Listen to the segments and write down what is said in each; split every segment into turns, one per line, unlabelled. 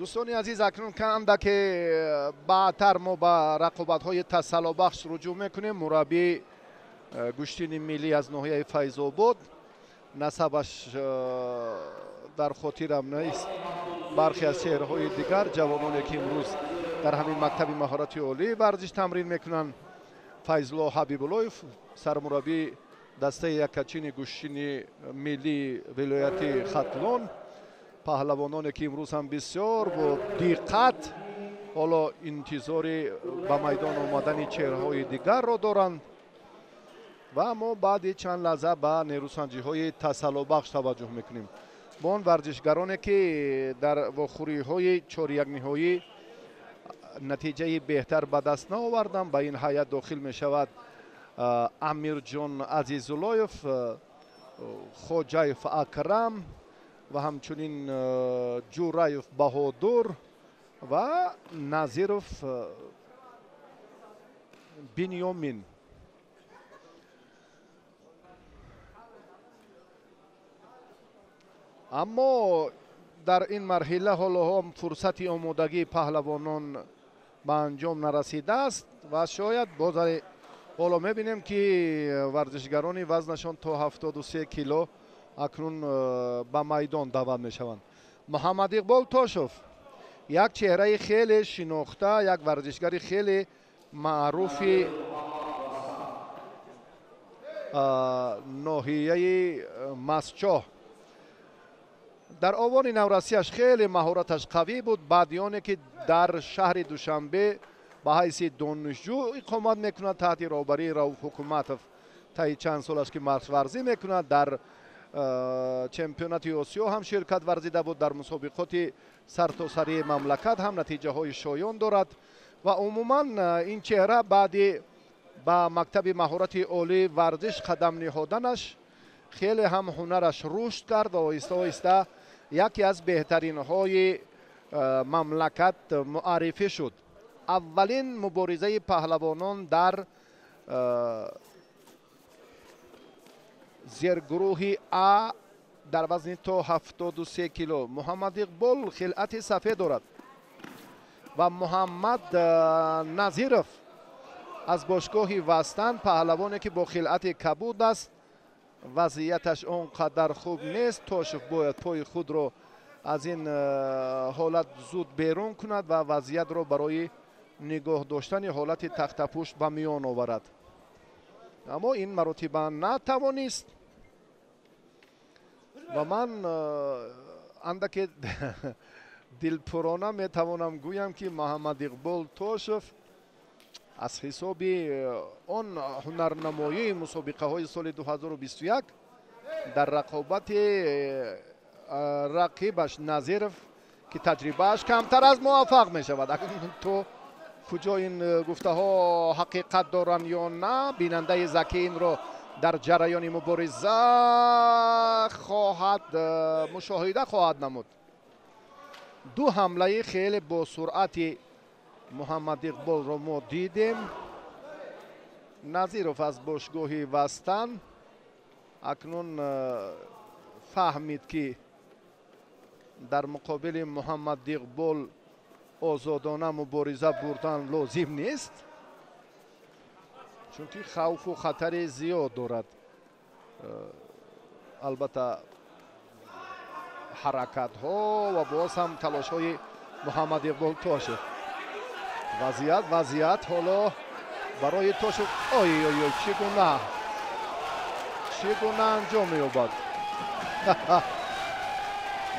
دوستان عزیز اکنون که بعدتر ما با رقابت‌های تسلابخش رجوع میکنیم. مربی گشتین ملی از ناحیه فیض‌آباد، نسبش در خاطرم نیست. برخی از شهرهای دیگر جوانانی که امروز در همین مکتب مهارت عالی ورزش تمرین میکنن. فیض‌الله حبیب‌اللهیف سرمربی دسته یکچین گشتین ملی ولایت ختلان، پهلوانانی که امروز هم بسیار با دقت حالا انتظاری به میدان آمدن چهره‌های دیگر را دارند و ما بعد چند لحظه به نیروسنجی های تسلابخش توجه میکنیم. با آن ورزشگرانی که در واخوری های 4-1 نهایی نتیجه بهتر به دست نآوردند، به این هیئت داخل می شود امیر جان عزیزاللهیف، خوجایف اکرم و همچنین جورایف بهادر و نظیرف بنیامین. اما در این مرحله حالا هم فرصت آمادگی پهلوانان به انجام نرسیده است و شاید باز حالا میبینیم که ورزشگرانی وزنشان تا 73 کیلو اکنون به میدان دعوت میشوند. محمد اقبال تاشوف یک چهره خیلی شناخته، یک ورزشگر خیلی معروف ناحیه مسچاه، در آوان نورسیش خیلی مهارتش قوی بود. بعدیانی که در شهر دوشنبه به حیث دانشجو اقامت میکند تحت رهبری رئیس حکومت تا چند سال است که مارس ورزی میکند. در چمپیونات آسیا هم شرکت ورزیده بود. در مسابقات سرتاسری مملکت هم نتیجه های شایان دارد و عموما این چهره بعد به مکتب مهارت عالی ورزش قدم نهادنش خیلی هم هنرش رشد کرد و آهسته آهسته یکی از بهترین های مملکت معرفی شد. اولین مبارزه پهلوانان در زیرگروه ا در وزن تا 73 کیلو محمد اقبال خلعت سفید دارد و محمد نظیرف از باشگاه وستن، پهلوانی که با خلعت کبود است. وضعیتش اونقدر خوب نیست. تاشوف باید پای خود رو از این حالت زود بیرون کند و وضعیت رو برای نگاه داشتن حالت تخت پوش به میان آورد، اما این مراتبا نتوانست و من اندک دلپرانه میتوانم گویم که محمد اقبال تاشوف از حساب آن هنرنمایی مسابقه های سال 2021 در رقابت رقیبش نظیرف که تجربهش کمتر از موفق می شود. تو کجا این گفته ها حقیقت دارن یا نه، بیننده ذکی این رو در جریان مبارزه مشاهده خواهد نمود. دو حمله خیلی با سرعت محمد اقبال رو ما دیدیم. نظیرف از باشگاه وستن اکنون فهمید که در مقابل محمد اقبال آزادانه مبارزه بردن لازم نیست، چون که خوف و خطر زیاد دارد. البته حرکت ها و باز هم تلاش های محمد اقبال تاشوف. وضعیت حالا برای تاشوف چگونه انجام می‌یابد.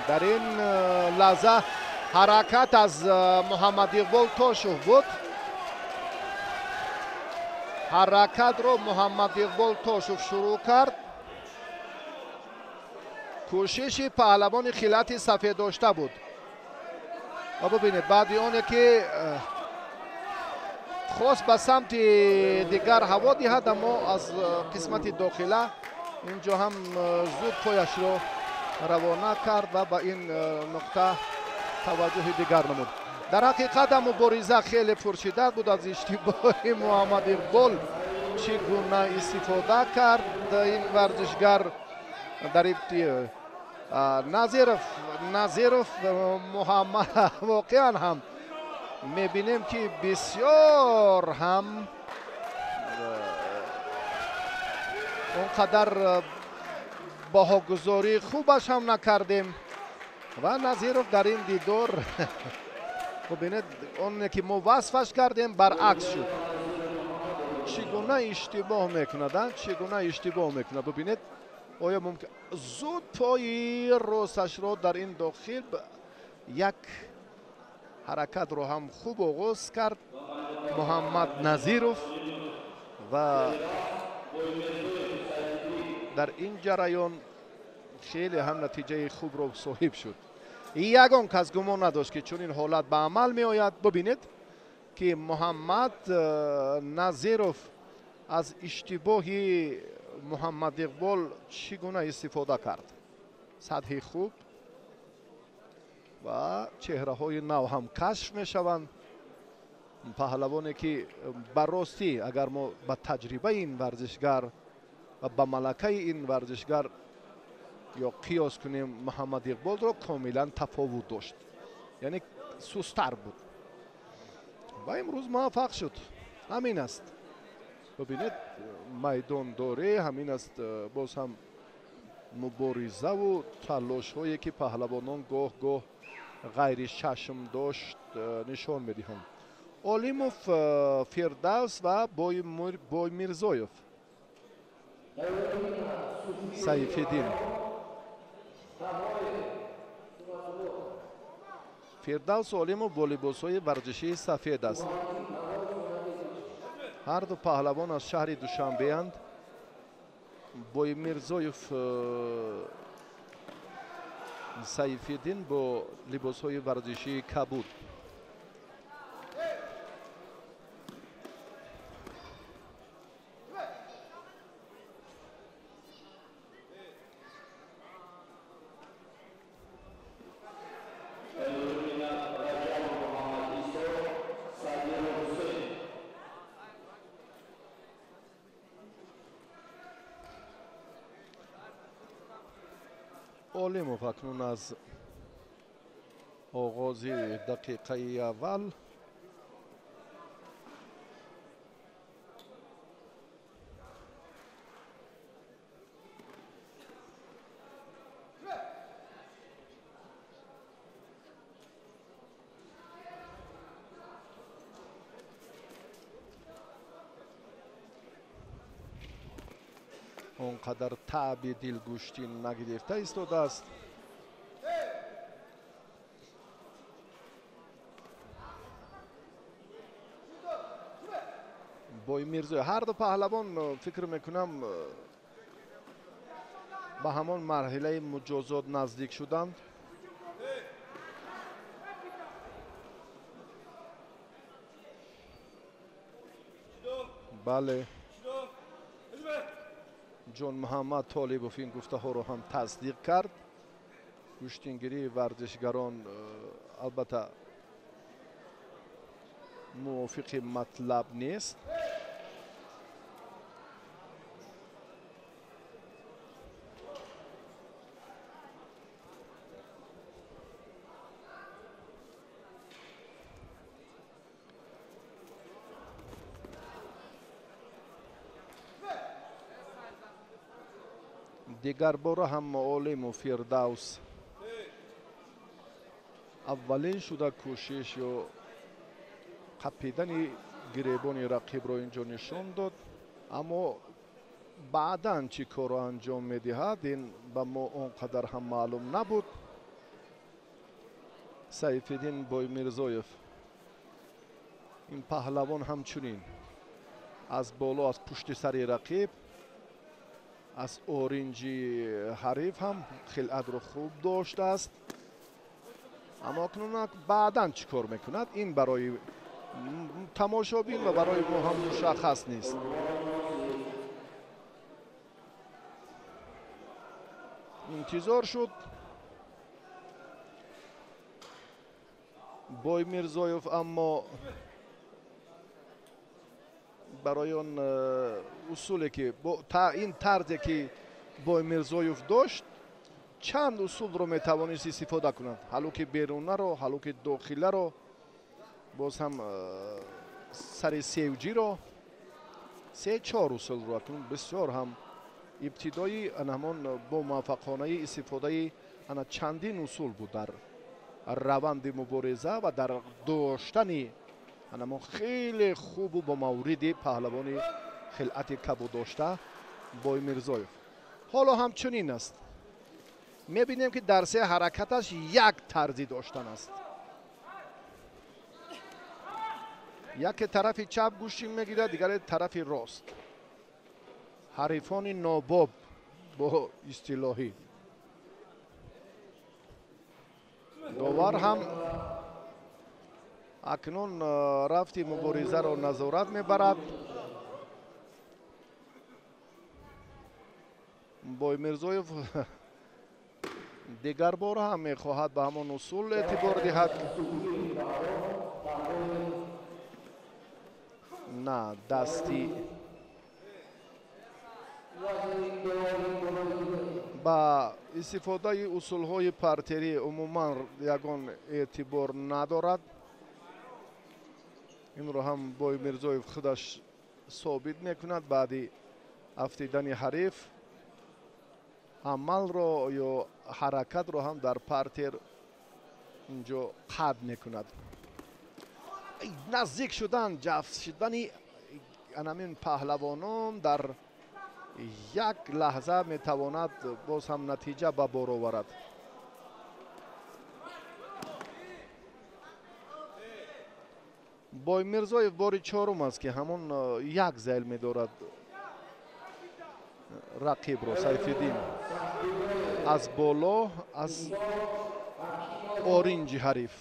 در این لحظه حرکت از محمد اقبال تاشوف بود. حرکت رو محمد اقبال تاشوف شروع کرد. کوشش پهلوان خلعت سفید داشته بود و ببینید بعد آنه که خواست به سمت دیگر هوا دهد، اما از قسمت داخله اینجا هم زود پایش رو روانه کرد و به این نقطه توجه دیگر نمود. در حقیقت مبارزه خیلی پرشده بود. از اشتباه محمد اقبال چگونه استفاده کرد این ورزشگر در نظیرов محمد واقعا هم میبینیم که بسیار هم اونقدر باهاگذاری خوبش هم نکردیم و نظیرов در این دیدار ببینید اون که ما وصفش کردیم برعکس شد. چگونه اشتباه میکند چگونه اشتباه میکند. ببینید آیا ممکن زود پای راستش را در این داخل یک حرکت رو هم خوب آغاز کرد محمد نظیرов و در این جریان خیلی هم نتیجه خوب رو صاحب شد. یگان کس گمان نداشت که چون این حالت به عمل می آید. ببینید که محمد نظیرов از اشتباهی محمد اقبال چگونه استفاده کرد. سطح خوب و چهره های نو هم کشف می شوند. پهلوانی که براستی اگر ما به تجربه این ورزشگر و به ملکه این ورزشگر یا قیاس کنیم محمد اقبال را کاملا تفاوت داشت. یعنی سستر بود و امروز موفق شد. همین است. ببینید میدان داره همین است. باز هم مبارزه و تلاش هایی که پهلوانان گاه گاه غیر چشم داشت نشان میدهند. اولیموف فردوس و بای میرزایف سیفالدین. فردوس اولیموف با لباس های ورزشی سفید است. هر دو پهلوان از شهر دوشنبه اند. بای میرزایف سیفالدین با لباس های ورزشی کبود. اولیموف اکنون از آغاز دقیقه اول اونقدر تعب دلگوشتی نگرفته ایستاده است. بای میرزایف هر دو پهلوان فکر میکنم به همان مرحله مجازات نزدیک شدند. بله جان محمد طالبوف این گفته ها رو هم تصدیق کرد. کشتیگیری ورزشگران البته موافق مطلب نیست. دیگر باره هم اولیموف فردوس اولین شده کوشش یا قپیدن گریبان رقیب را اینجا نشان داد. اما بعداً چی کار را انجام میدهد این به ما اونقدر هم معلوم نبود. سیفالدین بای میرزایف این پهلوان همچنین از بالا از پشت سر رقیب از اورنجی حریف هم خلعت رو خوب داشته است. اما اکنون بعداً چی کار میکند این برای تماشابین و برای ما هم مشخص نیست. انتظار شد بای میرزایف اما برای اون اصولی که این طرزی که بای میرزایف داشت чанд усулро метавонист истифода кунад, ҳало ки берунаро, ҳало ки дохиларо, боз ҳам сари севҷиро, 3-4 усулро акнун бисёр ҳам ибтидои ҳамон бо муваффақонаи истифодаи ана чандин усул буд дар раванди мубориза ва дар доштани ҳамон хеле хубу бо мавриди паҳлавони хилати кабуддошта Боймирзоев. ҳоло ҳамчунин аст. мебинем ки дар се ҳаракаташ як тарзи доштан аст. яке тарафи чап гӯштин мегирад, дигаре тарафи рост. ҳарифони нобоб бо истилоҳӣ. довар ҳам акнун рафти муборизаро назорат мебарад. Боймирзоев дигар бор ҳам мехоҳад ба ҳамон усул эътибор диҳад. на дасти ба истифодаи усулҳои партерӣ умуман ягон эътибор надорад. инро ҳам Боймирзоев худаш собит мекунад баъди афтидани ҳариф. амалро ё ҳаракатро ҳам дар партер инҷо қатъ мекунад. наздик шудан ҷафт шудани анамин паҳлавонон дар як лаҳза метавонад боз ҳам натиҷа ба бор оварад. Боймирзоев бори чорум аст ки ҳамон як зайл медорад рақибро. Сайфиддин аз боло аз оринҷи ҳариф.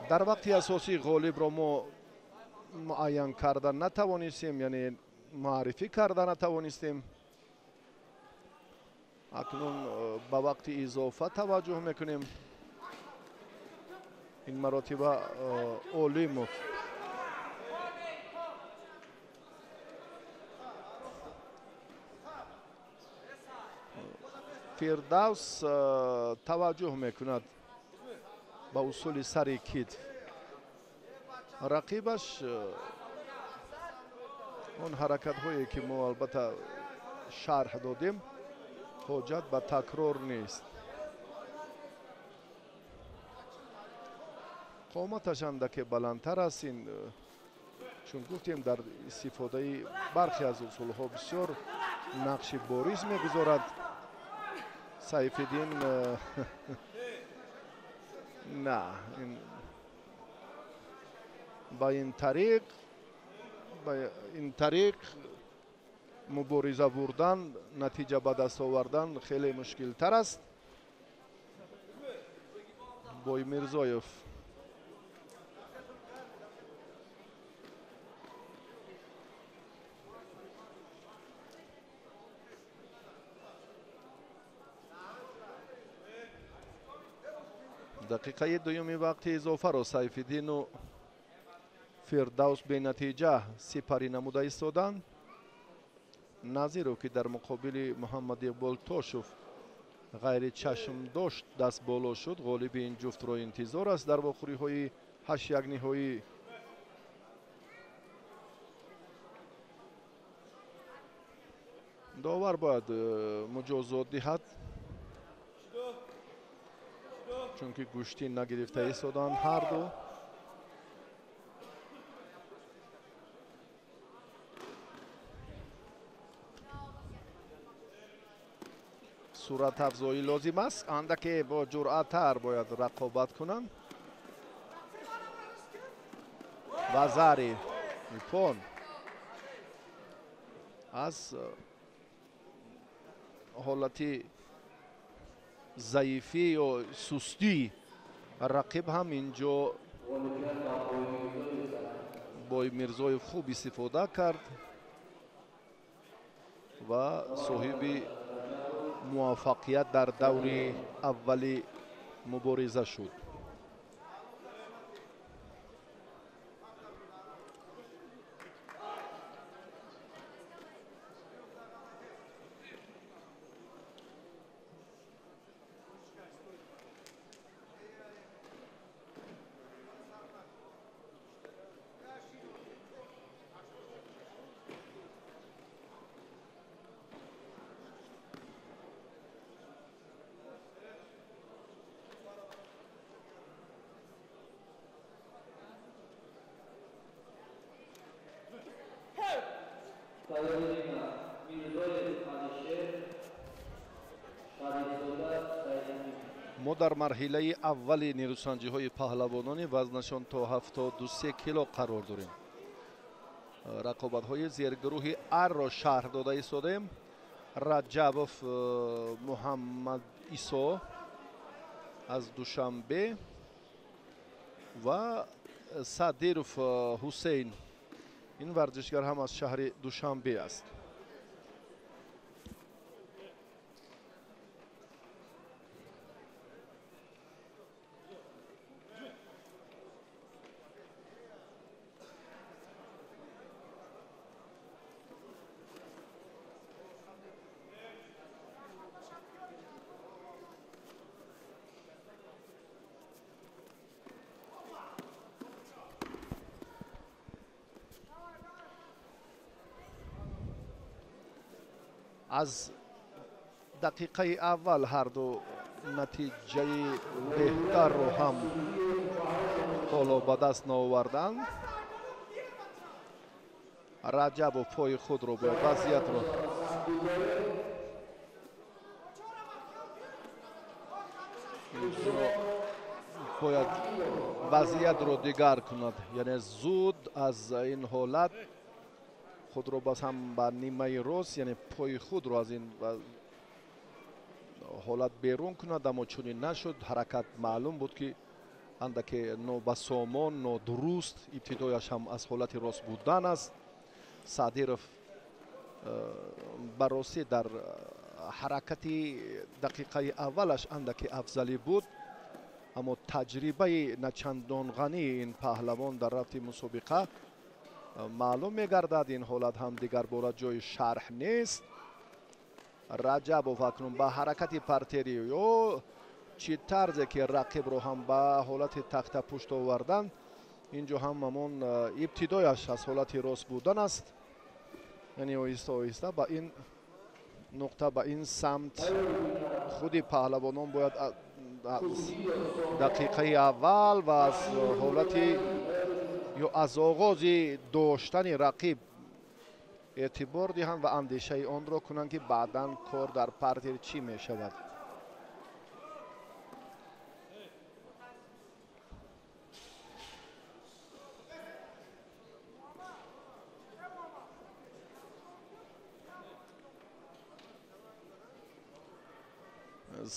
дар вақти асосии ғолибро мо муайян карда натавонистем, яъне муаррифӣ карда натавонистем. акнун ба вақти изофа таваҷҷӯҳ мекунем. ин маротиба Олимов фирдавс таваҷҷӯҳ мекунад ба усули сари китф. рақибаш он ҳаракатҳое ки мо албатта шарҳ додем, ҳоҷат ба такрор нест. қоматашам даке баландтар аст. ин чун гуфтем дар истифодаи бархе аз усулҳо бисёр нақши бориз мегузорад. Сайфиддин на ба ин тариқ мубориза бурдан, натиҷа ба даст овардан хеле мушкилтар аст. Боймирзоев дақиқаи дуюми вақти изофаро Сайфиддину фирдавс бенатиҷа сипарӣ намуда истоданд. назиро ки дар муқобили Муҳаммад Иқбол Тошев ғайри чашмдошт даст боло шуд. ғолиби ин ҷуфтро интизор аст дар вохӯриҳои 8-1 ниҳоӣ. довар бояд муҷозот диҳад, чунки гӯшти нагирифта истоданд ҳарду. суръатафзоӣ лозим аст. андаке бо ҷуръаттар бояд рақобат кунанд. вазари ипон аз ҳолати заифӣ ё сустии рақиб ҳам инҷо Боймирзоев хуб истифода кард ва соҳиби муваффақият дар даври аввали мубориза шуд. мо дар марҳилаи аввали нерӯсанҷиҳои паҳлавонони вазнашон то 73 кило қарор дорем. рақобатҳои зергурӯҳи Рро шарҳ дода истодаем. Раҷабов Муҳаммад Исо аз Душанбе ва Садиров Ҳусейн, ин варзишгар ҳам аз шаҳри Душанбе аст. аз дақиқаи аввал ҳарду натиҷаи беҳтарро ҳам ҳоло ба даст наоварданд. Раҷабов пои худро бояд вазиятро бояд вазиятро дигар кунад, яъне зуд аз ин ҳолат худро баз ҳам ба нимаи рост, яъне пои худро аз ин ҳолат берун кунад, аммо чунин нашуд. ҳаракат маълум буд ки андаке нобасомон, нодуруст, ибтидояш ҳам аз ҳолати рост будан аст. Садиров ба ростӣ дар ҳаракати дақиқаи аввалаш андаке афзалӣ буд, аммо таҷрибаи начандон ғании ин паҳлавон дар рафти мусобиқа маълум мегардад. ин ҳолат ҳам дигарбора ҷои шарҳ нест. Раҷабов акнун ба ҳаракати партери ё чӣ тарзе ки рақибро ҳам ба ҳолати тахтапушт овардан, инҷо ҳам ҳамон ибтидояш аз ҳолати рост будан аст. яъне оҳиста оҳиста ба ин нуқта, ба ин самт худи паҳлавонон бояд дақиқаи аввал ва аз ҳолати ё аз оғози доштани рақиб эътибор диҳанд ва андешаи онро кунанд ки баъдан кор дар партер чӣ мешавад.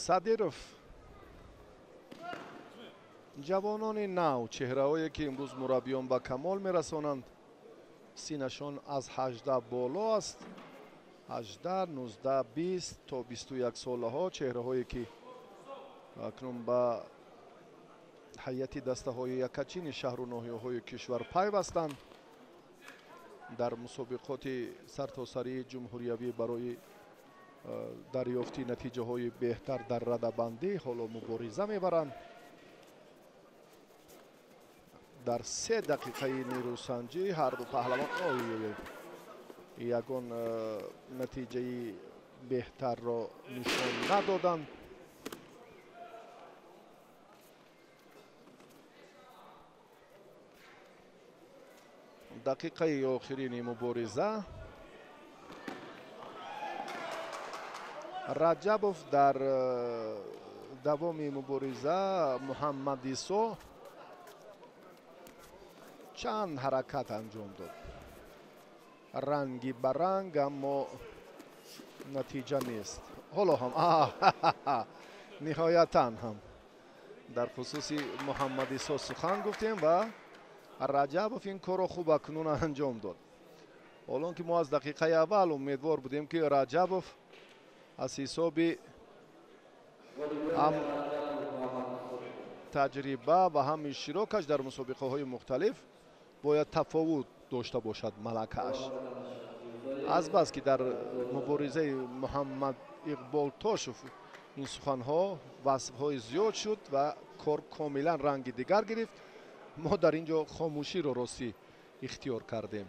Садиров ҷавонони нав, чеҳраҳое ки имрӯз мураббиён ба камол мерасонанд. синашон аз 18 боло аст, 18, 19, 20 то 21 солаҳо, чеҳраҳое ки акнун ба ҳайати дастаҳои якачини шаҳру ноҳияҳои кишвар пайвастанд. дар мусобиқоти сартосарии ҷумҳуриявӣ барои дарёфти натиҷаҳои беҳтар дар радабандӣ ҳоло мубориза мебаранд. дар 3 дақиқаи нерӯсанҷӣ ҳарду паҳлавон ягон натиҷаи беҳтарро нишон надоданд. дақиқаи охирини мубориза. Раҷабов дар давоми мубориза Муҳаммад Исо чанд ҳаракат анҷом дод, ранги ба ранг, аммо натиҷа нест. ҳоло ҳам ниҳоятан ҳам дар хусуси Муҳаммад Исо сухан гуфтем ва Раҷабов ин корро хуб акнун анҷом дод. ҳолон ки мо аз дақиқаи аввал умедвор будем ки Раҷабов аз ҳисоби ҳам таҷриба ва ҳам иштирокаш дар мусобиқаҳои мухталиф бояд тафовут дошта бошад малакааш. азбас ки дар муборизаи Муҳаммад Иқбол Тошев ин суханҳо, васфҳои зиёд шуд ва кор комилан ранги дигар гирифт. мо дар ин ҷо хомӯширо ростӣ ихтиёр кардем.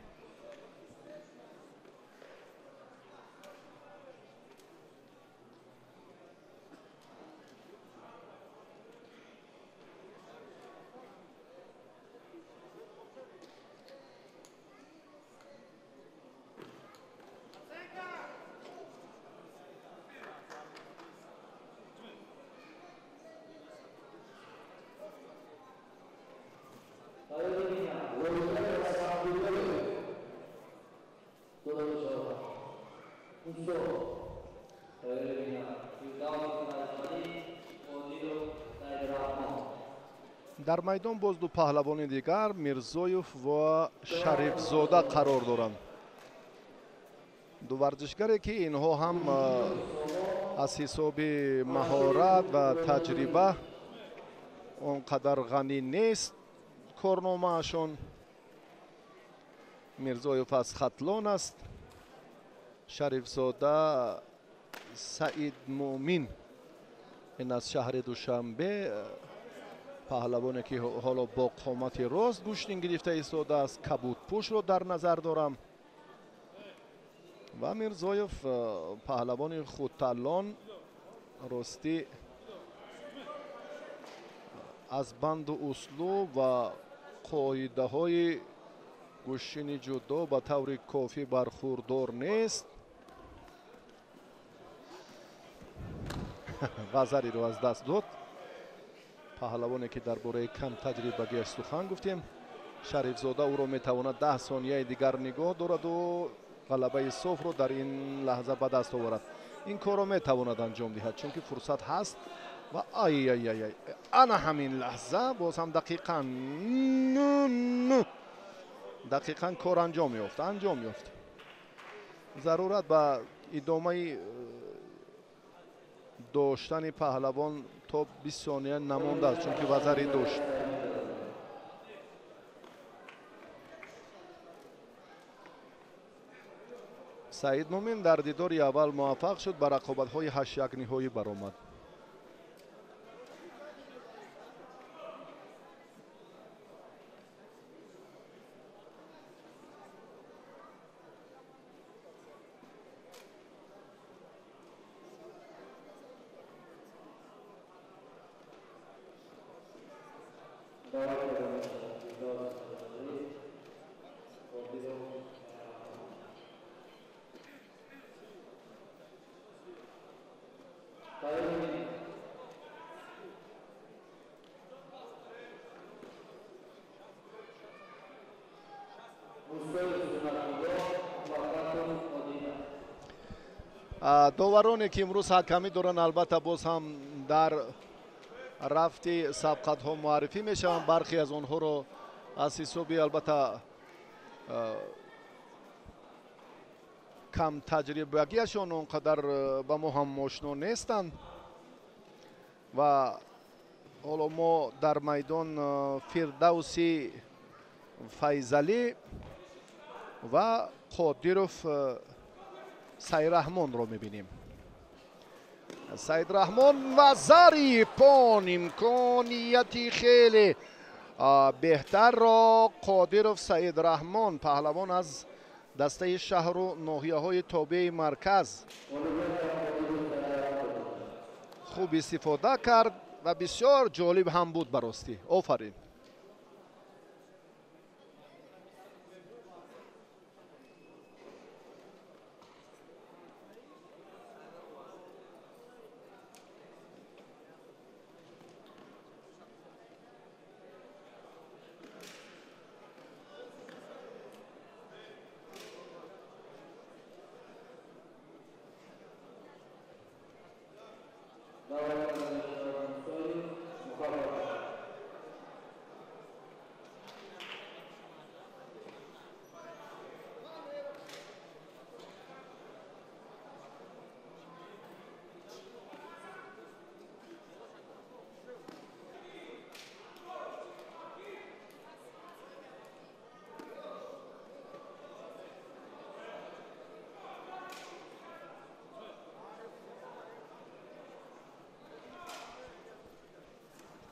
дар майдон боз ду паҳлавони дигар Мирзоев ва Шарифзода қарор доранд. ду варзишгаре ки инҳо ҳам аз ҳисоби маҳорат ва таҷриба он қадар ғанӣ нест корномаашон. Мирзоев аз Хатлон аст, Шарифзода Саид Муъмин ин аз шаҳри Душанбе, паҳлавоне ки ҳоло бо қомати рост гӯштин гирифта истодааст. Кабудпӯшро дар назар дорам. ва Мирзоев паҳлавони худталон ростӣ аз банду услуб ва қоидаҳои гӯштини ҷудо ба таври кофӣ бархӯрдор нест. ғазариро аз даст дод. паҳлавоне ки дар бораи кам таҷрибагиаш сухан гуфтем. Шарифзода ӯро метавонад 10 сонияи дигар нигоҳ дораду ғалабаи софро дар ин лаҳза ба даст оварад. ин корро метавонад анҷом диҳад, чунки фурсат ҳаст. ва ай ана ҳамин лаҳза боз ҳам дақиқан кор анҷом ёфт. зарурат ба идомаи доштани паҳлавон то 20 сония намондааст, чунки вазари дошт. Саид Муъмин дар дидори аввал муваффақ шуд, ба рақобатҳои 8-1 ниҳоӣ баромад. довароне ки имрӯз ҳакамӣ доранд албатта боз ҳам дар рафти сабқатҳо муаррифӣ мешаванд. бархе аз онҳоро аз ҳисоби албатта кам таҷрибагиашон он қадар ба мо ҳам ошно нестанд. ва ҳоло мо дар майдон Фирдавси Файзалӣ ва Қодиров Сайраҳмонро мебинем. Сайдраҳмон ва зарипон имконияти хеле беҳтарро Қодиров Саидраҳмон, паҳлавон аз дастаи шаҳру ноҳияҳои тобеи марказ, хуб истифода кард ва бисёр ҷолиб ҳам буд ба ростӣ. офарин.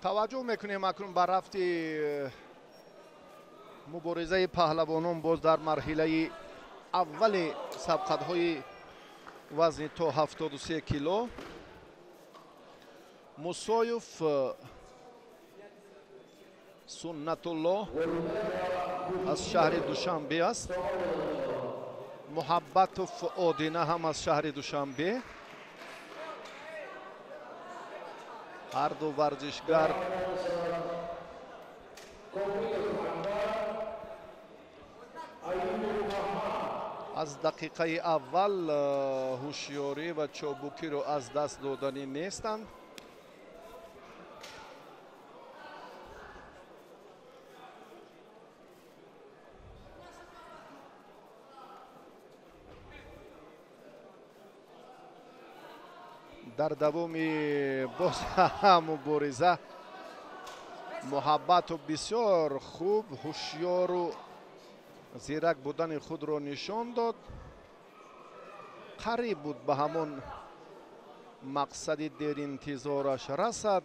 таваҷҷӯҳ мекунем акнун ба рафти муборизаи паҳлавонон боз дар марҳилаи аввали сабқатҳои вазни то 73 кило. Мусоев Суннатулло аз шаҳри Душанбе аст. Муҳаббатов Одина ҳам аз шаҳри Душанбе. ҳар ду варзишгар аз дақиқаи аввал ҳушёрӣ ва чобукиро аз даст доданӣ нестанд. در دومی باز هم مبارزه محبت و بسیار خوب هوشیار و زیرک بودن خود را نشان داد. قریب بود به همون مقصد دیر انتظارش رسد.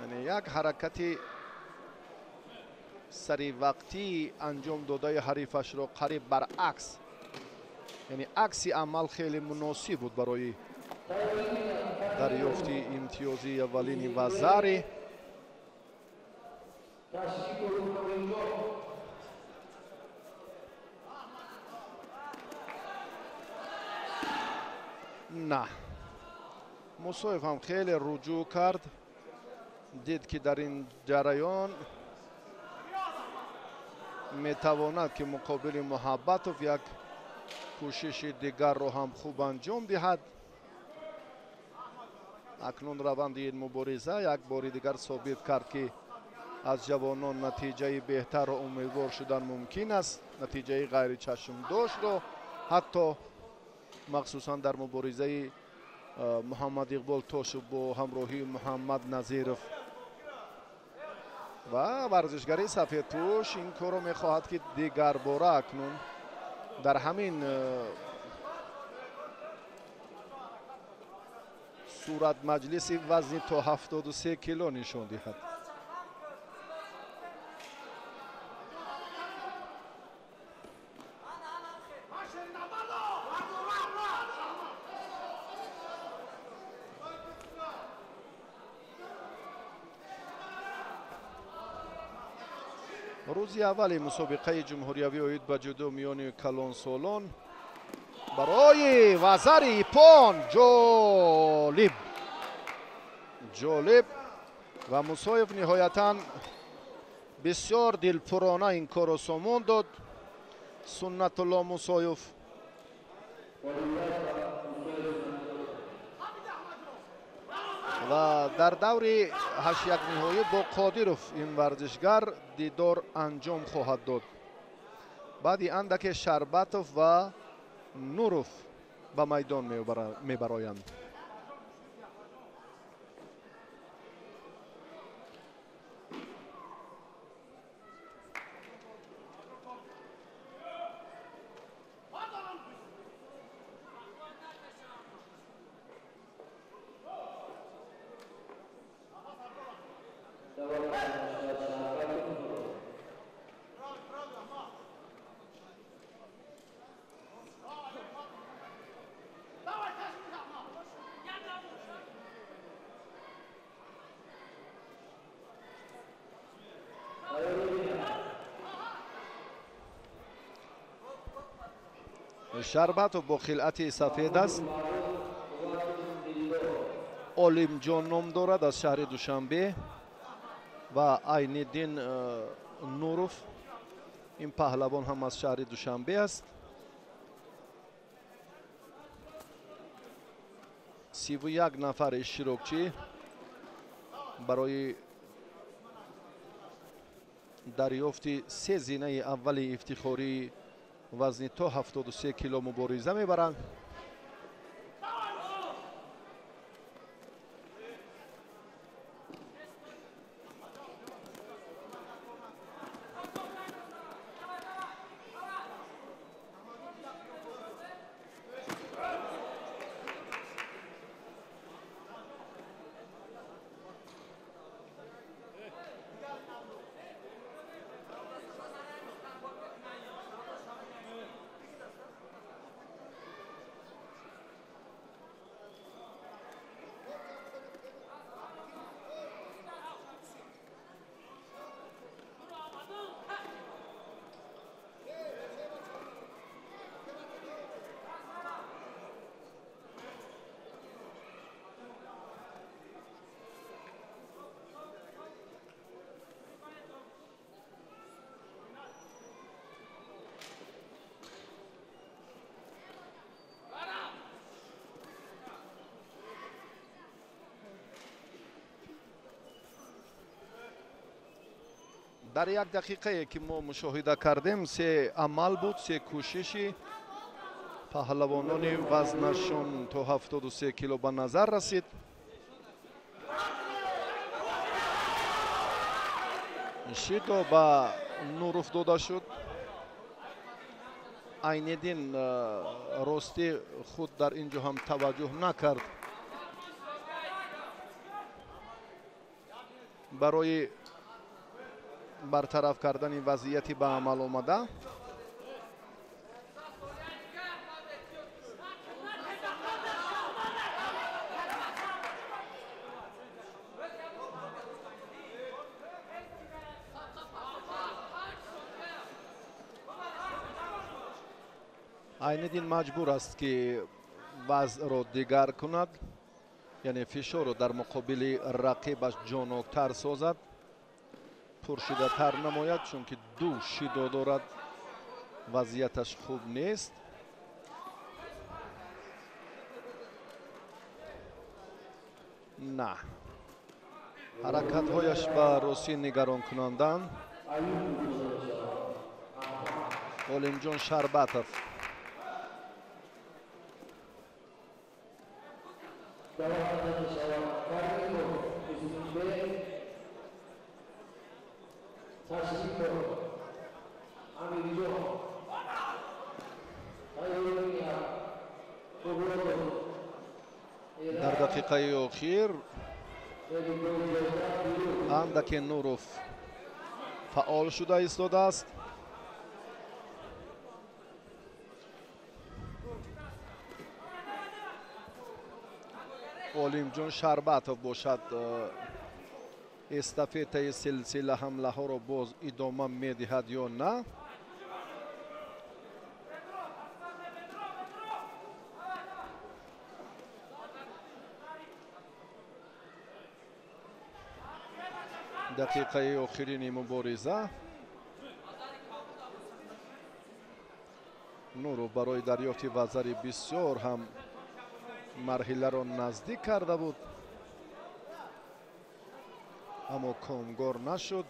یعنی یک حرکت سری وقتی انجام داده حریفش را قریب برعکس، یعنی عکسی عمل خیلی مناسب بود برای دریافت امتیازی اولین وزاری. نه، مصاحف هم خیلی رجوع کرد، دید که در این جریان میتواند که مقابل محبتوف یک کوشش دیگر رو هم خوب انجام دهد. اکنون روند این مبارزه یک بار دیگر ثابت کرد که از جوانان نتیجه بهتر و امیدوار شدن ممکن است. نتیجه غیر چشم داشت رو حتی مخصوصا در مبارزه محمد اقبال تاشو با همراهی محمد نظیرов و ورزشگری سفید پوش این کار رو میخواهد که دیگر باره اکنون در همین صورت مجلس وزن تا 73 کیلو نشان دهد. روزی اول مسابقه جمهوریوی اوید به جودو میان کلان سالان برای وزر ایپان جالب و مصاحف نهایتا بسیار دلپرانه این کار را سامان داد. سنت الله مصاحف و در دور 8-1 نهایی با قادیروف این ورزشگر دیدار انجام خواهد داد. بعدی اندک شربتوف و نوروف به میدان میبرایند. شربتوف با خلعت سفید است. علیم جان نام دارد از شهر دوشنبه و عین‌الدین نوروف این پهلوان هم از شهر دوشنبه است. 31 نفر اشتراکچی برای دریافت 3 زینه اول افتخاری وزن تا 73 کیلو مبارزه میبرند. در 1 دقیقه که ما مشاهده کردیم 3 عمل بود، 3 کوششی паҳлавонони вазнашон то 73 кило ба назар расид. шидо ба Нуров дода шуд. Айниддин рости худ дар ин ҷо ҳам таваҷҷӯҳ накард. барои бартараф кардани вазъияти ба амал омада айниддин маҷбур аст ки вазъро дигар кунад, яъне фишорро дар муқобили рақибаш ҷоноктар созад, пуршидатар намояд, чунки ду шидо дорад, вазъияташ хуб нест. на ҳаракатҳояш ба ростӣ нигаронкунанданд. Олимҷон Шарбатов дар дақиқаи охир андаке Нуров фаъол шуда истодааст. Олимҷон Шарбатов бошад эстафетаи силсила ҳамлаҳоро боз идома медиҳад ё на. дақиқаи охирини мубориза. Нуров барои дарёфти вазари бисёр ҳам марҳиларо наздик карда буд, аммо комгор нашуд.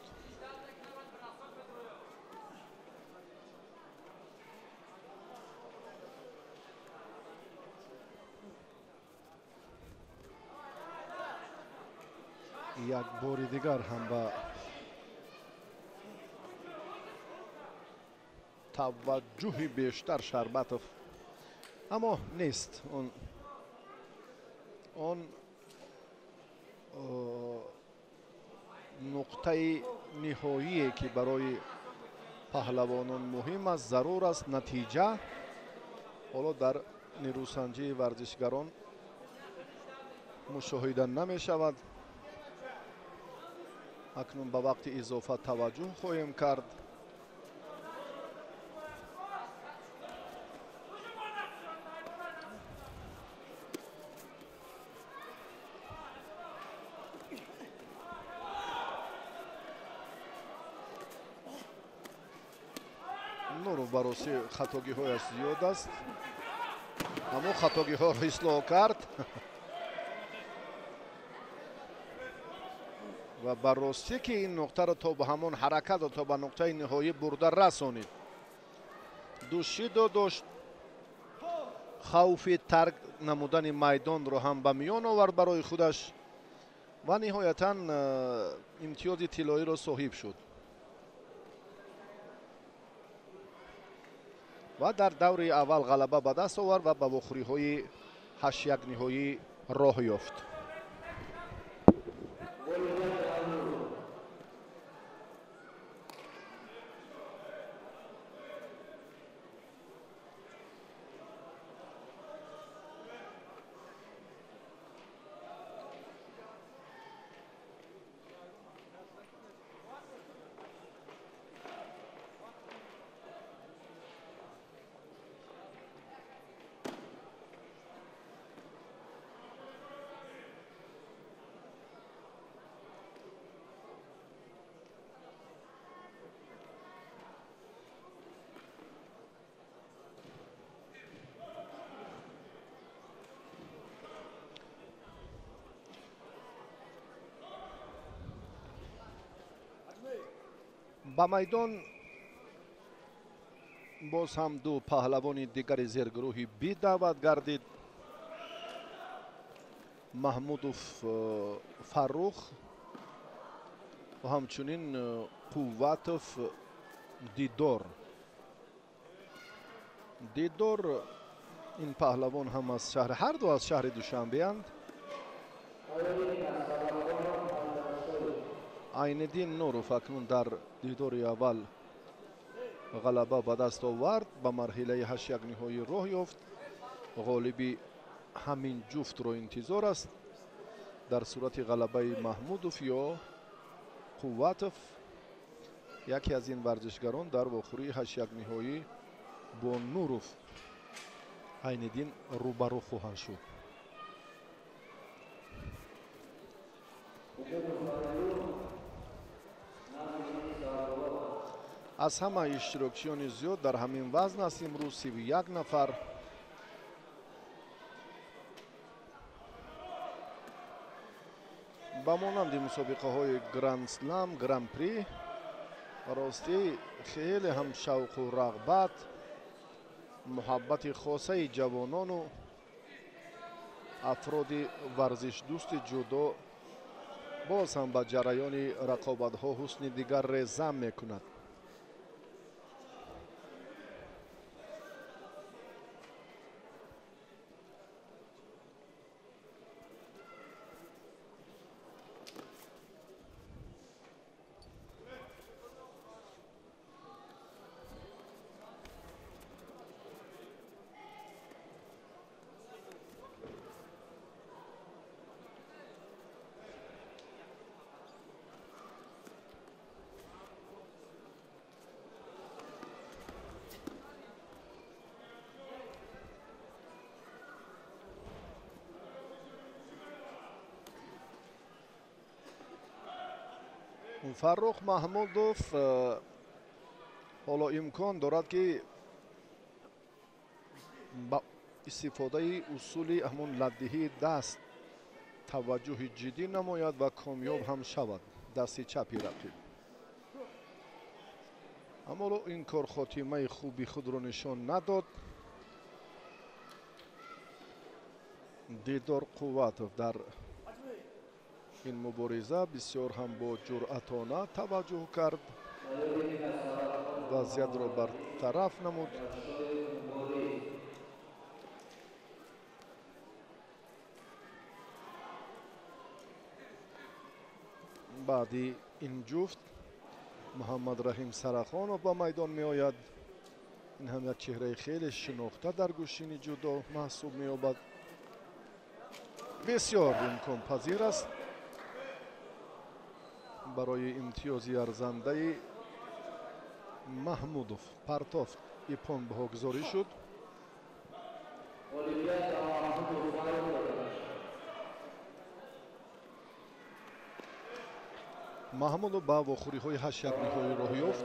як бори дигар ҳам ба таваҷҷӯҳи бештар Шарбатов, аммо нест он нуқтаи ниҳоие ки барои паҳлавонон муҳим аст, зарур аст. натиҷа ҳоло дар нерӯсанҷии варзишгарон мушоҳида намешавад. акнун ба вақти изофа таваҷҷӯҳ хоҳем кард. Нуров бароси хатогиҳояш зиёд аст, аммо хатогиҳоро ислоҳ кард ва ба ростӣ ки ин нуқтаро то ба ҳамон ҳаракатро то ба нуқтаи ниҳоӣ бурда расонид. душидо дошт, хавфи тарк намудани майдонро ҳам ба миён овард барои худаш ва ниҳоятан имтиёзи тиллоиро соҳиб шуд ва дар даври аввал ғалаба ба даст овард ва ба вохӯриҳои 8-1 ниҳоӣ роҳ ёфт. ба майдон باز هم دو پهلوان دیگر زیرگروهی بی دعوت گردید. محمودوف فروخ و همچنین قوتوف دیدور. دیدور این پهلوان هم از شهر، هر دو از شهر دوشنبه اند. عین‌الدین نوروف اکنون در دیدار اول غلبه به دست آورد، به مرحله 8 نهایی راه یافت. غالبی همین جفت رو انتظار است. در صورت غلبه محمودوف یا قوتوف، یکی از این ورزشگران در واخوری 8 نهایی با نوروف عین‌الدین روبرو خواهند شد. از همه اشتراکچیان زیاد در همین وزن است امروز 31 نفر. با مانند مسابقه های گراند سلام، گراند پری، راستی خیلی هم شوق و رغبت، محبت خاصه جوانان و افراد ورزش دوست جودو باز هم به جریان رقابت ها حسن دیگر رزم میکند. فروخ محمودوف حالا امکان دارد که با استفاده اصول همون لدهی دست توجه جدی نماید و کامیاب هم شود دست چپی رقیب. اما این کار خاتمه خوبی خود را نشان نداد. دیدار قوتوف در این مبارزه بسیار هم با جرأتانه توجه کرد، وضعیت را برطرف نمود. بعدی این جفت محمد رحیم سرخان با میدان می آید. این هم یک چهره خیلی شناخته در گوشین جودو محسوب می یابد. بسیار امکان پذیر است برای امتیازی ارزنده محمودوف. پرتاف ایپان بها گذاری شد. محمودوف با واخوری های 8 نهایی راه یافت.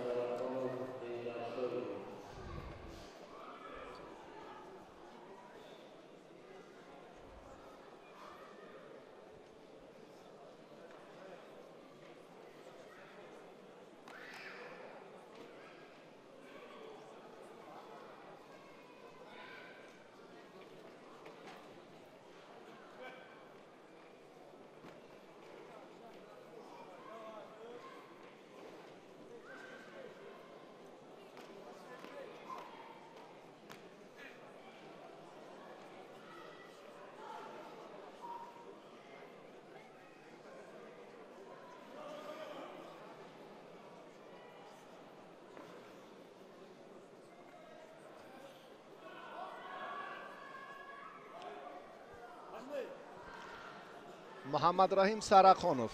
محمد رحیم سرخانوف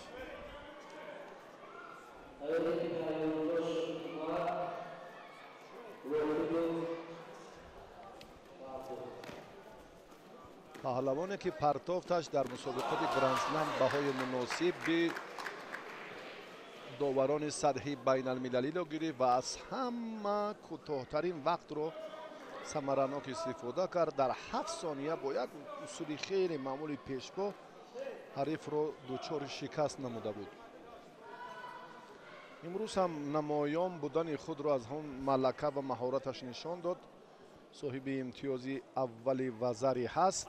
پهلوانی که پرتافتش در مسابقات گراند اسلم بهای مناسب به داوران سطحی بین المللی را گرفت و از همه کوتاه‌ترین وقت رو ثمرناک استفاده کرد. در 7 ثانیه با یک اصول خیلی معمولی پیشگاه حریف رو دچار شکست نموده بود. امروز هم نمایان بودن خود را از هم ملکه و مهارتش نشان داد. صاحب امتیازی اولی وزری هست.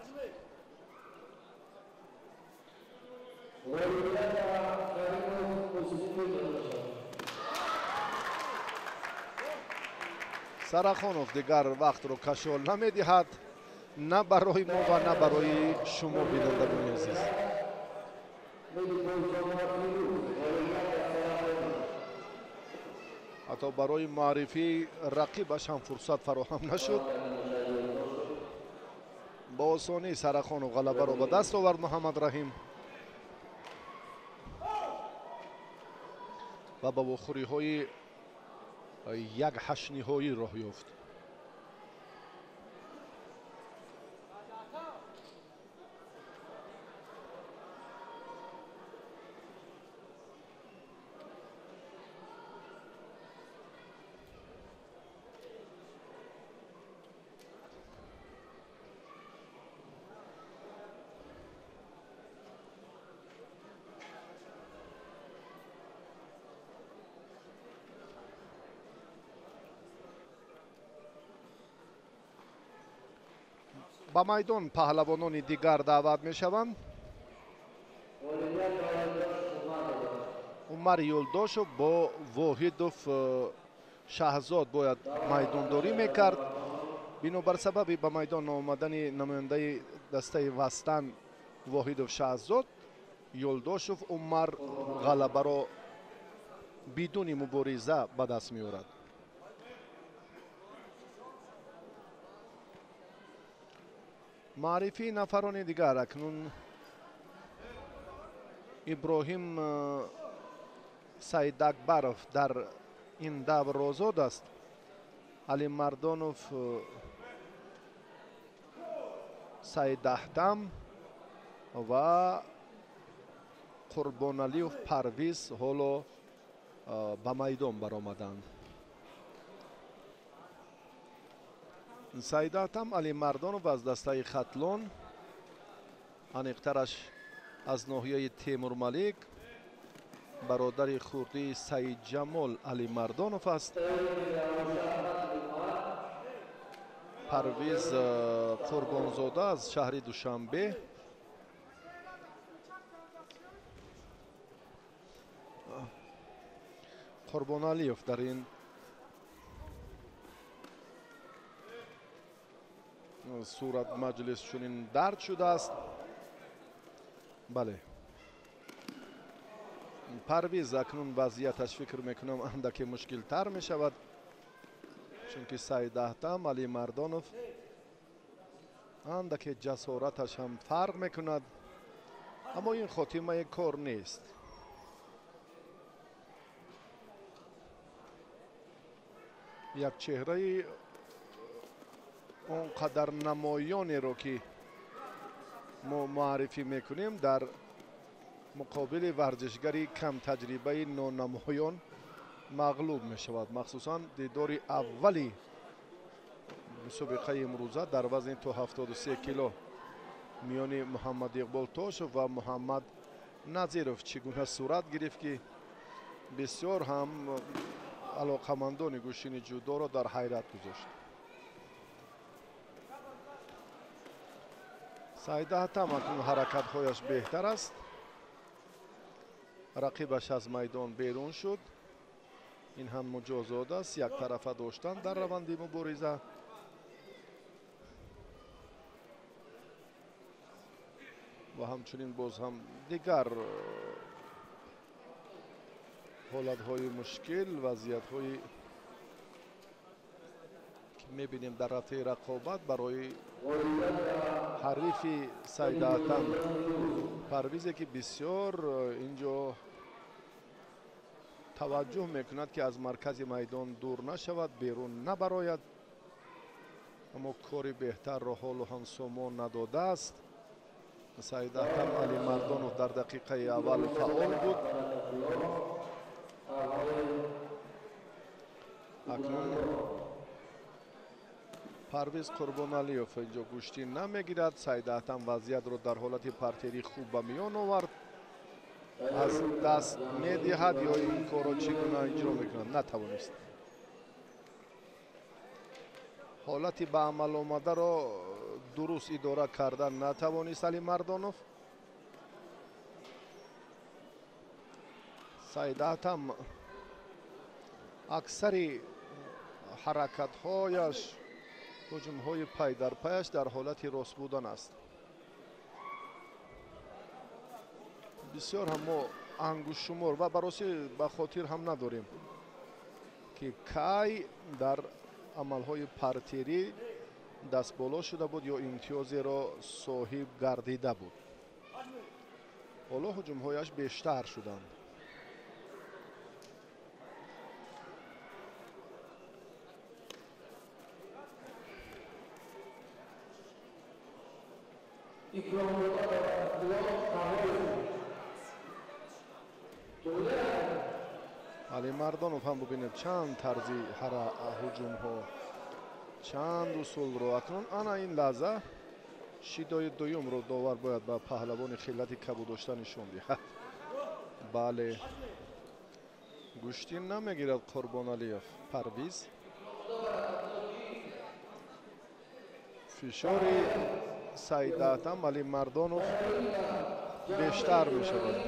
سرخانوف دیگر وقت رو کشال نمیدهد، نه برای ما و نه برای شما بینندگان عزیز. حتی برای معرفی رقیبش هم فرصت فراهم نشد. با آسانی سرخانوف غلبه را به دست آورد محمد رحیم و با بخوری های یک هشت نهایی راه یافت. با میدان پهلوانان دیگر دعوت می شوند. عمر یولداشو با واحدوف شهزاد باید میدان داری میکرد. بنابر سبب به میدان آمدن نماینده دسته وستن واحدوف شهزاد، یولداشوف عمر غلبه را بدون مبارزه به دست می آورد. معرفی نفران دیگر اکنون ابراهیم سید اکبرов در این دور آزاد است. علی مردانوف، سید احتم و قربانعلیوف پرویز حالا به میدان برآمدند. سید احتم علی مردانوف از دسته ختلان، انیقترش از ناحیه تیمور ملیک، برادر خردی سید جمال علی مردانوف است. پرویز قربانزاده از شهر دوشنبه، قربانعلیوف در این صورت مجلس چنین درد شده است. بله، پرویز اکنون وضعیتش فکر میکنم اندکی مشکل تر می شود، چون که سید احتم علی مردانوف اندکی جسارتش هم فرق میکند، اما این خاتمه کار نیست. یک چهره اونقدر نمایانی رو که ما معرفی میکنیم در مقابل ورزشگری کم تجربه نانمایان مغلوب می شود. مخصوصا دیدار اولی مسابقه امروزه در وزن تا 73 کیلو میان محمد اقبال تاشوف و محمد نظیروف چگونه صورت گرفت که بسیار هم علاقمندان گوشین جودو را در حیرت گذاشت. سید احتم اکنون حرکت هایش بهتر است. رقیبش از میدان بیرون شد. این هم مجازات است، یک طرفه داشتن در روند مبارزه. و همچنین باز هم دیگر حالت های مشکل، وضعیت های که میبینیم در رفته رقابت برای حریف سید احتم پرویزی که بسیار اینجا توجه میکند که از مرکز میدان دور نشود، بیرون نبراید، اما کاری بهتر را حال و هم سامان نداده است. سید احتم علی مردانوف در دقیقه اول فعال بود. اکنون پرویز قربانعلیوف اینجا گوشتی نمیگیرد. سید احتم وضعیت رو در حالت پرتری خوب به میان آورد. аз даст медиҳад ё ин корро чӣ гуна иҷро мекунад натавонист. ҳолати ба амал омадаро дуруст идора кардан натавонист Алимардонов. Саидаҳтам аксари ҳаракатҳояш, ҳуҷумҳои пай дар паяш дар ҳолати рост будан аст. бисёр ҳам мо ангушшумор ва бароси ба хотир ҳам надорем ки кай дар амалҳои партирӣ дастболо шуда буд ё имтиёзеро соҳиб гардида буд. ҳоло ҳуҷумҳояш бештар шуданд. Алимардонов ҳам бубинед чанд тарзи ҳуҷумҳо, чанд усулро акнун ана ин лаҳза шидои дуюмро довар бояд ба паҳлавони хилати кабудошта нишон диҳад. бале, гӯшти намегирад Қурбоналиев. Парвиз фишори Саидаҳтам Алимардонов бештар мешавад.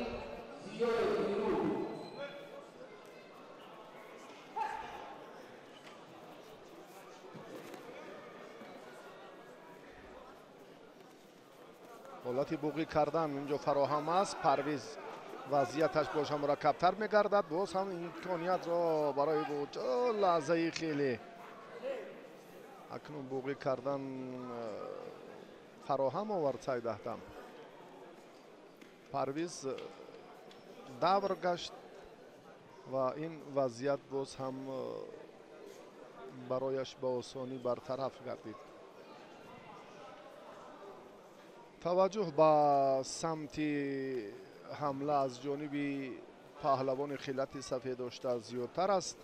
ҳолати буғӣ кардан инҷо фароҳам аст. Парвиз вазъияташ боша мураккабтар мегардад. боз ҳам имкониятро барои лаҳзаи хеле акнун буғӣ кардан фароҳам овард Саидаҳтам. Парвиз давр гашт ва ин вазъият боз ҳам барояш ба осонӣ бартараф гардид. таваҷҷӯҳ ба самти ҳамла аз ҷониби паҳлавони хилати сафедошта зиёдтар аст.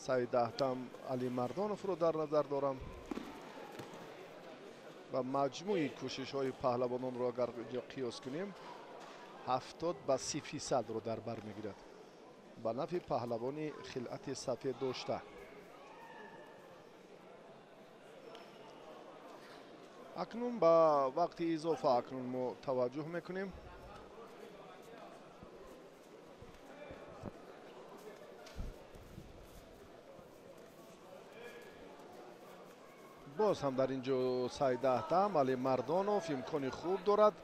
Саидаҳтам Алимардоновро дар назар дорам ва маҷмӯи кӯшишҳои паҳлавононро агар қиёс кунем 70% дар бар мегирад ба нафъи паҳлавони хилати сафедошта. акнун ба вақти изофа акнун мо таваҷҷӯҳ мекунем. боз ҳам дар ин ҷо Саидаҳтам Алимардонов имкони хуб дорад.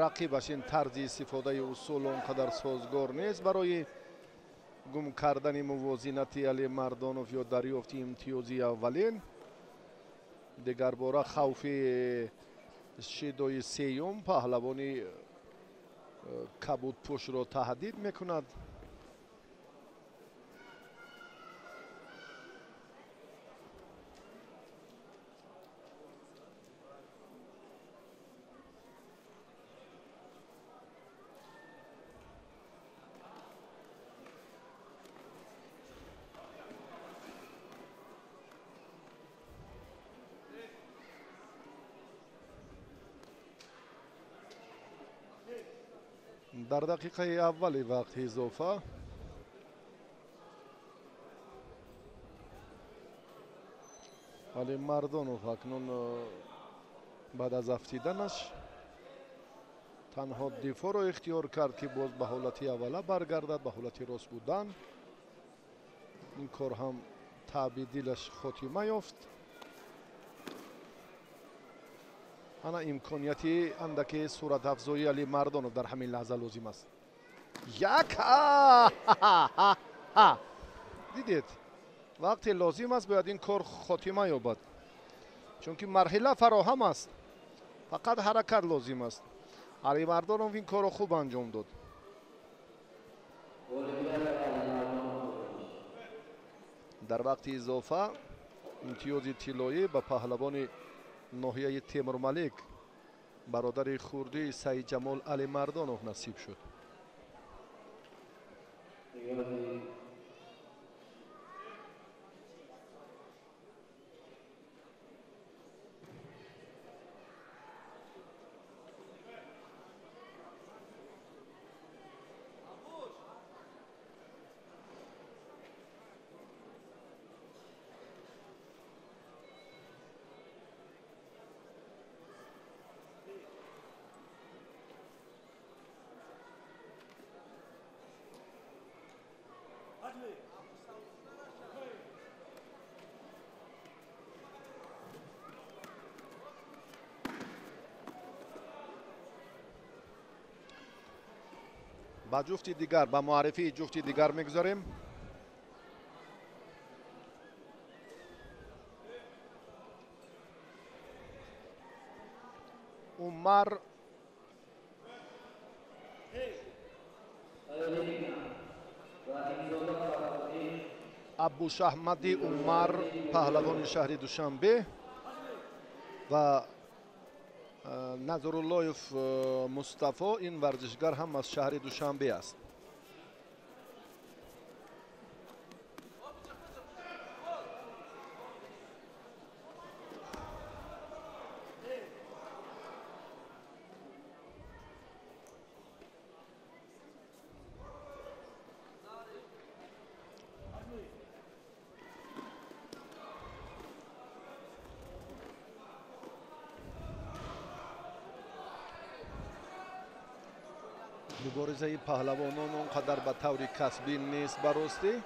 рақибаш ин тарзи истифодаи усул он қадар созгор нест барои гум кардани мувозинати Алимардонов ё дарёфти имтиёзи аввалин. дигарбора хавфи шидои сеюм паҳлавони кабудпӯшро таҳдид мекунад. дар дақиқаи аввали вақти изофа Алимардонов акнун баъд аз афтиданаш танҳо дифоъро ихтиёр кард ки боз ба ҳолати аввала баргардад, ба ҳолати рост будан. ин кор ҳам таъби дилаш хотима ёфт. ана имконияти андаке суратафзои Алимардонов дар ҳамин лаҳза лозим аст. як дидед, вақте лозим аст бояд ин кор хотима ёбад, чунки марҳила фароҳам аст, фақат ҳаракат лозим аст. Алимардонов ин корро хуб анҷом дод. дар вақти изофа имтиёзи тиллоӣ ба паҳлавони ноҳияи Темурмалик бародари хурдии Саидҷамол Алимардонов насиб шуд. با جفتی دیگر با معرفی جفتی دیگر میگذاریم. عمر ابوشهمدی عمر پهلوان شهر دوشنبه و نظراللهیف مصطفی این ورزشگر هم از شهر دوشنبه است. مبارزه پهلوانان اونقدر به طور کسبی نیست براستی،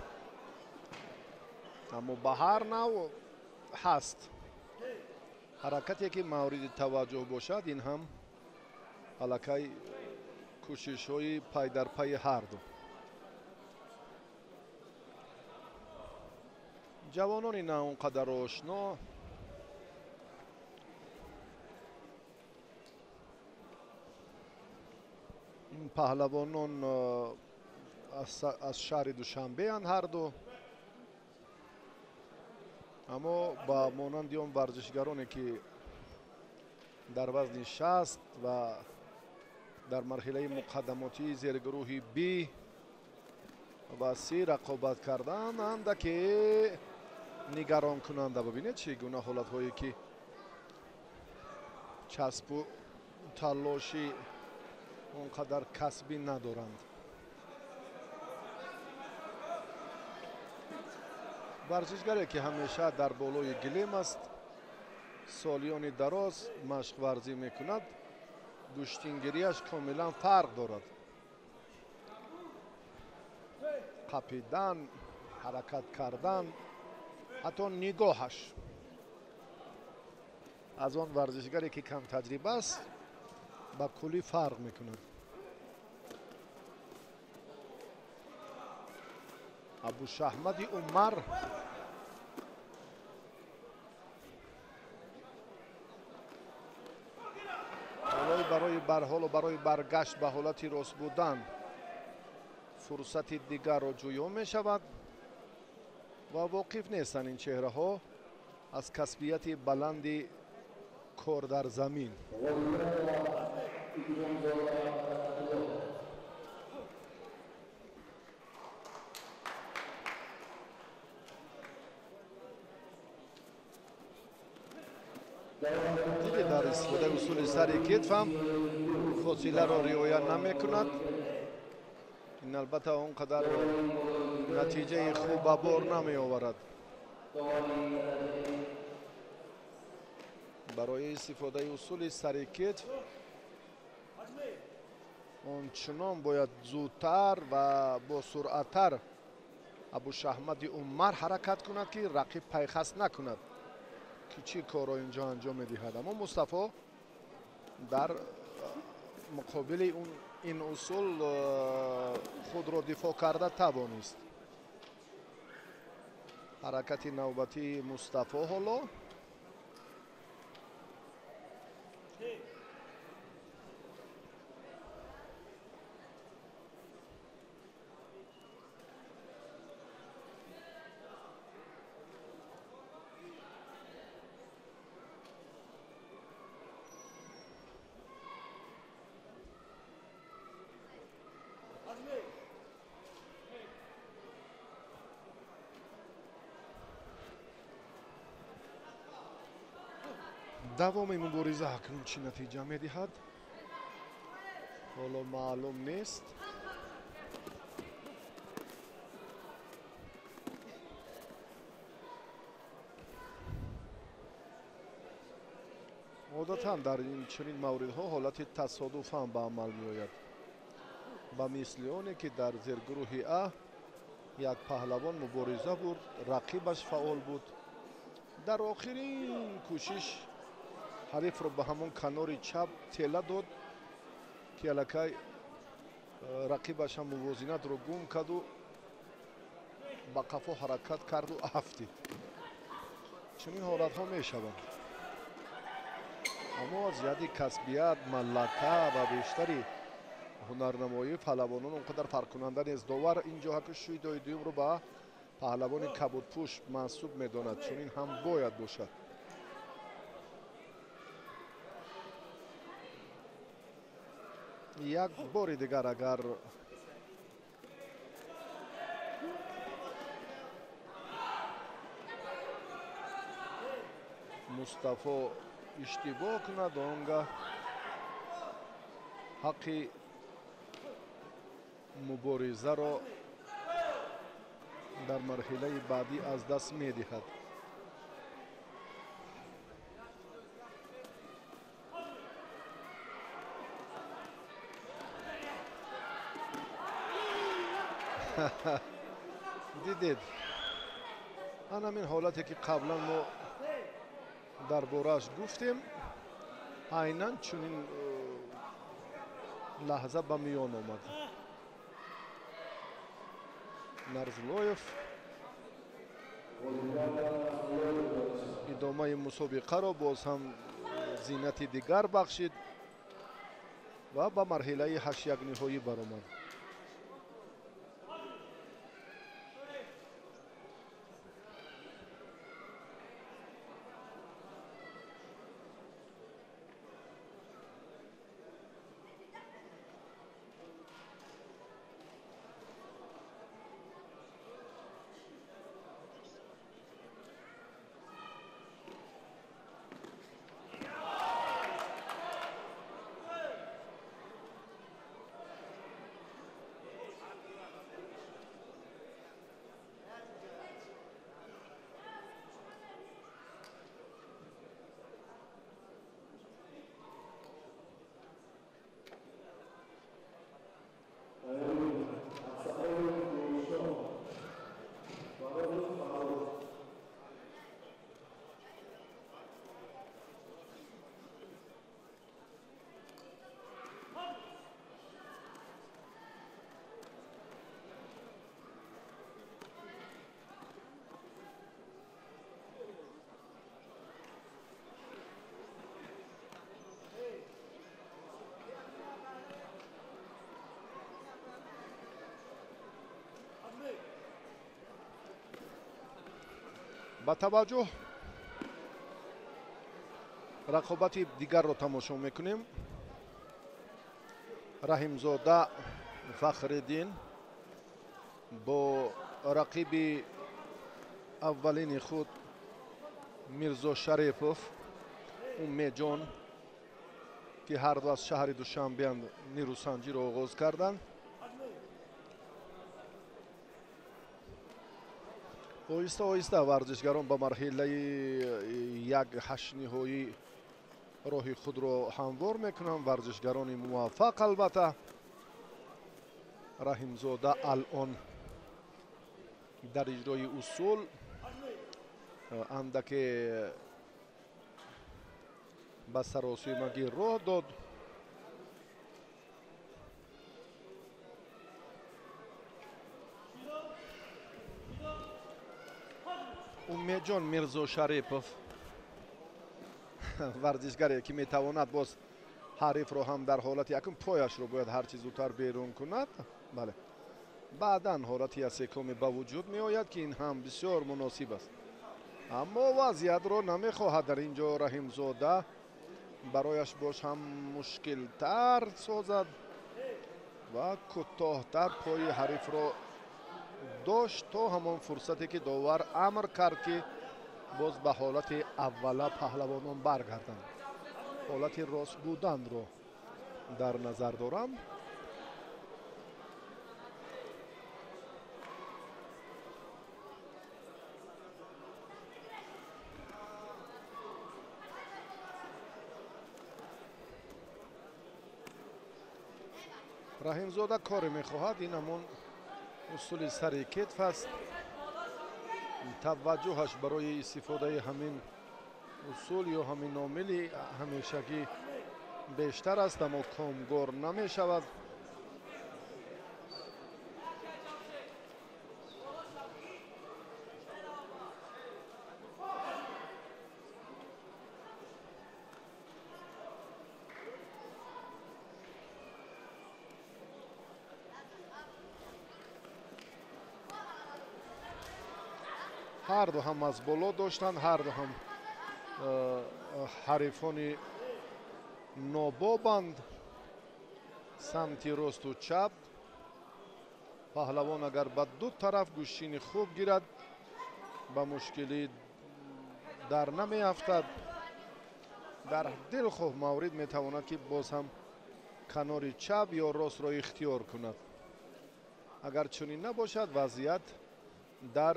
اما به هر نوع هست. حرکتی که مورد توجه باشد این هم الکی کوشش های پای در پای هر دو. جوانان نه اونقدر آشنا این پهلوانان از شهر دوشنبه هستند هر دو، اما با مانند اون ورزشگرانی که در وزن 60 و در مرحله مقدماتی زیر گروه B و C رقابت کردند اندکی نگران کننده. ببینید چگونه حالت هایی که چسب و تلاشی اونقدر کسبی ندارند. ورزشگری که همیشه در بالای گلیم است، سالیان دراز مشق ورزی میکند، گشتینگیریش کاملا فرق دارد. قپیدن، حرکت کردن، حتی نگاهش از آن ورزشگری که کم تجربه است با کلی فرق میکند. ابوشهمدی عمر برای برحال و برای برگشت به حالت راست بودن فرصت دیگر را جویا می شود و واقف نیستند این چهره ها از کسبیت بلند کار در زمین. دیگه در استفاده اصول سر کتف هم فاصله را رعایت نمیکند. این البته اونقدر نتیجه خوب به بار نمی آورد. برای استفاده اصول سر کتف آنچنان باید زودتر و با سرعتتر ابوشهمدی عمر حرکت کند که رقیب پیخست نکند که چی کار را اینجا انجام میدهد. اما مصطفی در مقابل این اصول خود را دفاع کرده توانست. حرکت نوبتی مصطفی حالا دوام مبارزه اکنون چی نتیجه میدهد حالا معلوم نیست. عادتا در این چنین موردها حالت تصادف هم به عمل می آید. با مثل آنی که در زیرگروه A یک پهلوان مبارزه بود، رقیبش فعال بود، در آخرین کوشش حریف رو به همون کنار چپ تله داد که الکی рақибаш ҳам мувозинатро гум карду ба қафо ҳаракат карду афтид. чунин ҳолатҳо мешаванд. аммо аз яди касбият, малака ва бештари ҳунарнамоии паҳлавонон он қадар фарқкунанда нест. довар ин ҷоҳаки шӯйдои дуюмро ба паҳлавони кабудпӯш мансуб медонад. чунин ҳам бояд бошад. як бори дигар агар мустафо иштибоҳ кунад, он гаҳ ҳаққи муборизаро дар марҳилаи баъдӣ аз даст медиҳад. дидед ан ҳамин ҳолате ки қаблан мо дар борааш гуфтем, айнан чунин лаҳза ба миён омад. нарзуллоев идомаи мусобиқаро боз ҳам зиннати дигар бахшид ва ба марҳилаи 8-1 ниҳоӣ баромад. با توجه رقابت دیگر رو تماشا میکنیم. رحیمزاده فخرالدین با رقیب اولین خود میرزا شریفов امیدجان که هر دو از شهر دوشنبه نیروسنجی را آغاز کردند. آهسته آهسته ورزشگران به مرحله یک 8 نهایی راه خود را هموار میکنند. ورزشگران موفق البته. رحیمزاده الان در اجرای اصول اندک به سراسیمگی راه داد. امیدجان میرزا شریفов ورزشگری که میتواند باز حریف رو هم در حالت یکم پایش رو باید هر چیز زودتر بیرون کند. بله بعداً حالتی از سکومی با وجود می آید که این هم بسیار مناسب است، اما وضعیت رو نمیخواهد در اینجا رحیمزاده برایش باش هم مشکل تر سازد و کوتاه‌تر پای حریف رو داشت تا همان فرصتی که داور امر کرد که باز به حالت اوله پهلوانان برگردند. حالت راست بودن رو در نظر دارم. رحیمزاده کاری میخواهد، این همون اصول سری کتف است. توجهش برای استفاده همین اصول یا همین عاملی همیشگی بیشتر است، اما کامگار نمی شود. هر دو هم از بالا داشتند، هر دو هم حریفان نابابند. سمت راست و چپ پهلوان اگر به دو طرف گوشین خوب گیرد به مشکلی در نمی افتد. در دل خوب مورد می تواند که باز هم کنار چپ یا راست را اختیار کند. اگر چنین نباشد وضعیت در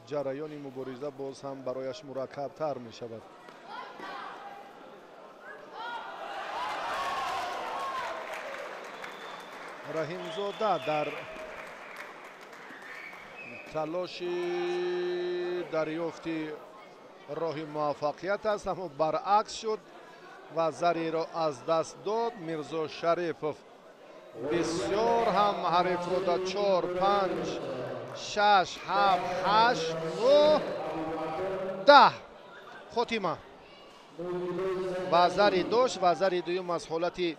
جریان مبارزه باز هم برایش مرکب تر می شود. رحیمزاده در تلاش دریافت راه موفقیت است، اما برعکس شد و زری را از دست داد. میرزا شریفов بسیار هم حریف را در 4 5 6 7 8 9 10 خاتمه و زری داشت و زری دوم از حالتی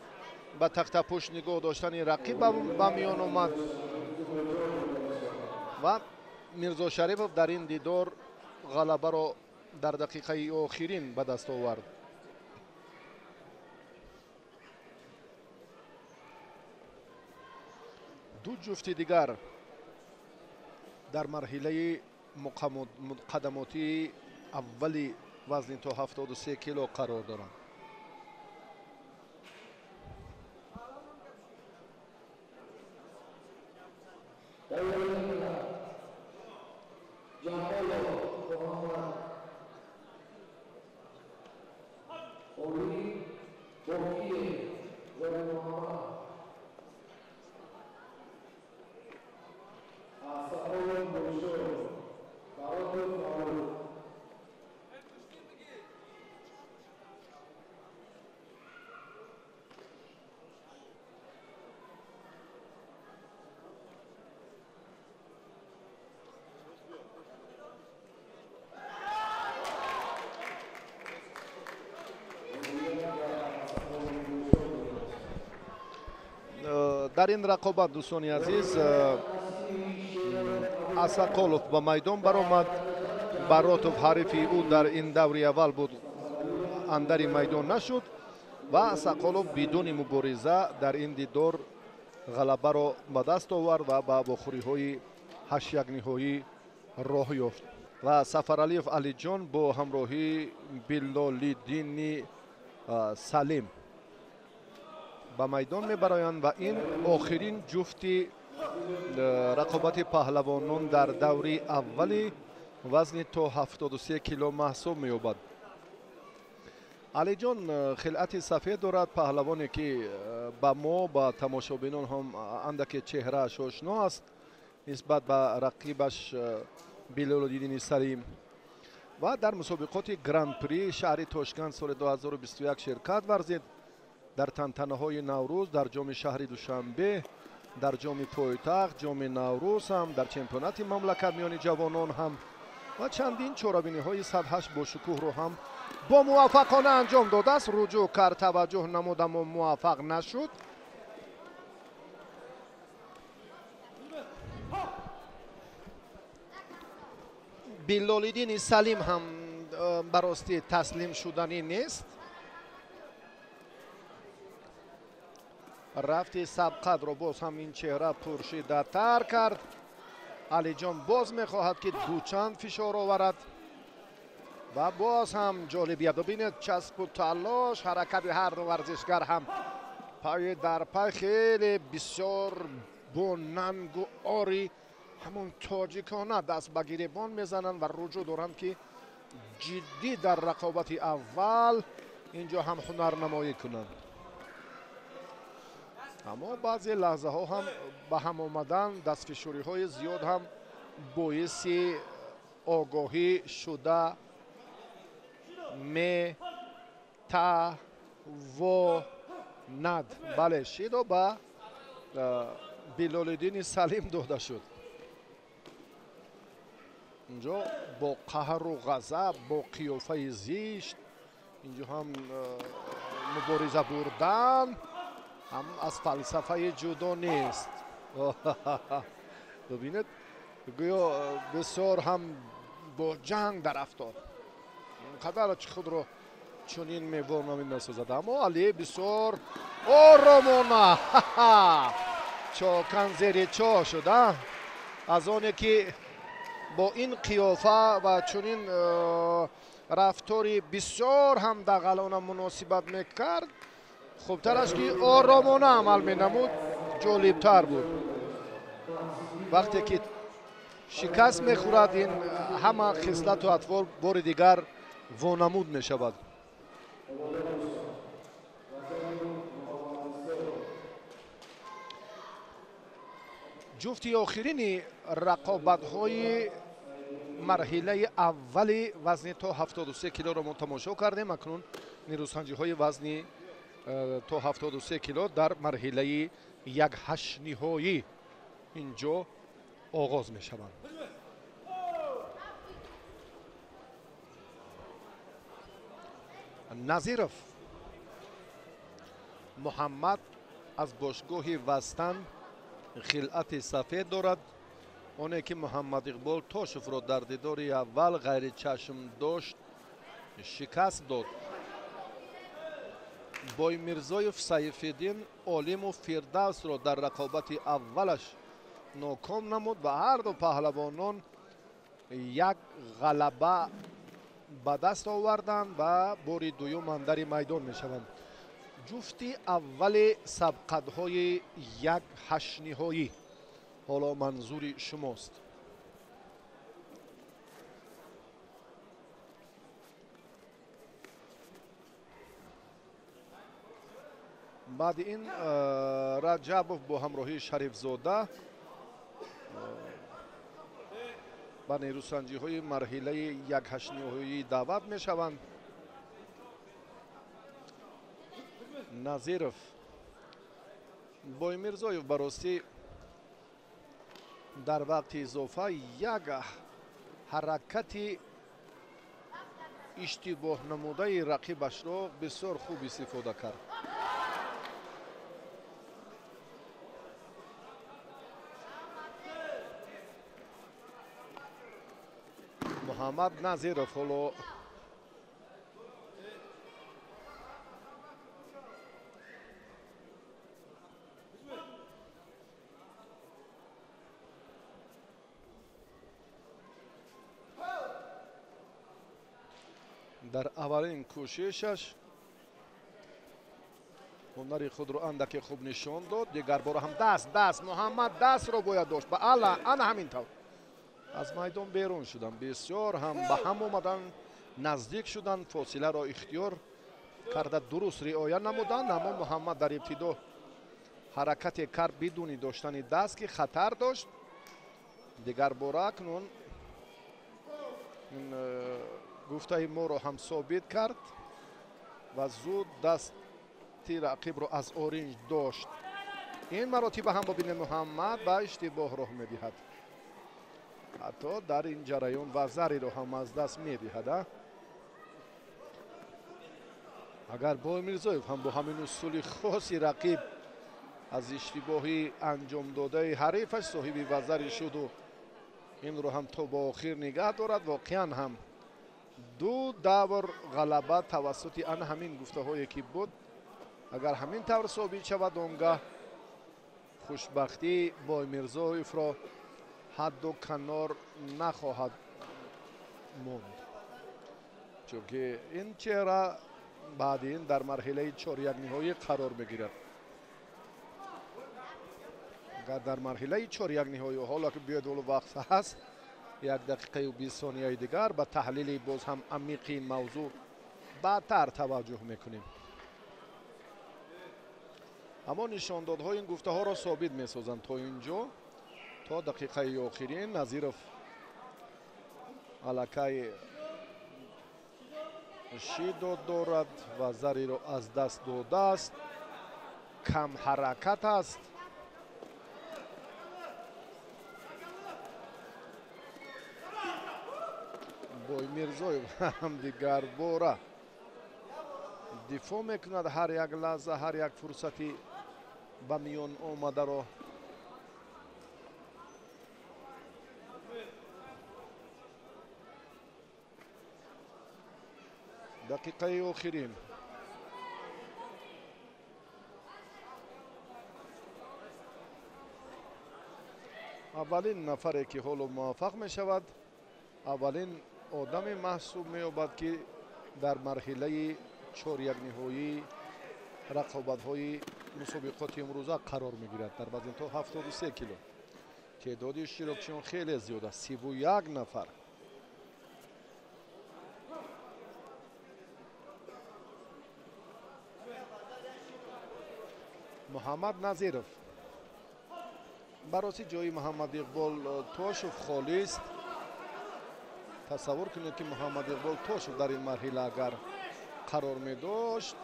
به تخت پشت نگاه داشتن رقیب به میان آمد و میرزا شریفov در این دیدار غلبه را در دقیقه آخرین به دست آورد. دو جفت دیگر در مرحله مقدماتی اولی وزن تا 73 کیلو قرار دارند. در این رقابت دوستان عزیز اسقالوف به میدان برآمد. براتوف حریف او در این دوره اول بود، اندر میدان نشد و اسقالوف بدون مبارزه در این دیدار غلبه را به دست آورد و به باخوری های 8 نهایی راه یافت. و سفرعلیف علی جان با همراهی بلال‌الدین سلیم به میدان میبرایند و این آخرین جفت رقابت پهلوانان در دوره اولی وزن تا 73 کیلو محسوب می‌یابد. علی جان خلعت سفید دارد، پهلوانی که به ما با تماشابینان هم اندک چهره‌اش آشنا است نسبت به رقیبش بلال‌الدین سلیم و در مسابقات گراند پری شهر تاشکند سال 2021 شرکت ورزید. در تنتنه‌های نوروز، در جام شهری دوشنبه، در جام پایتخت، جام نوروز هم، در چمپیونات مملکت میان جوانان هم و چندین چهاربینی‌های 108 با شکوه رو هم با موفقانه انجام داده است. رجوع کرد، توجه نمود اما موفق نشد. بلال‌الدین سلیم هم براستی تسلیم شدنی نیست. رفتی سبقت رو باز هم این چهره پرشیده تر کرد. علی جان باز میخواهد که دوچند فشار آورد و باز هم جالبیت ببینید چسب و تلاش حرکت هر دو ورزشگر هم پای در پای خیلی بسیار با ننگ و آری همون تاجیکانه دست به گریبان میزنند و رجوع دارند که جدی در رقابت اول اینجا هم هنر نمایی کنند. اما بعضی لحظه ها هم به هم آمدن دستفشاری های زیاد هم باعث آگاهی شده می تواند. بله شیدا به بلال‌الدین سلیم داده شد. اینجا با قهر و غضب با قیافه زیشت اینجا هم مبارزه بردن هم از فلسفه جدا نیست. ببینید گویا بسیار هم با جنگ در افتاد. اینقدر خود رو چنین می‌وانمید نسازد، اما علی بسیار رامونا چاکن زیر چاه شده. از آنه که با این قیافه و چنین رفتاری بسیار هم دغلانه مناسبت میکرد، خوبتر است که آرامانه عمل مینمود، جالبتر بود. وقتی که شکست میخورد این همه خصلت و اطوار بار دیگر وانمود میشود. جفتی آخرین رقابت‌های مرحله اولی وزن تا 73 کیلو را ما تماشا کردیم. اکنون نیروسنجی‌های وزنی تا 73 کیلو در مرحله 1/8 نهایی اینجا آغاز می‌شوند. نظیرов محمد از باشگاه وستن خلعت سفید دارد. آنه که محمد اقبال تاشف را در دیدار اول غیر چشم داشت شکست داد. بای میرزایف سیفالدین عالم و فردوس را در رقابت اولش ناکام نمود و هر دو پهلوانان یک غلبه به دست آوردند و بار دوم اندر میدان می شوند. جفتی اول سبقت‌های 1/8 نهایی حالا منظور شماست. بعد این رجبوف با همراهی شریف زاده با نیروسنجی های مرحله 1/8 نهایی دعوت می شوند. نظیرов بای میرزایف براستی در وقت اضافه یک حرکت اشتباه نموده رقیبش را بسیار خوب استفاده کرد. محمد نظیرов حالا در اولین کوششش هنر خود رو اندکی خوب نشان داد. دیگر بار هم دست محمد دست رو باید داشت. به انا همین طور از میدان بیرون شدن، بسیار هم به هم آمدن، نزدیک شدن، فاصله را اختیار کرده درست رعایت نمودند. اما محمد در ابتدا حرکت کرد بدون داشتن دست که خطر داشت. دیگر بار اکنون این گفته ما رو هم ثابت کرد و زود دستی رقیب رو از اورنج داشت. این مراتب هم ببینید محمد به اشتباه راه میدهد، حتی در این جریان وزری رو هم از دست میدهد. اگر بای میرزایف هم با همین اصول خاصی رقیب از اشتباهی انجام داده حریفش صاحب وزری شد و این رو هم تا با آخر نگه دارد، واقعا هم دو دور غلبه توسط آن همین گفته هایی که بود اگر همین طور ثابت شود اونگاه خوشبختی بای میرزایف را حد و کنار نخواهد موند، چون که این چهره بعد این در مرحله 4/1 نهایی قرار میگیرد. اگر در مرحله 4/1 نهایی حالا که بیاید وقت هست 1 دقیقه و 20 ثانیه دیگر به تحلیل باز هم عمیق این موضوع بعدتر توجه میکنیم. اما نشاندادهای این گفته ها را ثابت میسازند تا اینجا، تا دقیقه آخرین. نظیرов علاقه شدت دارد و زری را از دست داده است، کم حرکت است. بای میرزایف هم دیگر باره دفاع میکند، هر یک لحظه هر یک فرصتی به میان آمده را دقیقه آخرین. اولین نفری که حالا موفق می شود، اولین آدم محسوب می یابد که در مرحله چهار یک نهایی رقابت های مسابقات امروزه قرار می گیرد. در وزن تا 73 کیلو تعداد اشتراکچیان خیلی زیاد است، 31 نفر. محمد نظیرов. برای جای محمد اقبال توشف خالی است. تصور کنید که محمد اقبال توشف در این مرحله اگر قرار می داشت،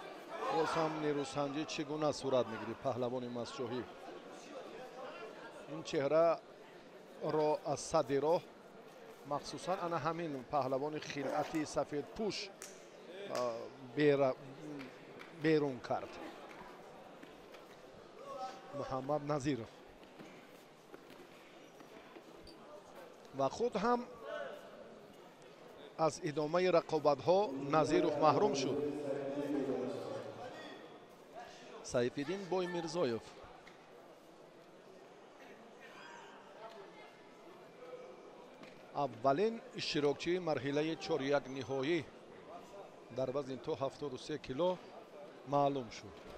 باز هم نیروسنجی چگونه صورت می گیرد. پهلوان مسجوحی این چهره را از صد راه، مخصوصا انا همین پهلوان خلعتی سفید پوش بیرون کرد. محمد نظیرов و خود هم از ادامه رقابت ها نظیرов محروم شد. سیفالدین بویمیرزویف اولین اشتراکچی مرحله 4-1 نهایی در وزن تا 73 کیلو معلوم شد.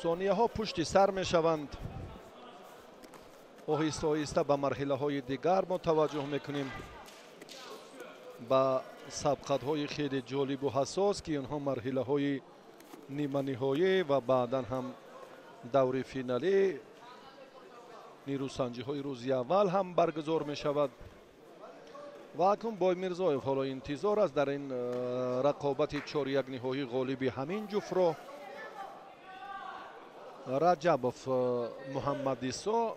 ثانیه ها پشت سر می شوند. آهسته آهسته به مرحله های دیگر ما توجه میکنیم، با سبقت های خیلی جالب و حساس که اونها مرحله های نیمه نهایی و بعدا هم دور فینالی نیروسنجی های روزی اول هم برگزار می شود. و اکنون بویمیرزویف حالا انتظار است در این رقابت 4-1 نهایی غالب همین جفت را رجبوف محمد عیسی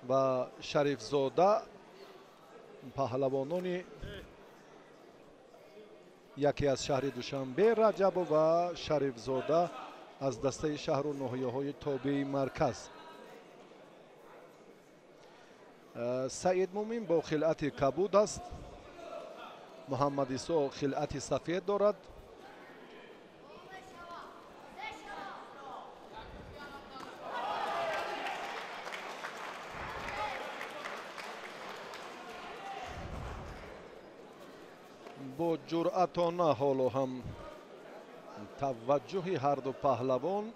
و شریف زاده پهلوانان یکی از شهر دوشنبه رجبوف و شریف زاده از دسته شهر و ناحیه‌های تابع مرکز. سعید مومین با خلعت کبود است. محمد عیسی خلعت سفید دارد. با جرأتانه حالا هم توجه هر دو پهلوان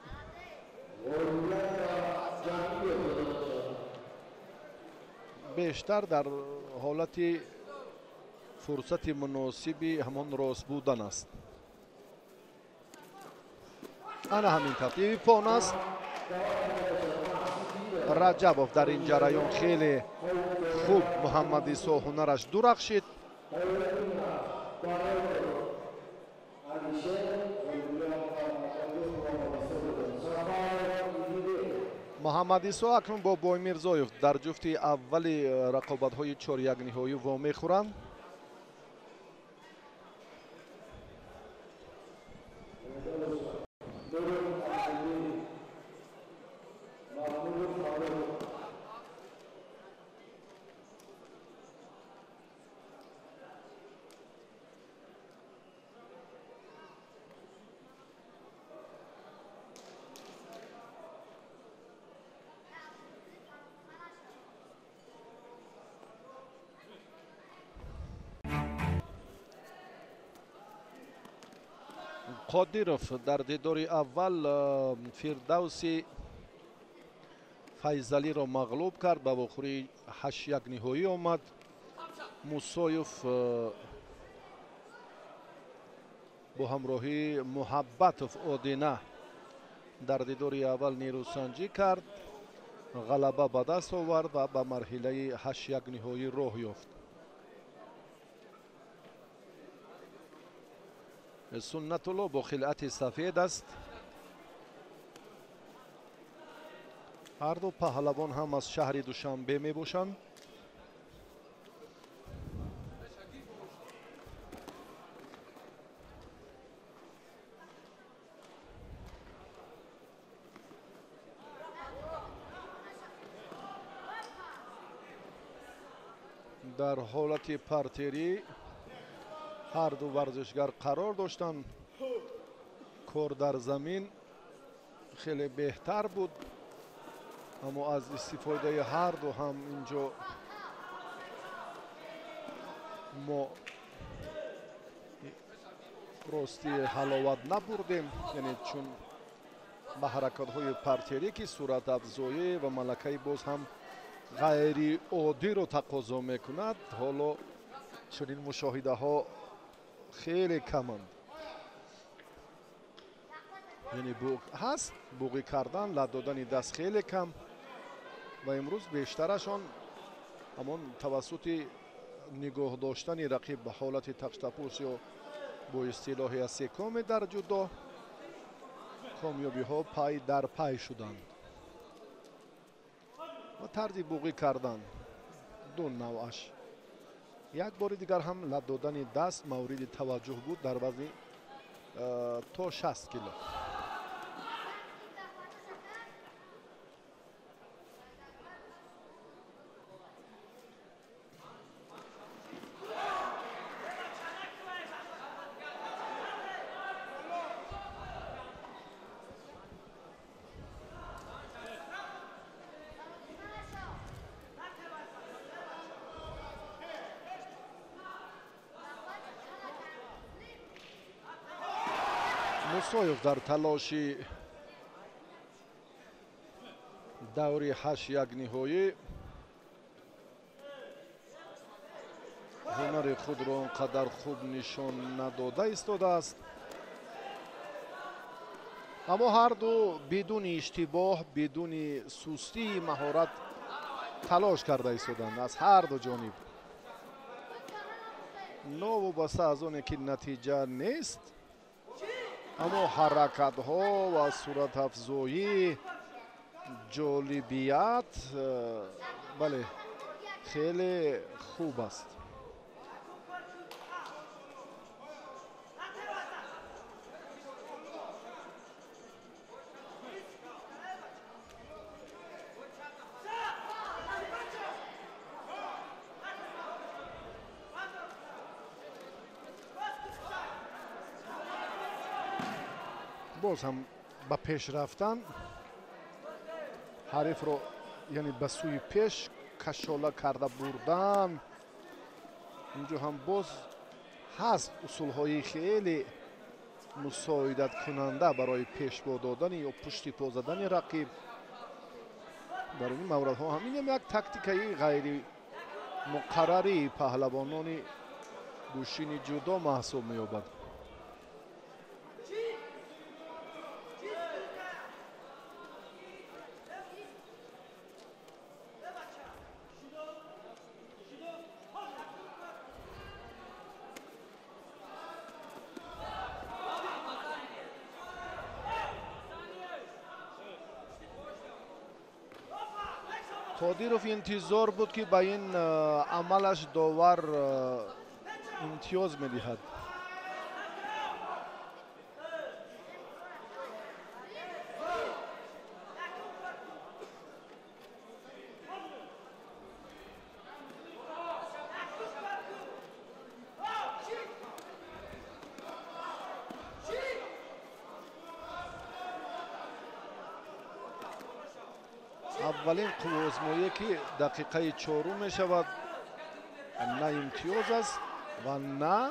بیشتر در حالت فرصت مناسبی همان راست بودن است. انا همین ترتیب پان است. رجبوف در این جریان خیلی خوب محمد عیسی هنرش درخشید. محمد عیسی اکنون با بویمیرزویف در جفت اول رقابت های 4-1 نهایی وامی خورند. قادیروف در دیدار اول فردوسی فیضلی را مغلوب کرد، به بخوری 8-1 نهایی آمد. موسایوف با همراهی محبتوف آدینه در دیدار اول نیروسنجی کرد، غلبه به دست آورد و به مرحله 8-1 نهایی راه یافت. سنت الله با خلعت سفید است. هر دو پهلوان هم از شهر دوشنبه می باشند. در حالت پرتری هر دو ورزشگر قرار داشتند. کار در زمین خیلی بهتر بود، اما از استفاده هر دو هم اینجا ما راستی حلاوت نبردیم، یعنی چون به حرکت های پرتری که صورت افزایی و ملکه باز هم غیر عادی رو تقاضا میکند، حالا چنین مشاهده ها خیلی کمند. یعنی هست بوغی کردن، لد دادن دست خیلی کم و امروز بیشترشان همان توسط نگاه داشتن رقیب به حالت تقشتپوش یا با اصطلاح استحکام در جدا کامیابی ها پای در پای شدند و طرز بوغی کردن دو نوعش. یک بار دیگر هم لد دادن دست مورد توجه بود در وزن تا 60 کیلو. موسایوف در تلاش دوری 8-1 نهایی هنر خود را آنقدر خوب نشان نداده ایستاده است، اما هر دو بدون اشتباه بدون سستی مهارت تلاش کرده ایستادند از هر دو جانب. نوابسته از آن که نتیجه نیست، اما حرکت ها و صورت افزایی جالبیت بله خیلی خوب است. باز هم به پیش رفتن حریف رو یعنی به سوی پیش کشاله کرده بردن. اینجا هم باز هست اصول های خیلی مساعدت کننده برای پیش دادن یا پشت پا زدن رقیب. در این مورد ها همین یک تاکتیکای غیر مقرری پهلوانان گوشین جدا محسوب می یابد. قادیروف انتظار بود که به این عملش داور امتیاز میدهد. اولین قوه آزمایی که دقیقه 4 می شود، نه امتیاز است و نه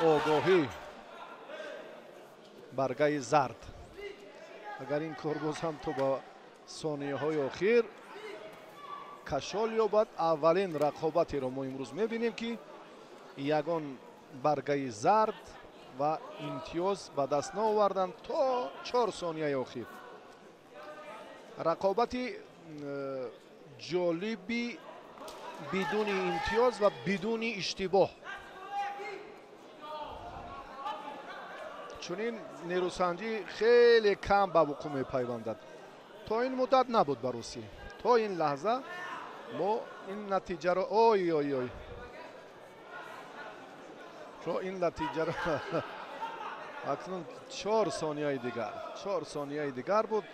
آگاهی. баргаи зард. агар ин кор боз ҳам то ба сонияҳои охир кашол ёбад, аввалин рақобатеро мо имрӯз мебинем ки ягон баргаи зард ва имтиёз ба даст наоварданд то 4 сонияи охир. рақобати ҷолиби бидуни имтиёз ва бидуни иштибоҳ. чунин нерӯсанҷӣ хеле кам ба вуқӯъ мепайвандад. то ин муддат набуд ба Русия. то ин лаҳза мо ин натиҷаро ой то ин натиҷаро акнун 4 сонияи дигар буд.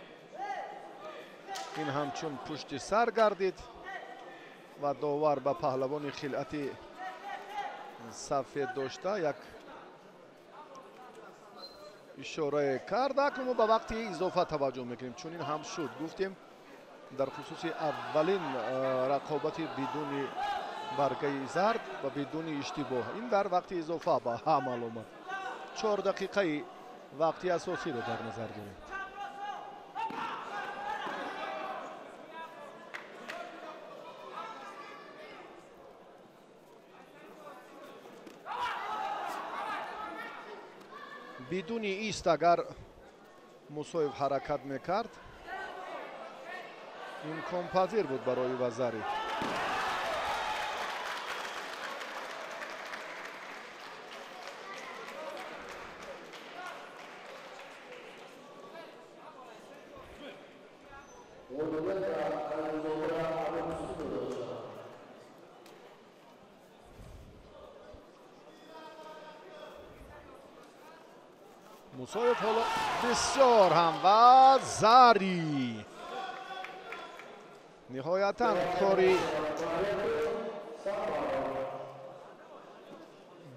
ин ҳамчун пушти сар гардид ва довар ба паҳлавони хилъати сафед дошта як ишорае кард. акнун мо ба вақти изофа таваҷҷӯҳ мекунем. чунин ҳам шуд гуфтем дар хусуси аввалин рақобати бидуни баргаи зард ва бидуни иштибоҳ. ин дар вақти изофа ба амал омад. 4 дақиқаи вақти асосиро дар назар дорем. бидуни ист агар мусоев ҳаракат мекард имконпазир буд барои Вазари. мусоев ҳоло бисёр ҳам ва Зари ниҳоятан кори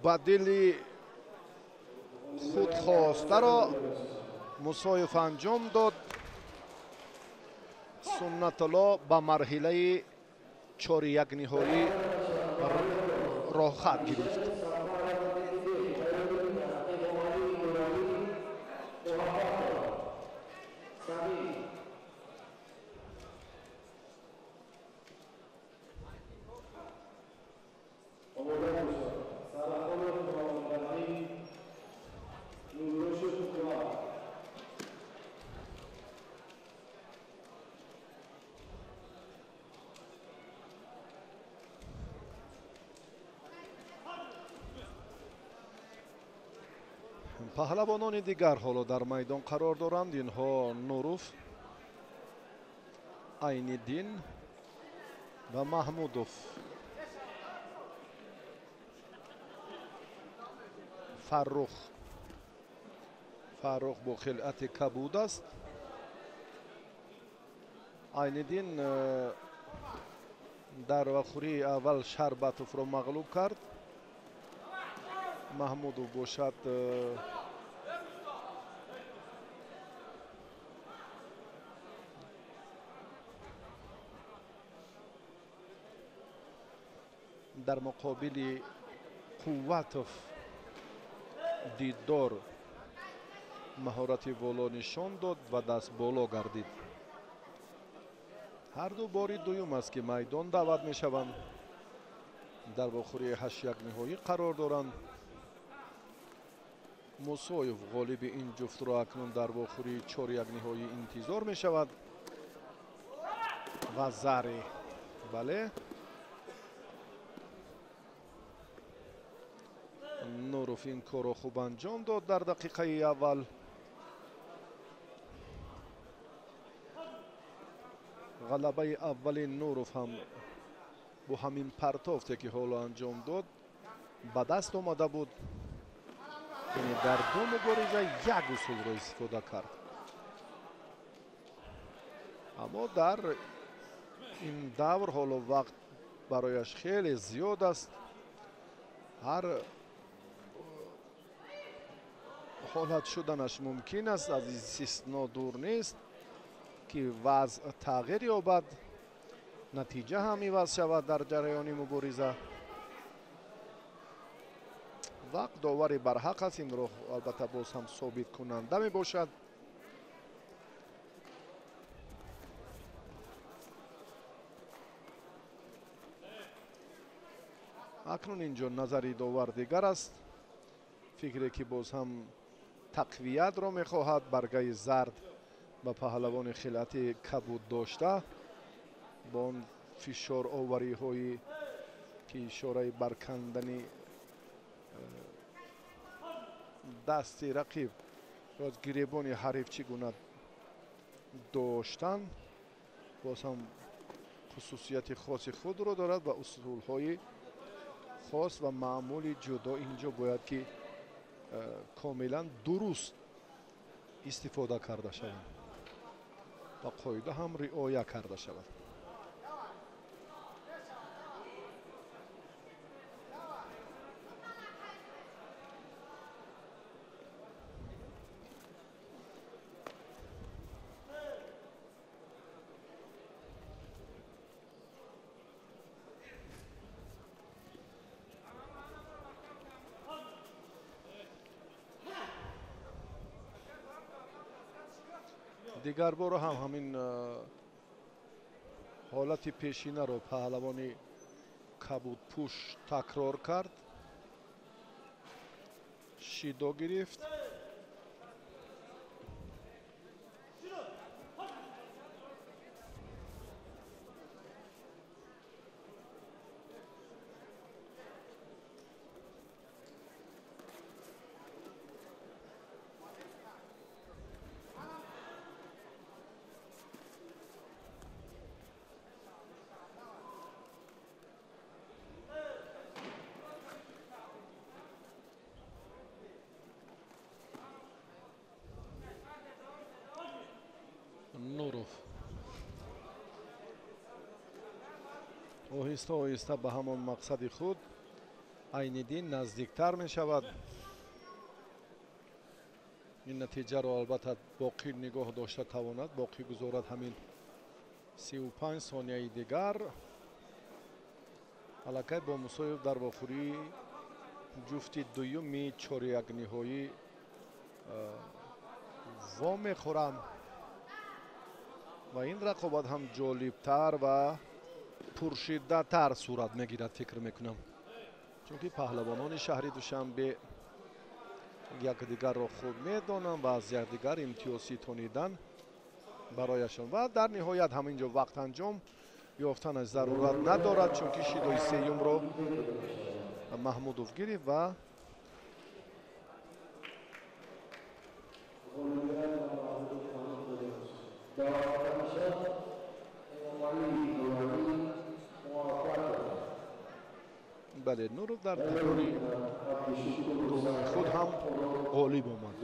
ба дили худхостаро мусоев анҷом дод. Суннатулло ба марҳилаи 4-1 ниҳоӣ роҳхат гирифт. паҳлавонони дигар ҳоло дар майдон қарор доранд. инҳо Нуруф, Айниддин ва Маҳмудов. Фаррух бо хилъати кабуд аст. Айниддин дар вахурии аввал Шарбатовро мағлуб кард. Маҳмудов бошад дар муқобили Қувватов Диддор маҳорати воло нишон дод ва даст боло гардид. ҳарду бори дуюм аст ки майдон даъват мешаванд. дар вохӯрии 8-1 ниҳоӣ қарор доранд. мусоев ғолиби ин ҷуфтро акнун дар вохӯрии 4-1 ниҳоӣ интизор мешавад. ва Зари бале Нуруф ин корро хуб анҷом дод дар дақиқаи аввал. ғалабаи аввали Нуруф ҳам бо ҳамин партофте ки ҳоло анҷом дод ба даст омада буд. яъне дар ду мубориза як усулро истифода кард. аммо дар ин давр ҳоло вақт барояш хеле зиёд аст. ҳар ҳолат шуданаш мумкин аст, аз истисно дур нест ки вазъ тағйир ёбад, натиҷа ҳам иваз шавад дар ҷараёни мубориза. وقت داوری برحق است. این رو البته باز هم ثابت کننده می باشد. اکنون اینجا نظری داور دیگر است. فکری که باز هم تقویت را می خواهد. برگه زرد به پهلوان خلعت کبود داشته با اون فشار آوری های که اشاره برکندن دست رقیب یا از گریبان حریف چگونه داشتن باز هم خصوصیت خاص خود را دارد و اصول های خاص و معمول جدا اینجا باید که کاملا درست استفاده کرده شود و قاعده هم رعایت کرده شود. دیگر بار هم همین حالت پیشینه رو پهلوانی کبود پوش تکرار کرد. شیدو گرفت. نوروف آهسته آهسته به همان مقصد خود عین‌الدین نزدیکتر می شود. این نتیجه را البته باقی نگاه داشته تواند باقی گذارد. همین 35 ثانیه دیگر الکی با مساوی در واخوری جفت دویمی چهار یک نهایی وا میخورم و این رقابت هم جالبتر و پرشیده تر صورت میگیرد فکر میکنم، چون که پهلوانان شهری دوشنبه یک دیگر را خوب میدانند و از یک دیگر امتیازی تونیدن برایشان و در نهایت همینجا وقت انجام یافتن از ضرورت ندارد، چون که شیدوی سیوم را محمودوف گرفت و بله نوروف در تکراری دوم خود هم غالب آمد.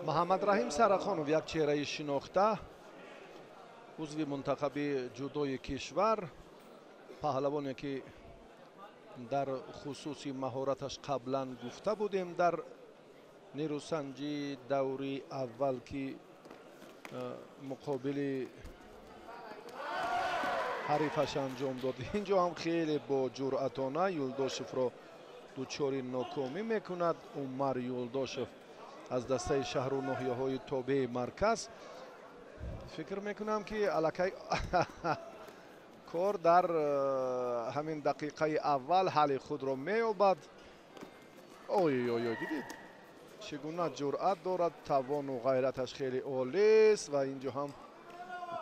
محمد رحیم سرخانوف یک چهره شناخته، عضو منتخب جودوی کشور، پهلوانی که در خصوص مهارتش قبلا گفته بودیم در نیروسنجی دوری اول که مقابل حریفش انجام داد. اینجا هم خیلی با جرأتانه یولداشف را دچار ناکامی میکند. عمر یولداشف از دسته شهر و ناحیه های تابع مرکز. فکر میکنم که الکی کار در همین دقیقه اول حل خود را مییابد. اوی اوی اوی دیدید چگونه جرأت دارد، توان و غیرتش خیلی عالی است و اینجا هم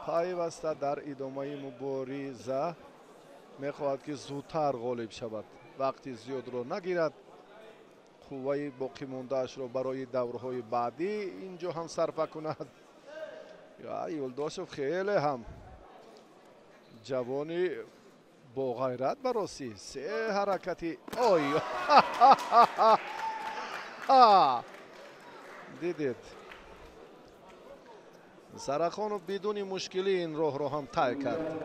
پیوسته در ادامه مبارزه میخواهد که زودتر غالب شود، وقتی زیاد را نگیرد، قوه باقی مانده اش را برای دورهای بعدی اینجا هم صرف کند. یا یولداشف خیلی هم جوانی با غیرت براستی سه حرکتی اوی دیدید سرخانوف بدون مشکلی این راه را هم طی کرد.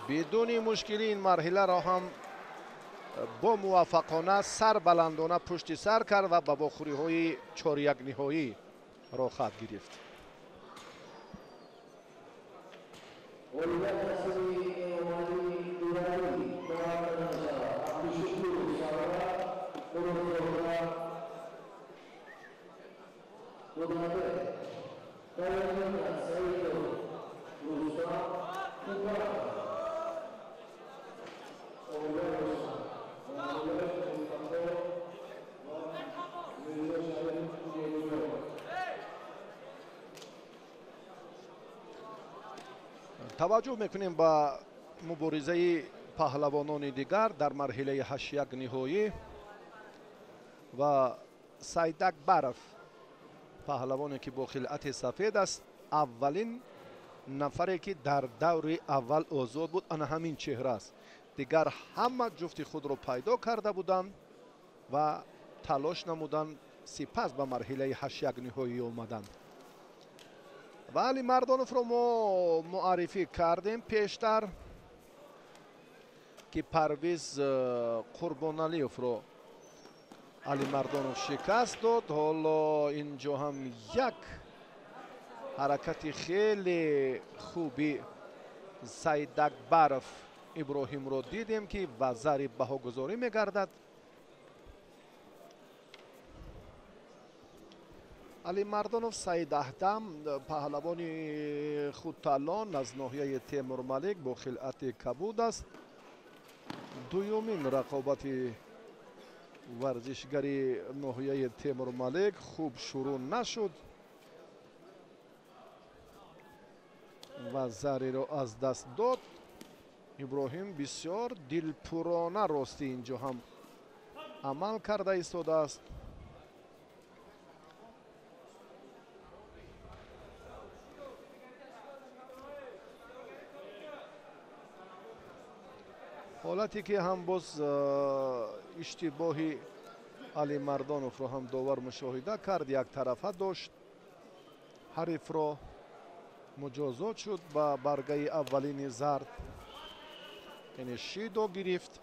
بدون مشکلی این مرحله را هم با موفقانه سر بلندانه پشت سر کرد و به بخوری های 4-1 نهایی را خط گرفت. توجه میکنیم به مبارزه پهلوانان دیگر در مرحله 8-1 نهایی و سید اکبرов پهلوانی که با خلعت سفید است، اولین نفری که در دور اول آزاد بود آن همین چهره است. دیگر همه جفت خود را پیدا کرده بودند و تلاش نمودند، سپس به مرحله 8-1 نهایی آمدند. و علی مردانوف رو ما معرفی کردیم پیشتر که پرویز قربانعلیوف رو علی مردانوف شکست داد. حالا اینجا هم یک حرکت خیلی خوبی سید اکبرов ابراهیم رو دیدیم که وزیر بهاگذاری میگردد. علی مردانوف سید اهدم پهلوان خودتالان از ناحیه تیمور ملک با خلعت کبود است. دومین رقابت ورزشگری ناحیه تیمور ملک خوب شروع نشد و زری را از دست داد. ابراهیم بسیار دلپرانه راستی اینجا هم عمل کرده ایستاده است. حالتی که هم باز اشتباهی علی مردانوف رو هم داور مشاهده کرد، یک طرفه داشت، حریف را مجازات شد با برگه اولین زرد، یعنی شیدو گرفت.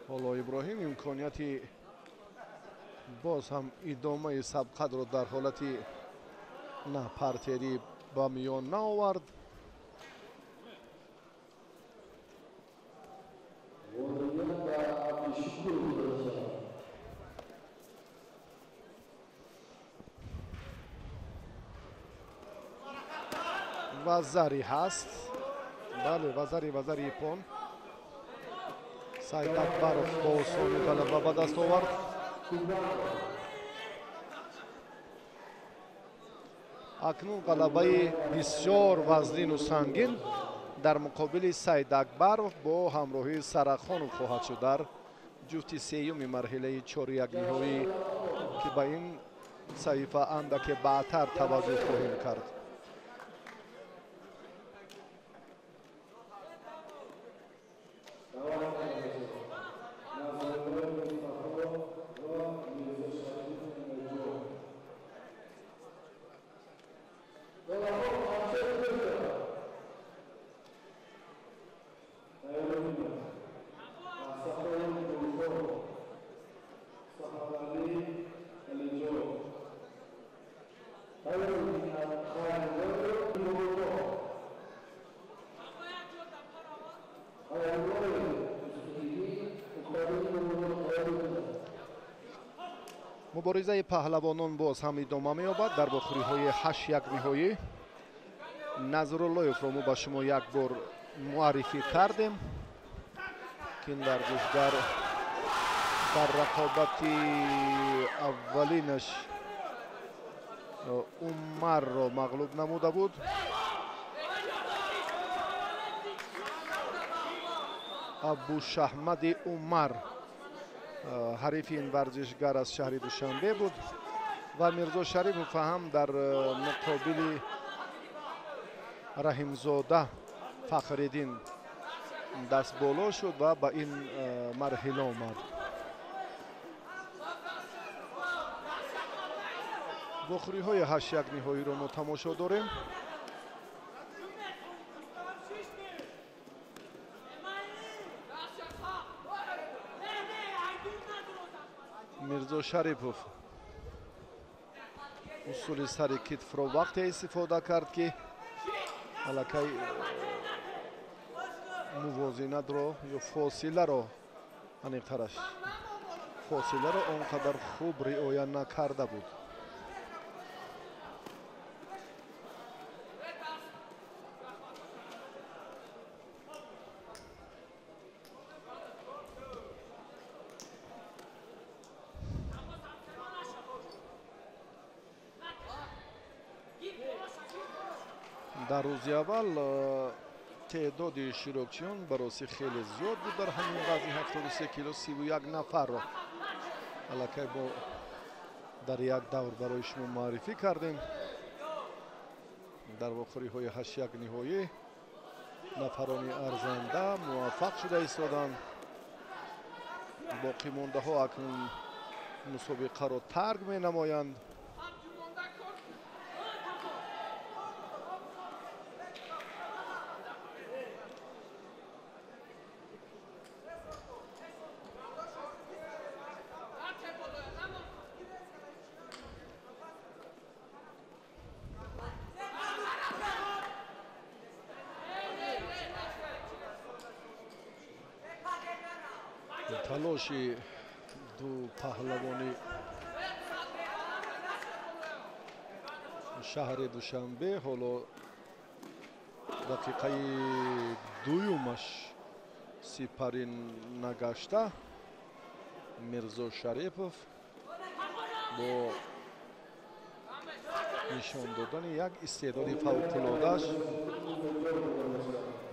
حالا ابراهیم امکانیتی باز هم ادامه سبقت رو در حالت نه پرتری با میان نآورد. وزری هست، بله وزری ایپون. سید اکبرov با آسانی غلبه به دست آورد. اکنون غلبه بسیار وزنین و سنگین در مقابل سید اکبرov با همراهی سرخانوف خواهد شد در جفت سیوم مرحله 4-1 نهایی که به این صحیفه اندک بعدتر توجه خواهیم کرد. مبارزه پهلوانان باز هم ادامه می‌یابد در بخوری های 8-1 نهایی. نظراللهیف را ما به شما یک بار معرفی کردیم که این ورزشگر در رقابت اولینش عمر را مغلوب نموده بود. ابوشهمد عمر حریف این ورزشگر از شهر دوشنبه بود و میرزا شریف هم در مقابل رحیمزاده فخرالدین دست بالا شد و به این مرحله آمد. بخوری های 8-1 نهایی رو ما تماشا داریم. میرزا شریپوف اصول سر کتف رو وقتی استفاده کرد که الکی موازنت رو یا فاصله رو انیقترش فاصله رو اونقدر خوب رعایت نکرده بود. در روز اول تعداد شیرکچیان برای خیلی زیاد بود. در همین وزن 73 کیلو 31 نفر را الکی با در یک دور برای شما معرفی کردیم. در بخوری های 8-1 نهایی نفران ارزنده موفق شده ایستادند. باقی مانده ها اکنون مسابقه را ترک می نمایند. تلاشی دو پهلوانی شهر دوشنبه حالا دقیقه دویمش سپری نگشته. میرزا شریپوف با نشان دادن یک استعداد فوق‌العاده‌اش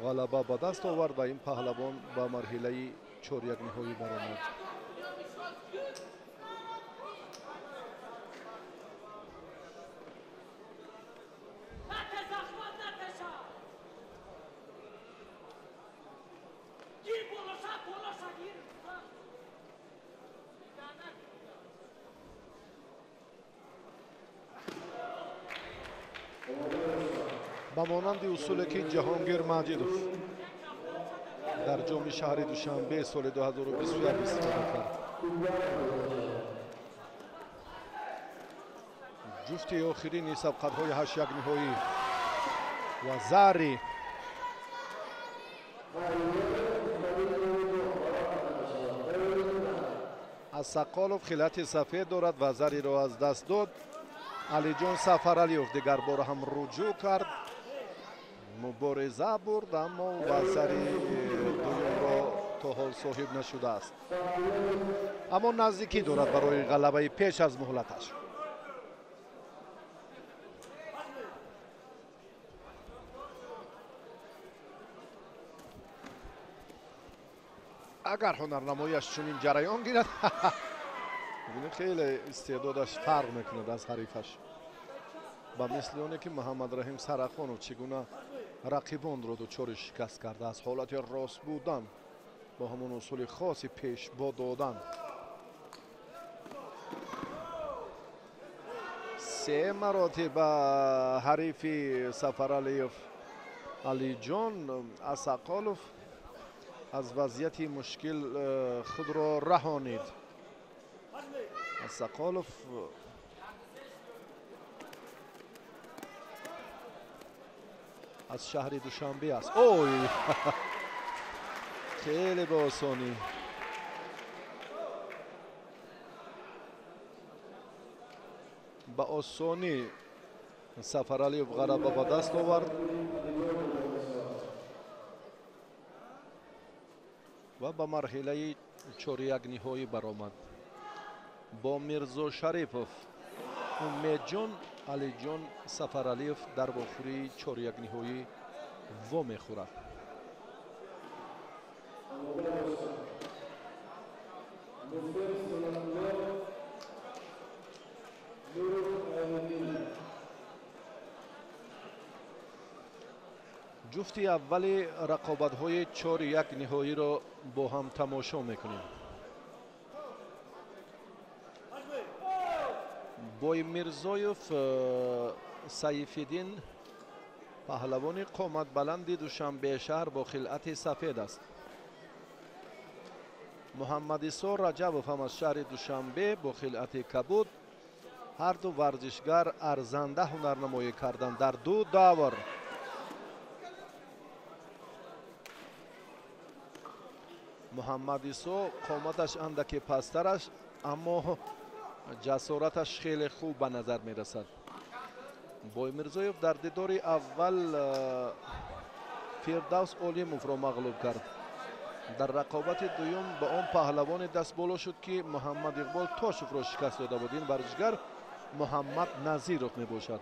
غلبه به دست آورد و این پهلوان به مرحله 4-1 نهایی برآمد. با مانند اصولی که جهانگیر مجیدوف در جام شهر دوشنبه سال 2021 استفاده کرد. جفت آخرین سبقت‌های 8-1 نهایی و زاری از سقالوف خلعت سفید دارد و زری را از دست داد. علی جان سفرعلیوف دیگر بار هم رجوع کرد، مبارزه برد اما وزری دوم را تا حال صاحب نشده است، اما نزدیکی دارد برای غلبه پیش از مهلتش. اگر هنرنمایش چنین جریان گیرد خیلی استعدادش فرق میکند از حریفش. با مثل اونه که محمد رحیم سرخانو چگونه رقیبان رو دچار شکست کرده از حالت راست بودن با همون اصول خاصی پیش با دادن. 3 مراتب حریفی سفرعلیوف علی جان اسقالوف از وضعیت مشکل خود را رهانید. اسقالوف از شهر دوشنبه است. اوی خیلی با آسانی با آسانی سفرعلیوف غلبه به دست آورد و به مرحله 4-1 نهایی برآمد. با میرزا شریپوف امید جان علی جان سفرعلیوف در بخوری 4-1 نهایی وا میخورد. جفتی اولی رقابت‌های 4-1 نهایی را با هم تماشا میکنیم. بوی میرزایف سیفیدین پهلوان قامت بلند دوشنبه شهر با خلعت سفید است. محمد عیسی رجبوف هم از شهر دوشنبه با خلعت کبود. هر دو ورزشگر ارزنده هنرنمایی کردند در دو دور. محمد عیسی قامتش اندکی پستر است اما جسارتش خیلی خوب به نظر می رسد. بوی میرزایف در دیدار اول فردوس اولیموف را مغلوب کرد. در رقابت دوم به آن پهلوان دست بالا شد که محمد اقبال تاشوف را شکست داده بود. این ورزشگر محمد نظیرов می باشد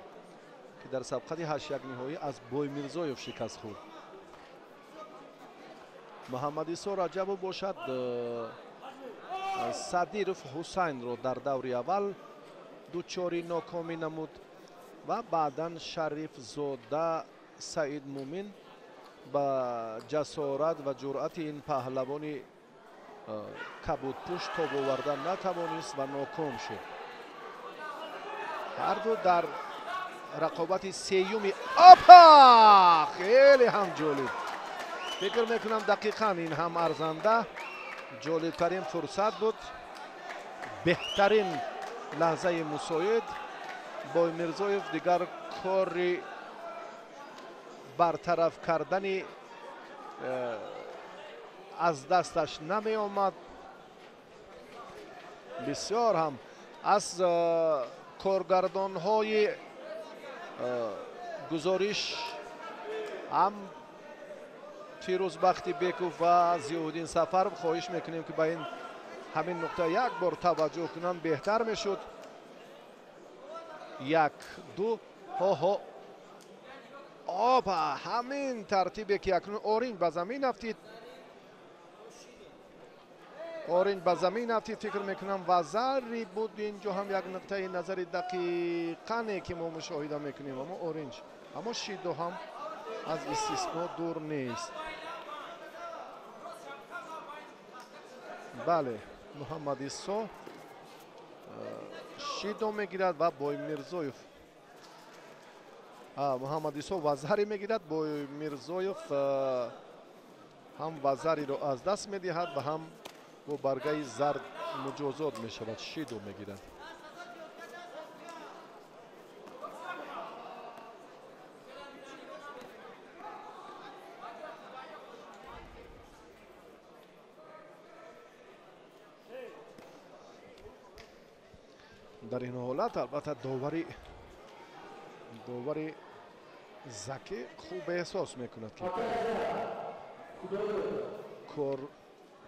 که در سبقت 8-1 نهایی از بوی میرزایف شکست خورد. محمد عیسی رجبوف باشد صدیرов حسین را در دور اول دوچاری ناکامی نمود و بعدا شریف زاده سعید مومن با جسارت و جرأت این پهلوانی کبودپوش تاب آوردن نتوانست و ناکام شد. هر دو در رقابت سیومی آپا خیلی هم جالب. فکر میکنم دقیقا این هم ارزنده جالبترین فرصت بود. بهترین لحظه مساعد. بوی میرزایف دیگر کاری برطرف کردن از دستش نمی آمد. بسیار هم از کارگردان های گزارش هم فیروزبختی بیکوف و ضیاءالدین سفر خواهش میکنیم که به این همین نقطه یک بار توجه کنند بهتر میشد. 1-2 ها آب همین ترتیبی که اکنون اورنج به زمین افتید. اورنج به زمین افتید. فکر میکنم وزری بود اینجا هم یک نقطه نظر دقیقاً که ما مشاهده میکنیم اما اورنج اما شیدو هم از استثناء دور نیست. بله محمد عیسی شیدو میگیرد و بوی میرزایف محمد عیسی وزری میگیرد. بوی میرزایف هم وزری رو از دست میدهد و هم با برگه زرد مجازات میشود. شیدو میگیرد. در این حالت البته داوری زکی خوب احساس میکند که کار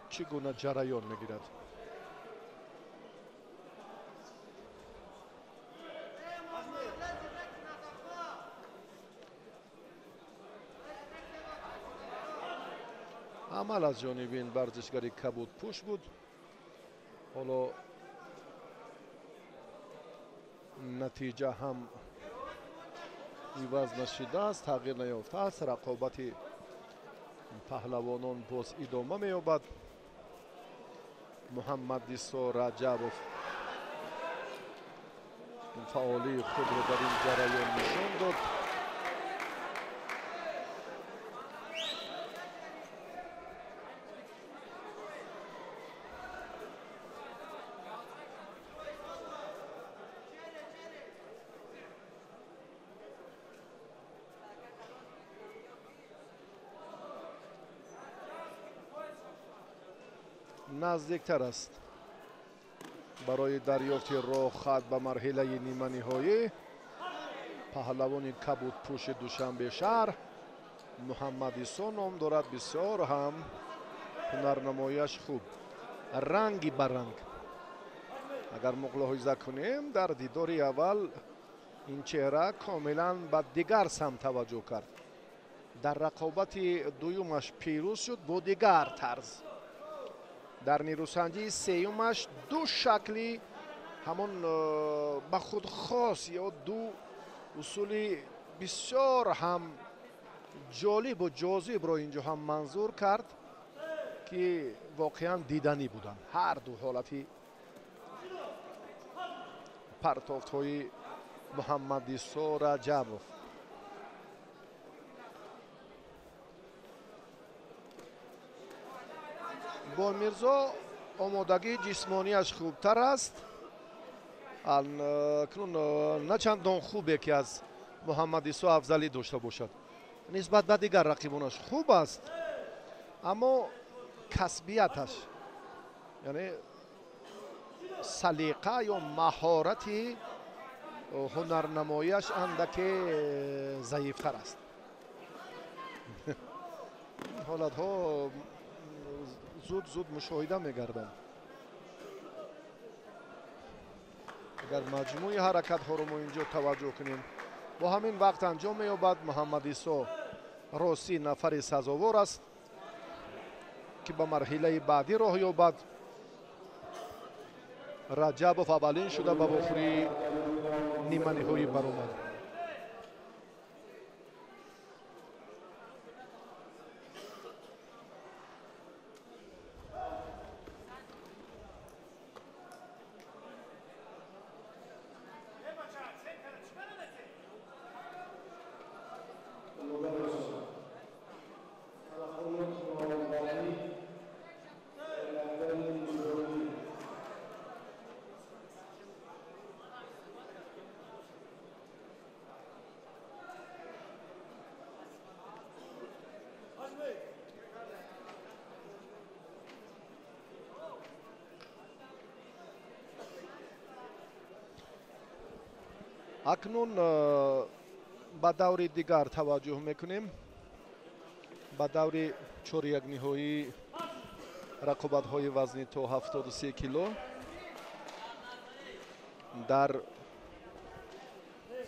چگونه جریان میگیرد. عمل از جانب این ورزشگری کبودپوش بود. حالا نتیجه هم عوض نشده است، تغییر نیافته است. رقابت پهلوانان باز ادامه می‌یابد. محمد عیسی رجبوف فعالی خود را در این جریان نشان داد. نزدیکتر است برای دریافت راه خط به مرحله نیمه نهایی. پهلوان کبودپوش دوشنبه شهر محمد عیسی نام دارد. بسیار هم هنرنماییش خوب، رنگی بر رنگ. اگر ملاحظه کنیم در دیدار اول این چهره کاملا به دیگر سمت توجه کرد. در رقابت دویمش پیروز شد با دیگر طرز. در نیروسنجی سیومش دو شکلی همون به خود خاص یا دو اصولی بسیار هم جالب و جاذب رو اینجا هم منظور کرد که واقعا دیدنی بودن هر دو حالتی پرتافت های محمد عیسی رجبوف. با میرزا آمادگی جسمانیش خوبتر است، اکنون نه چندان خوبه که از محمد عیسی افضلی داشته باشد. نسبت به دیگر رقیبانش خوب است، اما کسبیتش یعنی سلیقه یا مهارت هنرنماییش اندکی ضعیفتر است. این حالت ها زود مشاهده میگردم. اگر مجموعی حرکت ها رو ما اینجا توجه کنیم با همین وقت انجام مییابد. محمد عیسی راستی نفر سزاوار است که به مرحله بعدی راه یابد. رجبوف اولین شده به بخوری نیمه نهایی برآمد. اکنون به دور دیگر توجه میکنیم، به دور 4 نهایی رقابت های وزنی تا 73 کیلو. در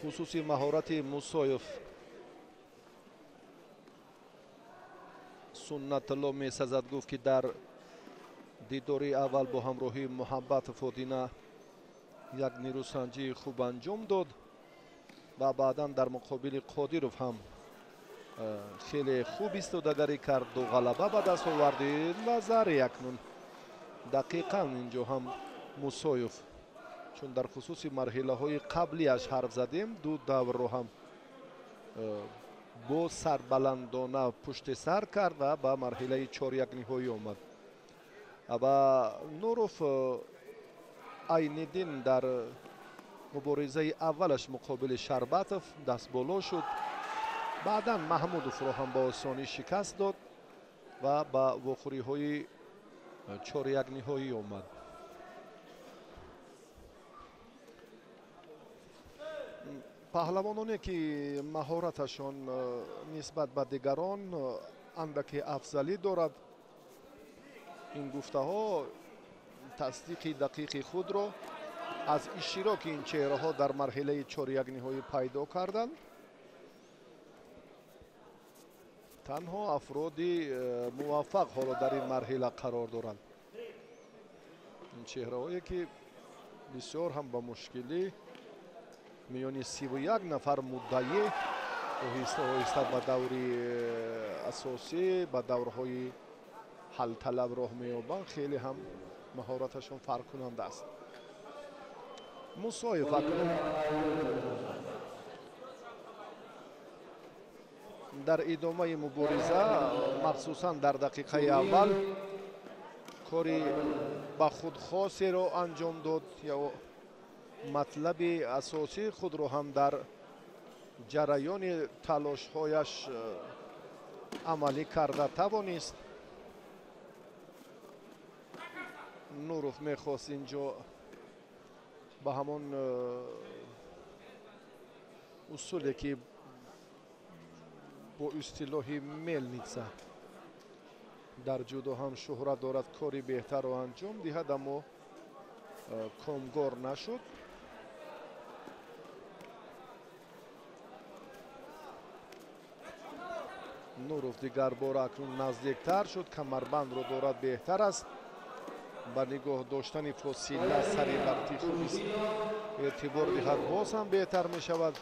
خصوصی مهارت موسایف سنت الله می سزد گفت که در دیداری اول با همراهی محبت فادینه یک نیروسنجی خوب انجام داد و بعدا در مقابل قادیروف هم خیلی خوب ایستادگی کرد و غلبه به دست آورد. نظر اکنون دقیقا اینجا هم موسایف، چون در خصوص مرحله های قبلیش حرف زدیم، دو دور رو هم با سربلندانه پشت سر کرد و به مرحله 4 نهایی آمد. و نوروف عین‌الدین در مبارزه اولش مقابل شربتوف دست بالا شد، بعدا محمودوف رو هم با آسانی شکست داد و با وخوری های 4 نهایی آمد. پهلوانانی که مهارتشان نسبت به دیگران اندکی افضلی دارد، این گفته ها تصدیق دقیق خود را از اشتراک این چهره ها در مرحله 4 نهایی پیدا کردند. تنها افرادی موفق حالا در این مرحله قرار دارند. این چهره هایی که بسیار هم با مشکلی میانی 31 نفر مدعی آهسته به دوری اساسی به دورهای حل طلب راه میابند. خیلی هم مهارتشون فرق کننده است. موسایف در ادامه مبارزه مخصوصا در دقیقه اول کاری با خود خاصی رو انجام داد یا مطلب اساسی خود رو هم در جریان تلاش هایش عملی کرده توانست. نوروف میخواست اینجا با همون اصولی که با اصطلاح ملنیتسا در جودو هم شهرت دارد کاری بهتر رو انجام دهد، اما کامگار نشد. نوروف دیگر بار اکنون نزدیکتر شد، کمربند رو دارد بهتر است. با نگاه داشتن فاصله سری وقتی خوب است اعتبار دهد باز هم بهتر می شود.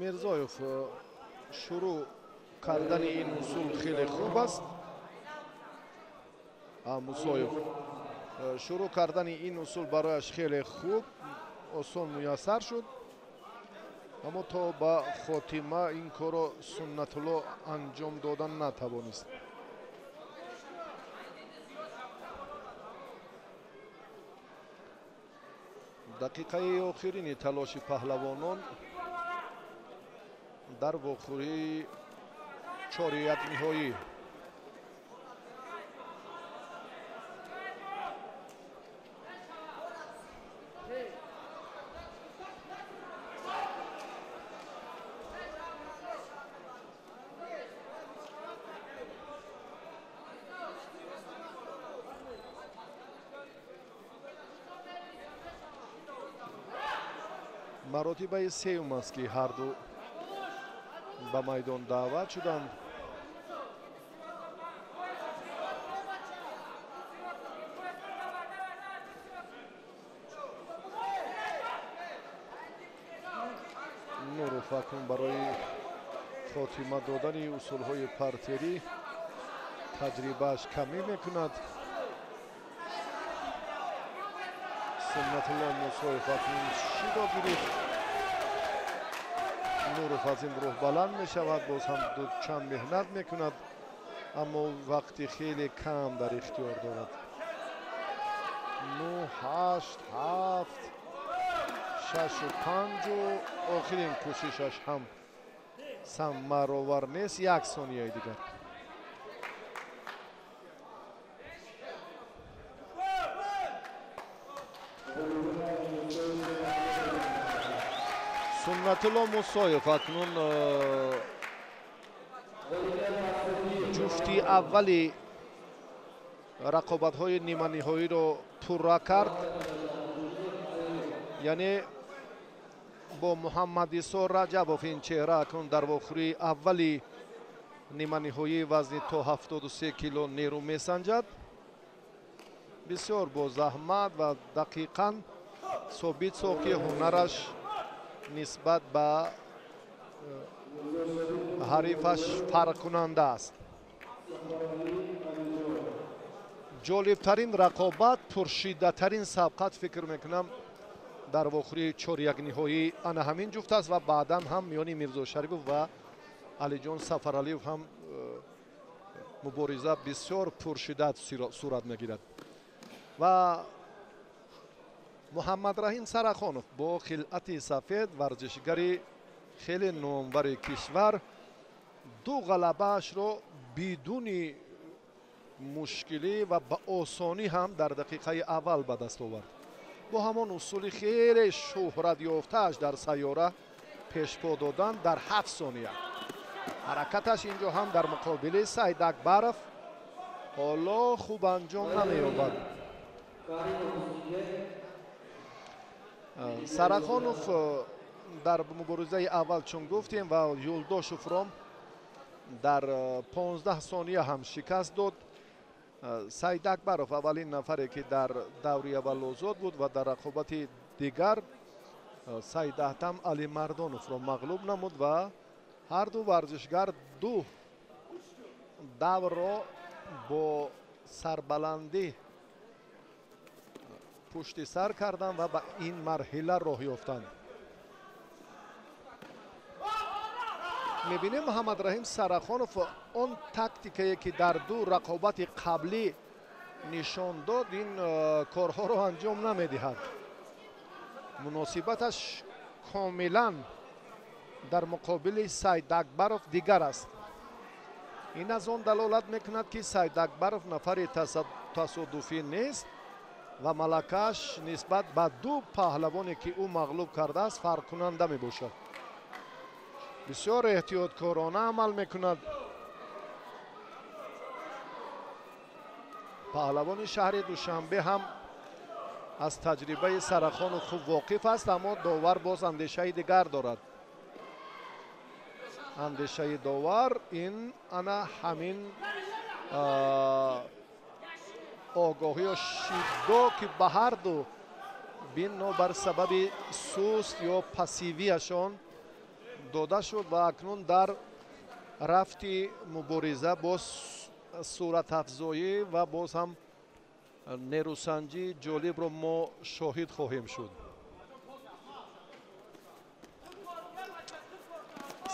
мирзоев шурӯъ кардани ин усул хеле хуб аст. мусоев шурӯъ кардани ин усул барояш хеле хуб, осон муяссар шуд, аммо то ба хотима ин корро Суннатулло анҷом додан натавонист. дақиқаи охирини талоши паҳлавонон дар вохӯрии чори якниҳоӣ. маротибаи сеюм аст ки ҳарду ба майдон даъват шуданд. нуруф акнун барои хотима додани усулҳои партерӣ таҷрибааш камӣ мекунад. Суннатулло Мусоев акнун шидо гирифт. нуруф аз ин роҳ баланд мешавад, боз ҳам чанд меҳнат мекунад, аммо вақти хеле кам дар ихтиёр дорад. 9, 8, 7, 6 و 5 охирин кӯшишаш ҳам самаровар нест. як сонияи дигар. Суннатулло Мусоев акнун ҷуфти аввали рақобатҳои ниманиҳоиро пурра кард. яъне бо Муҳаммадисо Раҷабов ин чеҳра акнун дар вохӯрии аввали ниманиҳоии вазни то 73 кило нерӯ месанҷад. бисёр бо заҳмат ва дақиқан собит сохт ки ҳунараш нисбат ба ҳарифаш фарқкунанда аст. ҷолибтарин рақобат, пуршиддатарин сабқат фикр мекунам дар вохӯрии чорякниҳоӣ ана ҳамин ҷуфт аст ва баъдан ҳам миёни Мирзошарипов ва Алиҷон Сафаралиев ҳам мубориза бисёр пуршиддат сурат мегирад. ва Муҳаммадраҳим Сарахонов бо хилъати сафед, варзишгари хеле номвари кишвар, ду ғалабаашро бидуни мушкилӣ ва ба осонӣ ҳам дар дақиқаи аввал ба даст овард. бо ҳамон усули хеле шӯҳратёфтааш дар сайёра пешпо додан дар 7 сония. ҳаракаташ инҷо ҳам дар муқобили Саид Акбаров ҳоло хуб анҷом намеёбад. Сарахонов дар муборизаи аввал чун гуфтем ва Юлдошевро дар 15 сония ҳам шикаст дод. Саид Акбаров аввалин нафаре ки дар даври аввал озод буд ва дар рақобати дигар Саид Аҳтам Али Мардоновро мағлуб намуд ва ҳарду варзишгар ду даврро бо сарбаландӣ пушти сар карданд ва ба ин марҳила роҳ ёфтанд. мебинем Муҳаммадраҳим Сарахонов он тактикае ки дар ду рақобати қаблӣ нишон дод, ин корҳоро анҷом намедиҳад. муносибаташ комилан дар муқобили Саид Акбаров дигар аст. ин аз он далолат мекунад ки Саид Акбаров нафари тасодуфӣ нест ва малакааш нисбат ба ду паҳлавоне ки ӯ мағлуб кардааст фарқкунанда мебошад. бисёр эҳтиёткорона амал мекунад. паҳлавони шаҳри Душанбе ҳам аз таҷрибаи Сарахонов хуб воқиф аст, аммо довар боз андешаи дигар дорад. андешаи довар ин ана ҳамин огоҳиё шиддо ки ба ҳарду бино бар сабаби суст ё пассивияшон дода шуд ва акнун дар рафти мубориза боз суратафзоӣ ва боз ҳам нерӯсанҷии ҷолибро мо шоҳид хоҳем шуд.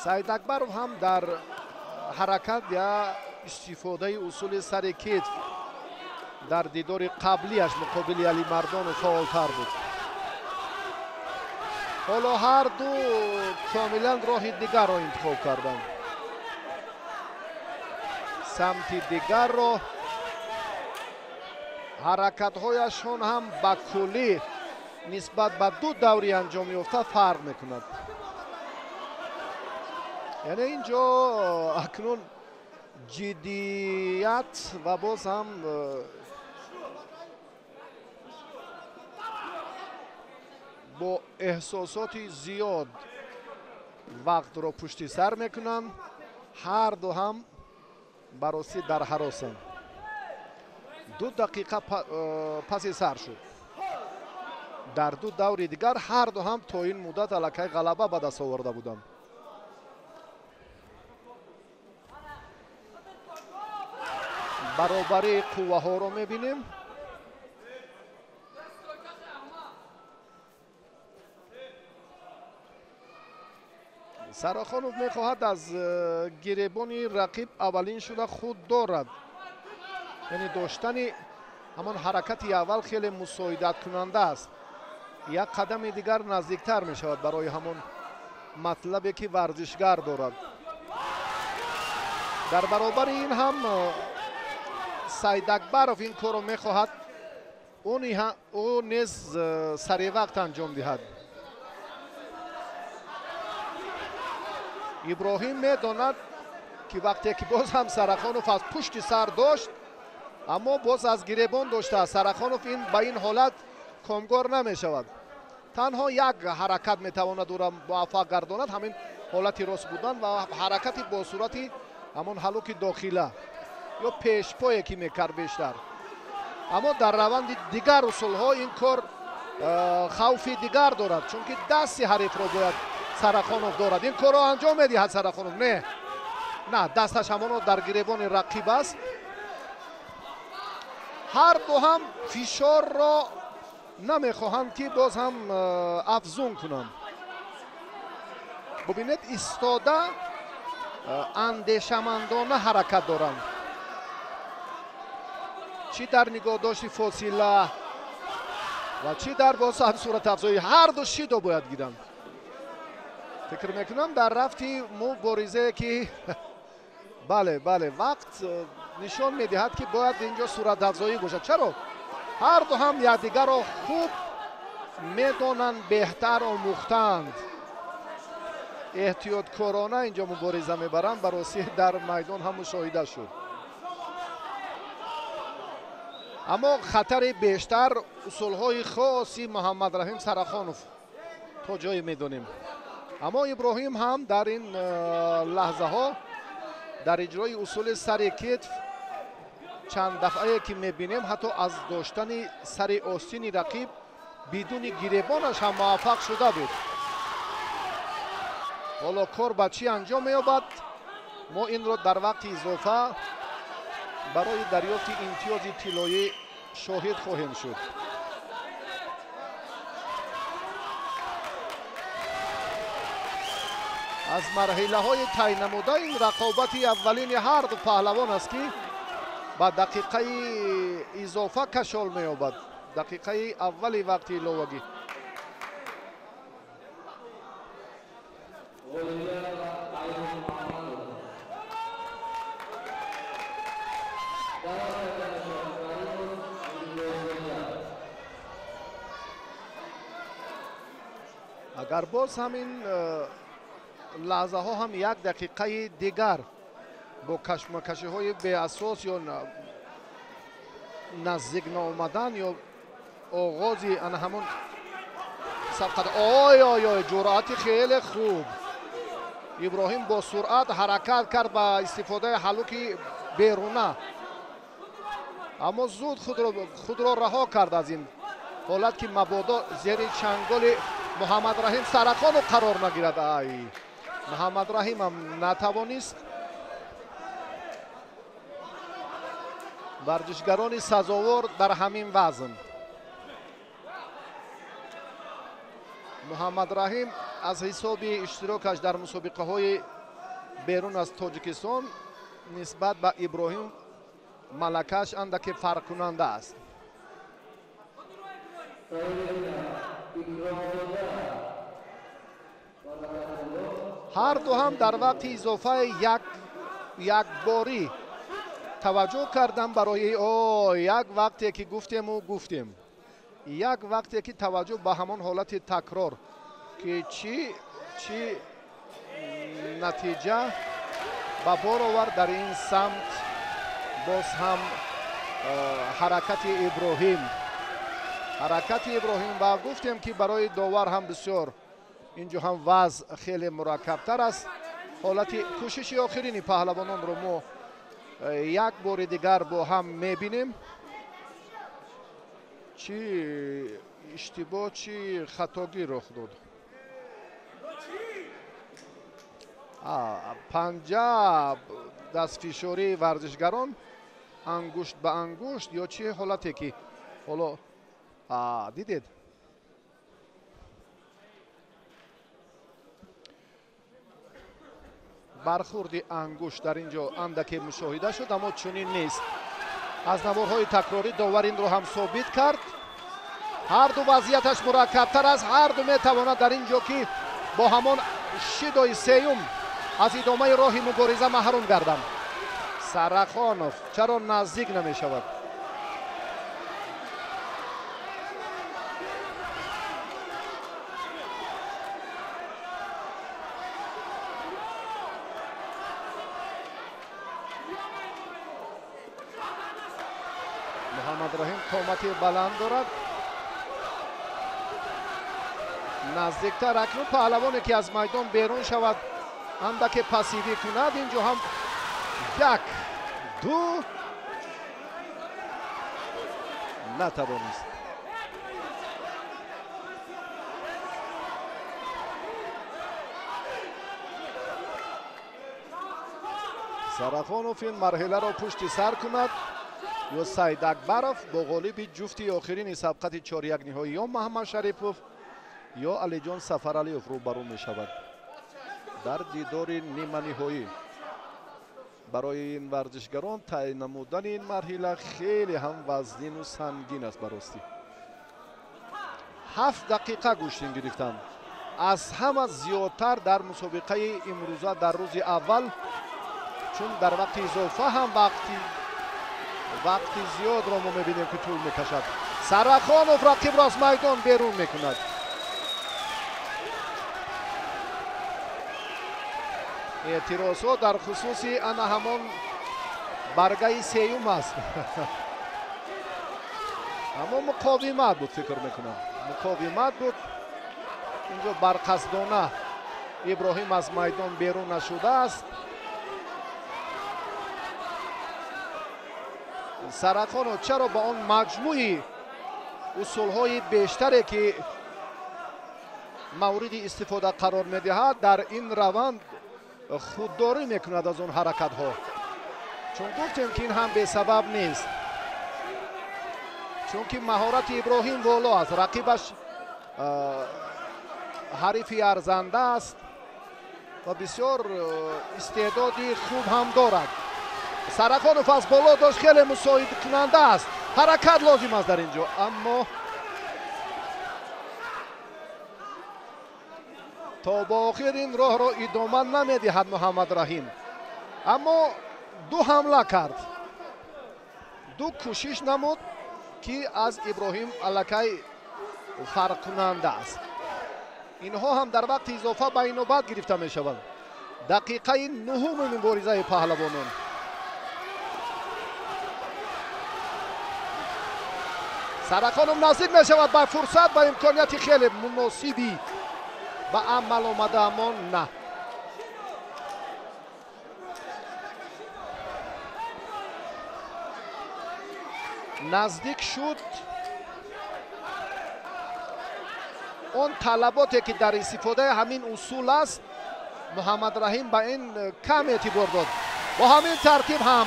Саидакбаров ҳам дар ҳаракат я истифодаи усули сари китф дар дидори қаблияш муқобили Алимардонов фаъолтар буд. ҳоло ҳар ду комилан роҳи дигарро интихоб карданд. самти дигарро ҳаракатҳояшон ҳам ба куллӣ нисбат ба ду даври анҷом ёфта фарқ мекунад. яъне ин ҷо акнун ҷиддият ва боз ҳам бо эҳсосоти зиёд вақтро пушти сар мекунанд. ҳар ду ҳам бароси дар ҳаросанд. 2 дақиқа паси сар шуд. дар ду даври дигар ҳар ду ҳам то ин муддат аллакай ғалаба ба даст оварда буданд. баробарии қувваҳоро мебинем. Сарахонов мехоҳад аз гиребони рақиб аввалин шуда худ дорад. яъне доштани ҳамон ҳаракати аввал хеле мусоидаткунанда аст. як қадами дигар наздиктар мешавад барои ҳамон матлабе ки варзишгар дорад. дар баробари ин ҳам Саидакбаров ин корро мехоҳад ӯ низ саривақт анҷом диҳад. иброҳим медонад ки вақте ки боз ҳам Сарахонов аз пушти сар дошт, аммо боз аз гиребон доштааст. Сарахонов ба ин ҳолат комгор намешавад. танҳо як ҳаракат метавонад ӯро муваффақ гардонад, ҳамин ҳолати рост будан ва ҳаракати бо сурати ҳамон ҳалуки дохила ё пешпое ки мекард бештар. аммо дар раванди дигар усулҳо ин кор хавфи дигар дорад, чунки дасти ҳарифро бояд Сарахонов дорад. ин корро анҷом медиҳад Сарахонов. не дасташ ҳамоно дар гиребони рақиб аст. ҳар ду ҳам фишорро намехоҳанд ки боз ҳам афзун кунанд. бубинед истода андешамандона ҳаракат доранд. чӣ дар нигоҳдошти фосила ва чӣ дар боз ҳам суратафзоӣ ҳар ду шидо бояд гиранд. фикр мекунам дар рафти муборизае ки бале вақт нишон медиҳад ки бояд инҷо суратафзоӣ бошад. чаро? ҳар ду ҳам якдигарро хуб медонанд, беҳтар омӯхтаанд. эҳтиёткорона инҷо мубориза мебаранд. бароси дар майдон ҳам мушоҳида шуд. аммо хатари бештар усулҳои хоси Муҳаммадраҳим Сарахонов то ҷое медонем. аммо Иброҳим ҳам дар ин лаҳзаҳо дар иҷрои усули сари китф чанд дафъае ки мебинем ҳатто аз доштани сари остини рақиб бидуни гиребонаш ҳам муваффақ шуда буд. ҳоло кор ба чӣ анҷом меёбад? мо инро дар вақти изофа барои дарёфти имтиёзи тиллоӣ шоҳид хоҳем шуд. аз марҳилаҳои тайнамуда ин рақобати аввалини ҳар ду паҳлавон аст ки ба дақиқаи изофа кашол меёбад. дақиқаи аввали вақти иловагӣ. агар боз ҳамин лаҳзаҳо ҳам як дақиқаи дигар бо кашмакашиҳои беасос ё наздик наомадан ё оғози ана ҳамон сабқат ҷуръати хеле хуб. иброҳим бо суръат ҳаракат кард ба истифодаи ҳалуки беруна, аммо зуд худро раҳо кард аз ин ҳолат ки мабодо зери чанголи Муҳаммадраҳим Сарахонов қарор нагирад. محمد رحیم هم نتوانست. ورزشگران سزاوار در همین وزن. محمد رحیم از حساب اشتراکش در مسابقه های بیرون از تاجیکستان نسبت به ابراهیم ملکش اندک فرق کننده است. هر دو هم در وقت اضافه یک باری توجه کردم برای یک وقتی که گفتیم یک وقتی که توجه به همان حالت تکرار که چی نتیجه به بار آورد در این سمت. باز هم حرکت ابراهیم و گفتیم که برای داور هم بسیار اینجا هم وضع خیلی مرکب تر است. حالت کوشش آخرین پهلوانان رو ما یک بار دیگر با هم میبینیم. چی اشتباه چی خطاگی رخ داد. پنجه دست فشاری ورزشگران انگشت به انگشت یا چی حالتی که حالا دیدید برخورد انگشت در اینجا اندک مشاهده شد، اما چنین نیست. از نوارهای تکراری داور این رو هم ثابت کرد. هر دو وضعیتش مرکبتر است. هر دو میتواند در اینجا که با همان شیدای سیوم از ادامه راه مبارزه محروم گردند. سرخانوف چرا نزدیک نمی شود؟ محمد رحیم قامتی بلند دارد. نزدیکتر اکنون پهلوانی که از میدان بیرون شود اندک پسیوی کند. اینجا هم یک دو نتوانست. سرخانوف این مرحله را پشت سر کند یا سید اکبرов با غالب جفتی آخرین سبقت 4-1 نهایی یا محمد شریفوف یا علیجان سفرعلیوف روبرو می شود در دیدار نیمه نهایی. برای این ورزشگران تعیین نمودن این مرحله خیلی هم وزین و سنگین است. براستی 7 دقیقه گوشتین گرفتند، از همه زیادتر در مسابقه امروزه در روز اول، چون در وقت اضافه هم وقتی زیاد را ما میبینیم که طول میکشد. سرخانوف رقیب را از میدان بیرون میکند. اعتراضات در خصوص انا همان برگه سیوم است. اما مقاومت بود، فکر میکنم مقاومت بود. اینجا برقصدانه ابراهیم از میدان بیرون نشده است. سرخانوف چرا با آن مجموعی اصولهای بیشتری که مورد استفاده قرار میدهد در این روند خودداری میکند از اون حرکت ها، چون گفتیم که این هم به سبب نیست، چون که مهارت ابراهیم والا است. رقیبش حریفی ارزنده است و بسیار استعدادی خوب هم دارد. سرخانوف از بالا داشت، خیلی مساعد کننده است. حرکت لازم است در اینجا، اما تا با آخر این راه را ادامه نمیدهد محمد رحیم. اما دو حمله کرد، دو کوشش نمود که از ابراهیم الکی فرق کننده است. اینها هم در وقت اضافه به نوبت گرفته می شوند. دقیقه 9 مبارزه پهلوانان. سرخانوف نزدیک می شود به فرصت و امکانیت خیلی مناسبی به عمل آمده، اما نه. نزدیک شد. اون طلباتی که در استفاده همین اصول است محمد رحیم به این کم اعتبار داد. با همین ترتیب هم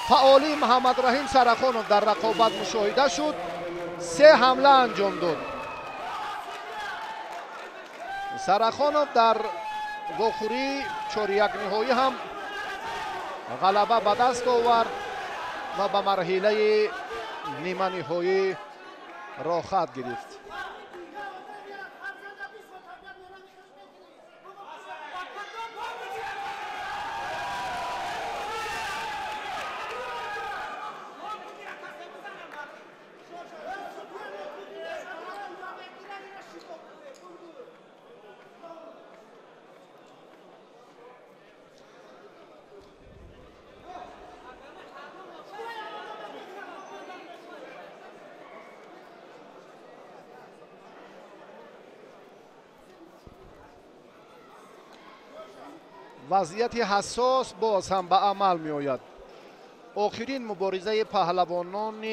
فعالی محمد رحیم سرخانوف در رقابت مشاهده شد. 3 حمله انجام داد. سرخانوف در واخوری 4-1 نهایی هم غلبه به دست آورد و به مرحله نیمه نهایی راه خط گرفت. وضعیت حساس باز هم به عمل می آید. آخرین مبارزه پهلوانان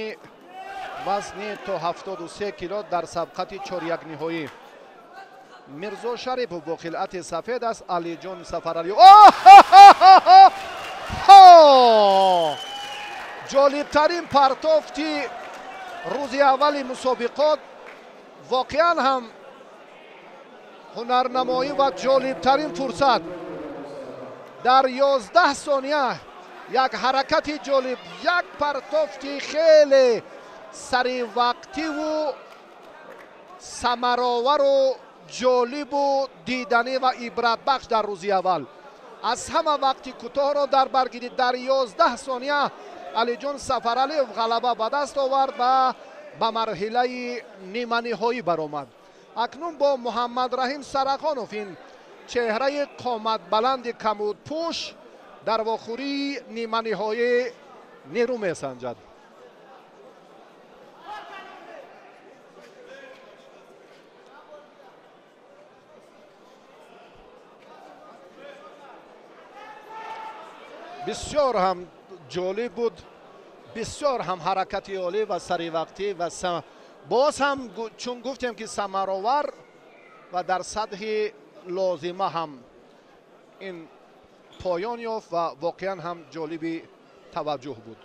وزن تا 73 کیلو در سبقت 4-1 نهایی. میرزا شریف با خلعت سفید است. علی جان سفرعلی جالبترین پرتافتی روز اول مسابقات، واقعا هم هنرنمایی و جالبترین فرصت. در 11 ثانیه یک حرکت جالب، یک پرتافتی خیلی سریع وقتی و ثمرآور و جالب و دیدنی و عبرت بخش در روز اول. از همه وقتی کوتاه را در بر گرفت. در 11 ثانیه علی جان سفرعلی غلبه به دست آورد و به مرحله نیمه نهایی برآمد. اکنون با محمد رحیم سرخانوف، این چهره قامت بلند کمود پوش، در واخوری نیمه نهایی نیرو می سنجد. بسیار هم جالب بود، بسیار هم حرکتی عالی و سریع وقتی و باز هم چون گفتیم که ثمرآور و در سطح لازمه هم این پایان یافت و واقعا هم جالبی توجه بود.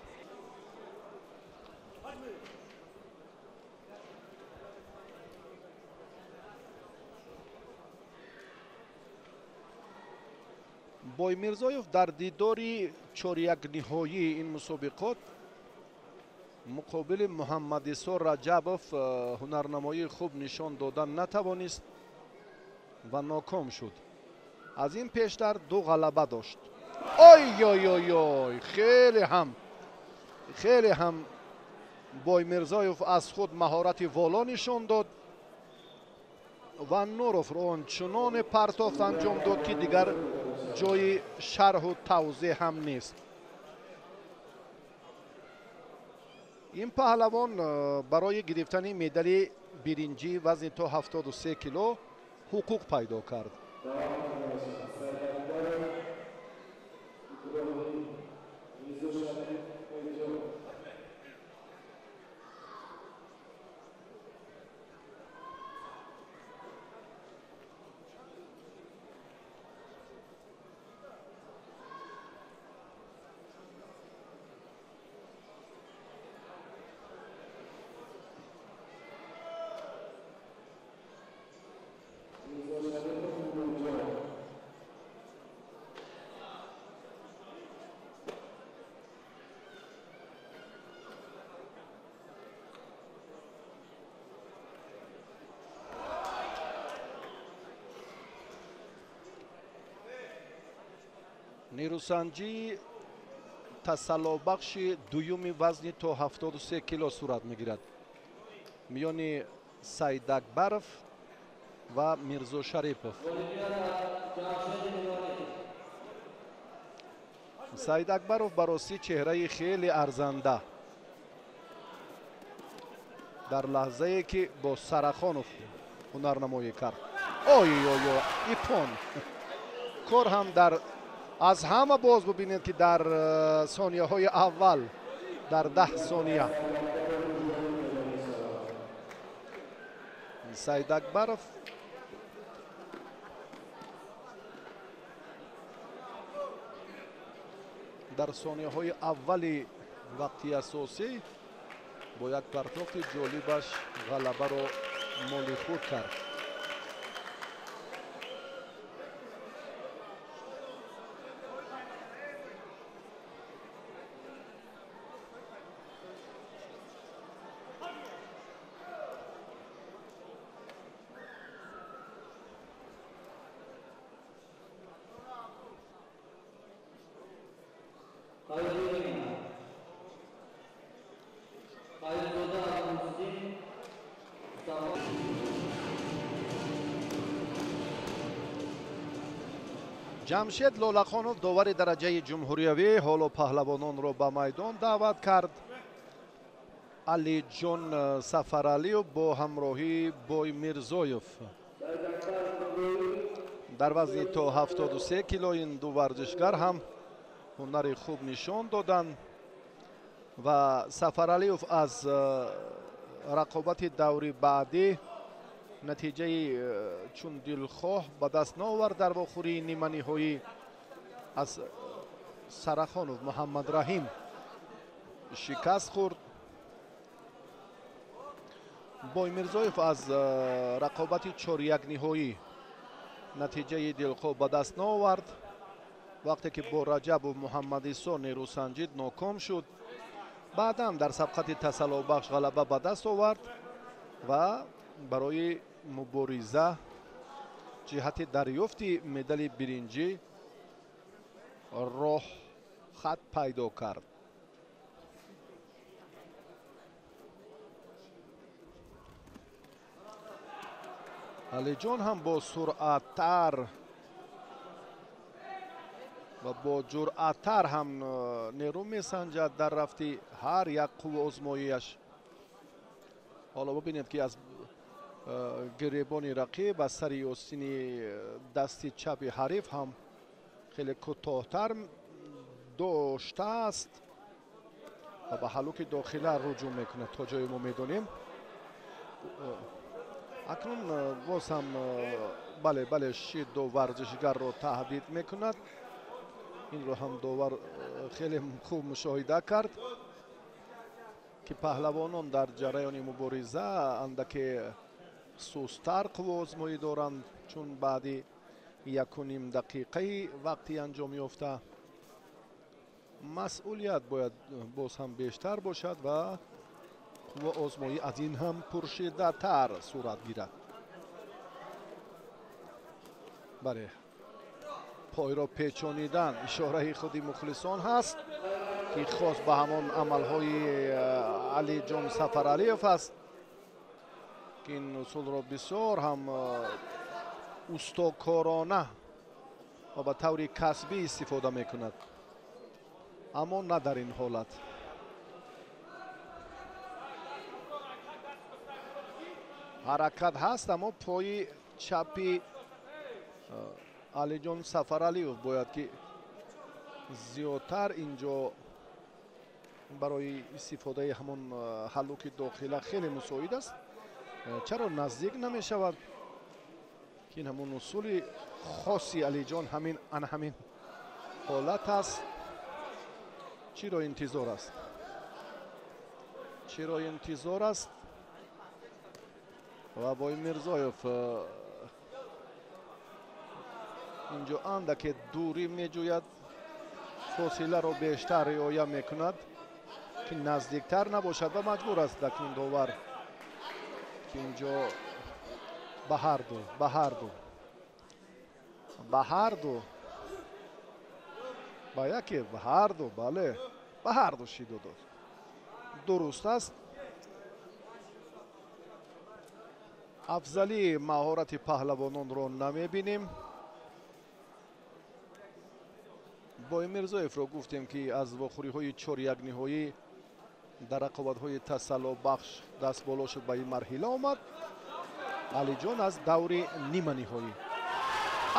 بای میرزایف در دیداری 4-1 نهایی این مسابقات مقابل محمد عیسی رجبوف هنرنمایی خوب نشان دادن نتوانست و ناکام شد. از این پیشتر 2 غلبه داشت. آی آی آی آی خیلی هم بای میرزایف از خود مهارت والا نشان داد و نوروف را آنچنان پرتافت انجام داد که دیگر جای شرح و توضیح هم نیست. این پهلوان برای گرفتن مدال برنجی وزن تا 73 کیلو حقوق پیدا کرد. نیروسنجی تسلابخش دوم وزن تا 73 کیلو صورت میگیرد میان سید اکبرов و میرزا شریپov. سید اکبرov براستی چهره خیلی ارزنده در لحظه ای که با سرخانوف هنرنمایی کرد. اوی ایپون کار هم در از همه باز ببینید که در ثانیه های اول در 10 ثانیه سید اکبرov дар сониҳаҳои аввали вақти асосӣ бо як партофти ҷолибаш ғалабаро моли худ кард. ҷамшед лолахонов довари дараҷаи ҷумҳуриявӣ ҳоло паҳлавононро ба майдон даъват кард. алиҷон сафаралиев бо ҳамроҳии боймирзоев дар вазни то 73 кило ин ду варзишгар ҳам ҳунари хуб нишон доданд ва сафаралиев аз рақобати даври баъдӣ натиҷаи чун дилхоҳ ба даст наовард. дар вохӯрии ниманиҳоӣ аз сарахонов муҳаммад раҳим шикаст хӯрд. боймирзоев аз рақобати чорякниҳоӣ натиҷаи дилхоҳ ба даст наовард. вақте ки бо раҷабов муҳаммадисо нерӯсанҷид ноком шуд, баъдан дар сабқати тасаллубахш ғалаба ба даст овард ва барои мубориза ҷиҳати дарёфти медали биринҷӣ роҳ хат пайдо кард. алиҷон ҳам бо суръаттар ва бо ҷуръаттар ҳам нерӯ месанҷад дар рафти ҳар як қувваозмоиаш. ҳоло бубинед ки аз гиребони рақиб аз сари остини дасти чапи ҳариф ҳам хеле кӯтоҳтар доштааст ва ба ҳалуки дохила руҷӯъ мекунад то ҷое мо медонем. акнун боз ҳам бале шид ду варзишгарро таҳдид мекунад. инро ҳам довар хеле хуб мушоҳида кард ки паҳлавонон дар ҷараёни мубориза андаке сустар қувваозмоӣ доранд, чун баъди 1.5 дақиқаи вақти анҷом ёфта масъулият бояд боз ҳам бештар бошад ва қувваозмоӣ аз ин ҳам пуршидатар сурат гирад. бале пойро печонидан ишораи худи мухлисон ҳаст ки хос ба ҳамон амалҳои алиҷон сафаралиев аст ки ин усулро бисёр ҳам устокорона ва ба таври касбӣ истифода мекунад, аммо на дар ин ҳолат. ҳаракат ҳаст, аммо пои чапи алиҷон сафаралиев бояд ки зиёдтар инҷо барои истифодаи ҳамон ҳаллуки дохила хеле мусоид аст. чаро наздик намешавад ки ин ҳамон усули хоси алиҷон ҳамин ҳолат аст. чиро интизор аст ва боймирзоев инҷо андаке дурӣ меҷӯяд, фосиларо бештар риоя мекунад ки наздиктар набошад ва маҷбур аст акнун довар ки инҷо ба ҳарду шиду дод. дуруст аст. афзалии маҳорати паҳлавононро намебинем. боймирзоевро гуфтем ки аз вохӯриҳои чорякниҳоӣ дар рақобатҳои тасаллубахш даст боло шуд, ба ин марҳила омад. алиҷон аз даври ниманиҳоӣ.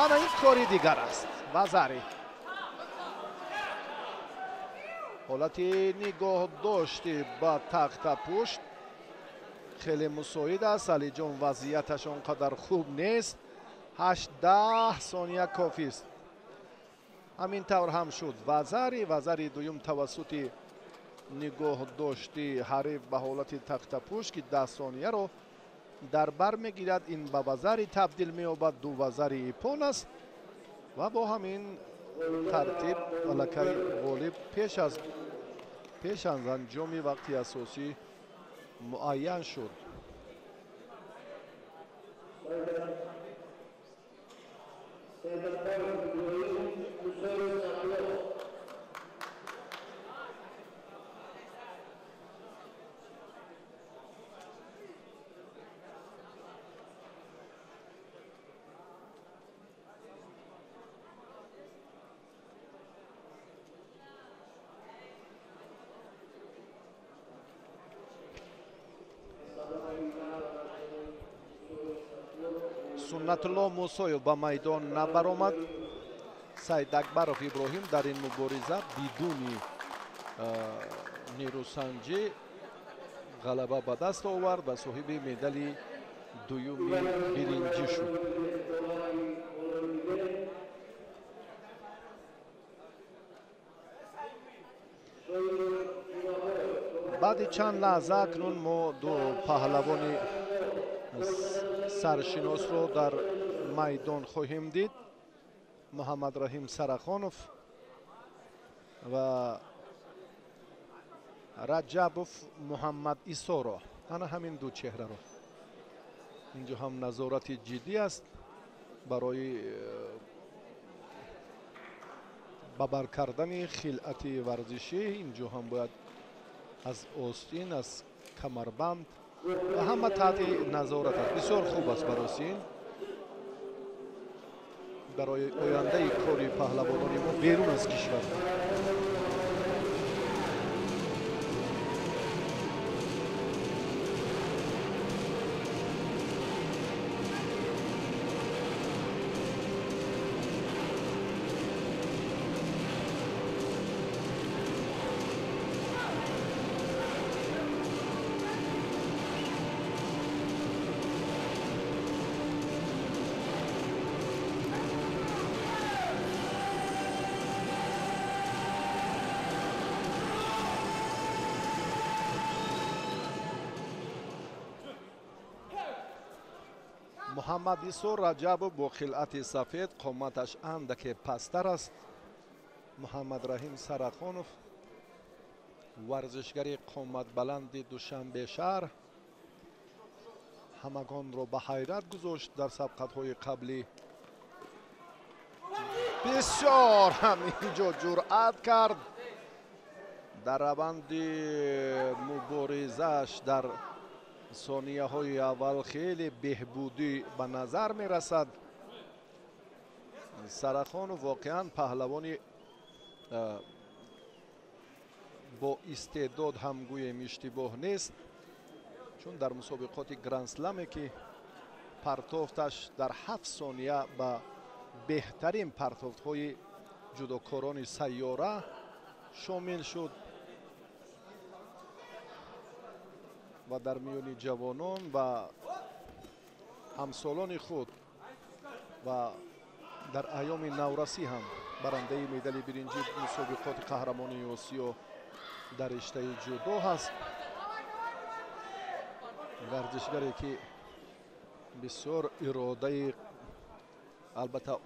ана ин кори дигар аст. вазари ҳолати нигоҳдошти ба тахта пушт хеле мусоид аст. алиҷон вазъияташ он қадар хуб нест. 8-10 сония кофист. همین طور هم شد. وزری دویم توسط نگاه داشتی حریف به حالت تخت پوش که 10 ثانیه رو در بر میگیرد. این به وزری تبدیل می‌یابد. 2 وزر ایپون است و با همین ترتیب الکی غالب پیش از انجام وقتی اساسی معین شد. суннатулло мусоев ба майдон набаромад. саид акбаров иброҳим дар ин мубориза бидуни нерӯсанҷӣ ғалаба ба даст овард ва соҳиби медали дуюми биринҷӣ шуд. баъди чанд лаҳза акнун мо ду паҳлавони саршиносро дар майдон хоҳем дид. муҳаммадраҳим сарахонов ва раҷабов муҳаммад исоро. ана ҳамин ду чеҳраро. инҷо ҳам назорати ҷиддӣ аст барои ба бар кардани хилъати варзишӣ. инҷо ҳам бояд аз остин, аз камарбанд ва ҳама таҳти назорат аст. бисёр хуб аст барои برای آینده کاری پهلوانی ما بیرون از کشور. محمد ایسو رجب با خلعت سفید، قامتش اندک پستر است. محمد رحیم سرخانوف ورزشگری قامت بلند دوشنبه شهر همگان را به حیرت گذاشت در سبقت‌های قبلی. بسیار همینجا جرأت کرد در روند مبارزش. در ثانیه های اول خیلی بهبودی به نظر می رسد. سرخانوف واقعا پهلوانی با استعداد هم گویم اشتباه نیست، چون در مسابقات گرند اسلمی که پرتافتش در 7 ثانیه به بهترین پرتافت‌های جودوکاران سیاره شامل شد و در میان جوانان و همسالان خود و در ایام نورسی هم برنده مدال برنجی مسابقات قهرمانی آسیا در رشته جودو هست. ورزشگری که بسیار اراده البته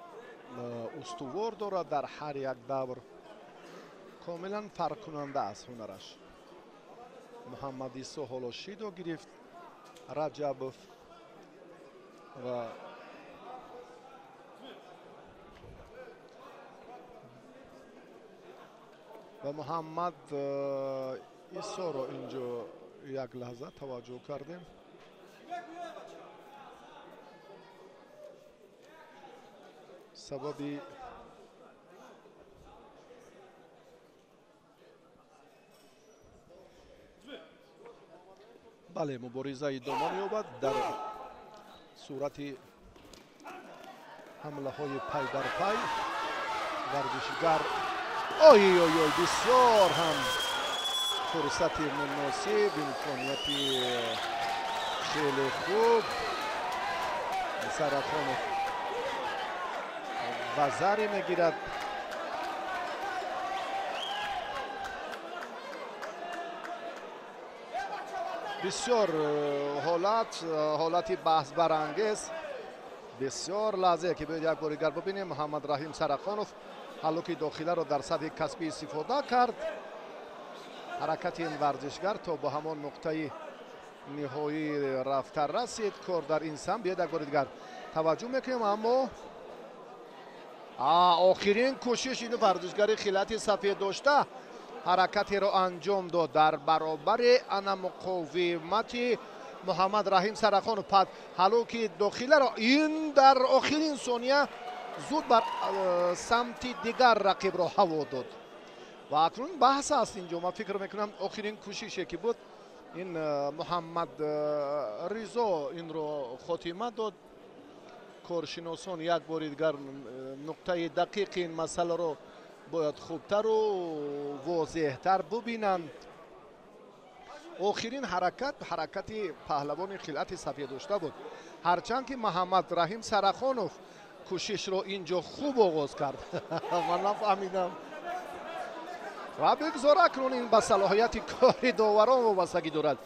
استوار دارد، در هر یک دور کاملا فرق کننده است هنرش. محمد ایسو حالا شیدو گرفت، رجبوف و محمد ایسو رو اینجا یک لحظه توجه کردیم. سببی بله مبارزه ادامه می‌یابد در صورت حمله های پای در پای. ورزشگر اوی بسیار هم فرصت مناسب، امکانیت خیلی خوب. سرخانوف وزری میگیرد بسیار حالتی بحث برانگیز، بسیار لحظه که باید یک بار دیگر ببینیم. محمد رحیم سرخانوف حلوک داخله را در سطح کسبی استفاده کرد. حرکت این ورزشگر تا به همان نقطه نهایی رفته رسید. کار در این سمت باید یک بار دیگر توجه میکنیم. اما آخرین کوشش این ورزشگر خلعت سفید داشته حرکتی را انجام داد در برابر انا مقاومت محمد رحیم سرخانوف. پس حلوک داخله را این در آخرین ثانیه زود بر سمت دیگر رقیب را هوا داد و اکنون بحث است اینجا. من فکر میکنم آخرین کوششی که بود این محمد رضا این را خاتمه داد. کارشناسان یک بار دیگر نقطه دقیق این مسئله را باید خوبتر و واضحتر ببینند. آخرین حرکت پهلوان خلعت سفید داشته بود، هرچند که محمد رحیم سرخانوف کوشش را اینجا خوب آغاز کرد. من نفهمیدم و بگذار اکنون این به صلاحیت کار داوران وابستگی دارد.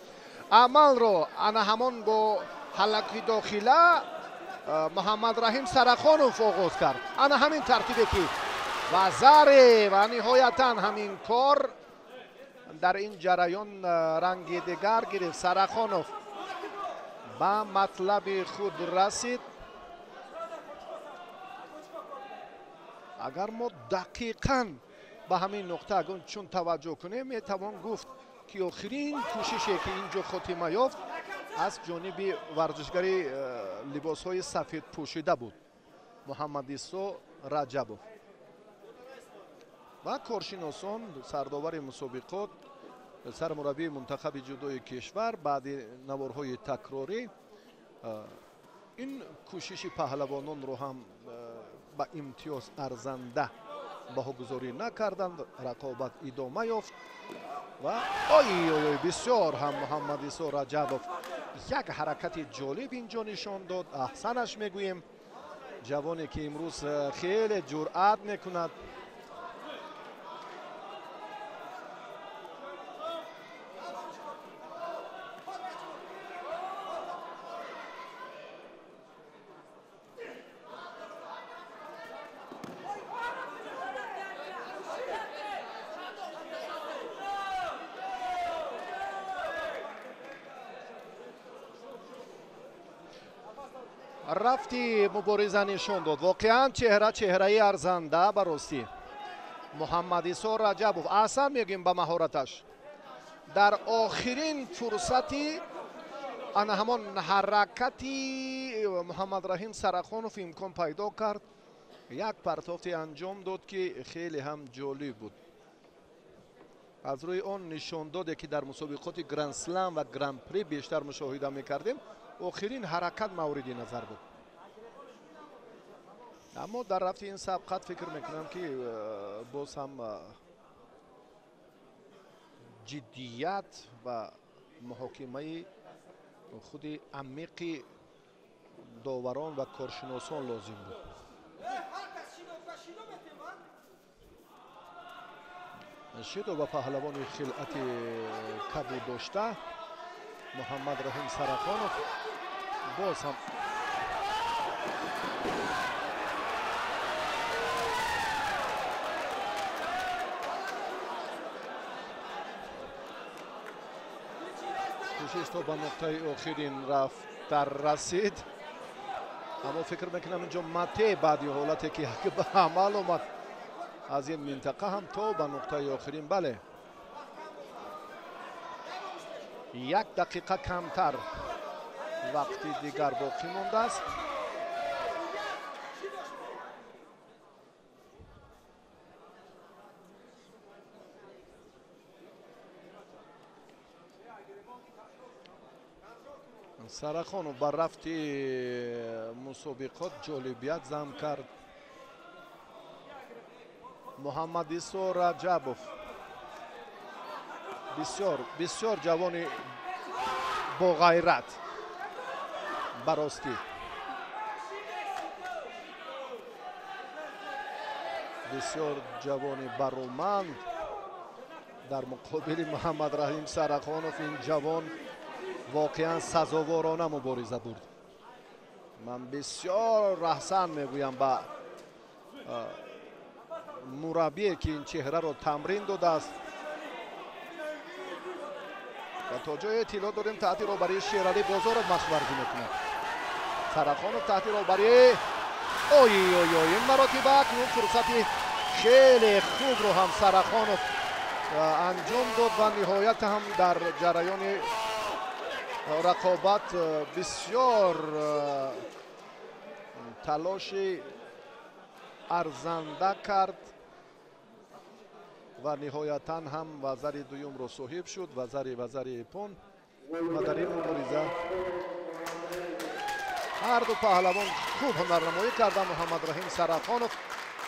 عمل را انا همان با حلقه داخله محمد رحیم سرخانوف آغاز کرد. انا همین ترتیبی که و زره و نهایتا همین کار در این جریان رنگ دیگر گرفت. سرخانوف به مطلب خود رسید. اگر ما دقیقاً به همین نقطه چون توجه کنیم میتوان گفت که آخرین کوششی که اینجا خاتمه یافت از جانب ورزشگری لباس های سفید پوشیده بود، محمد عیسی رجبوف. و کارشناسان سرداور مسابقات سرمربی منتخب جودوی کشور بعد نوارهای تکراری این کوشش پهلوانان رو هم با امتیاز ارزنده بهاگذاری نکردند. رقابت ادامه یافت و بسیار هم محمد عیسی رجبوف یک حرکت جالب اینجا نشان داد. احسنش میگوییم، جوانی که امروز خیلی جرأت میکند. رفتی مبارزه نشان داد. واقعا چهره ارزنده براستی محمد عیسی رجبوف. اصلا میگیم به مهارتش در آخرین فرصتی انا همان حرکتی محمد رحیم سرخانوف امکان پیدا کرد، یک پرتافتی انجام داد که خیلی هم جالب بود. از روی آن نشان داده که در مسابقات گرند سلم و گرند پری بیشتر مشاهده میکردیم، آخرین حرکت موردی نظر بود. اما در رفت این سبقت فکر میکنم که باز هم جدیت و محاکمه خود عمیق داوران و کارشناسان لازم بود. شیدو و پهلوان خلعت کبود داشته محمد رحیم سرخانوف باز هم کوشش تا به نقطه آخرین رفت در رسید. اما فکر میکنم اینجا مته بعدی حالتی که به عمل اومد از این منطقه هم تا به نقطه آخرین. بله، یک دقیقه کمتر وقتی دیگر باقی مونده است. سرخانوف بر رفت مسابقات جالبیت ضم کرد. محمد عیسی رجبوف بسیار جوان با غیرت براستی، بسیار جوان برومند در مقابل محمد رحیم سرخانوف. این جوان واقعا سزاوارانه مبارزه بود. من بسیار احسان میگویم با مربی که این چهره رو تمرین داده است. و تا جای اطلاع داریم تحت روبری شیرعلی بازارov مشورتی میکنه. سرخانov تحت روبری اوی این مراتبه اون فرصتی خیلی خوب رو هم سرخانov انجام داد و نهایت هم در جریان رقابت بسیار تلاش ارزنده کرد و نهایتا هم وزر دوم رو صاحب شد. وزر ایپون و در این مبارزه هر دو پهلوان خوب هنرنمایی کردن. محمد رحیم سرخانov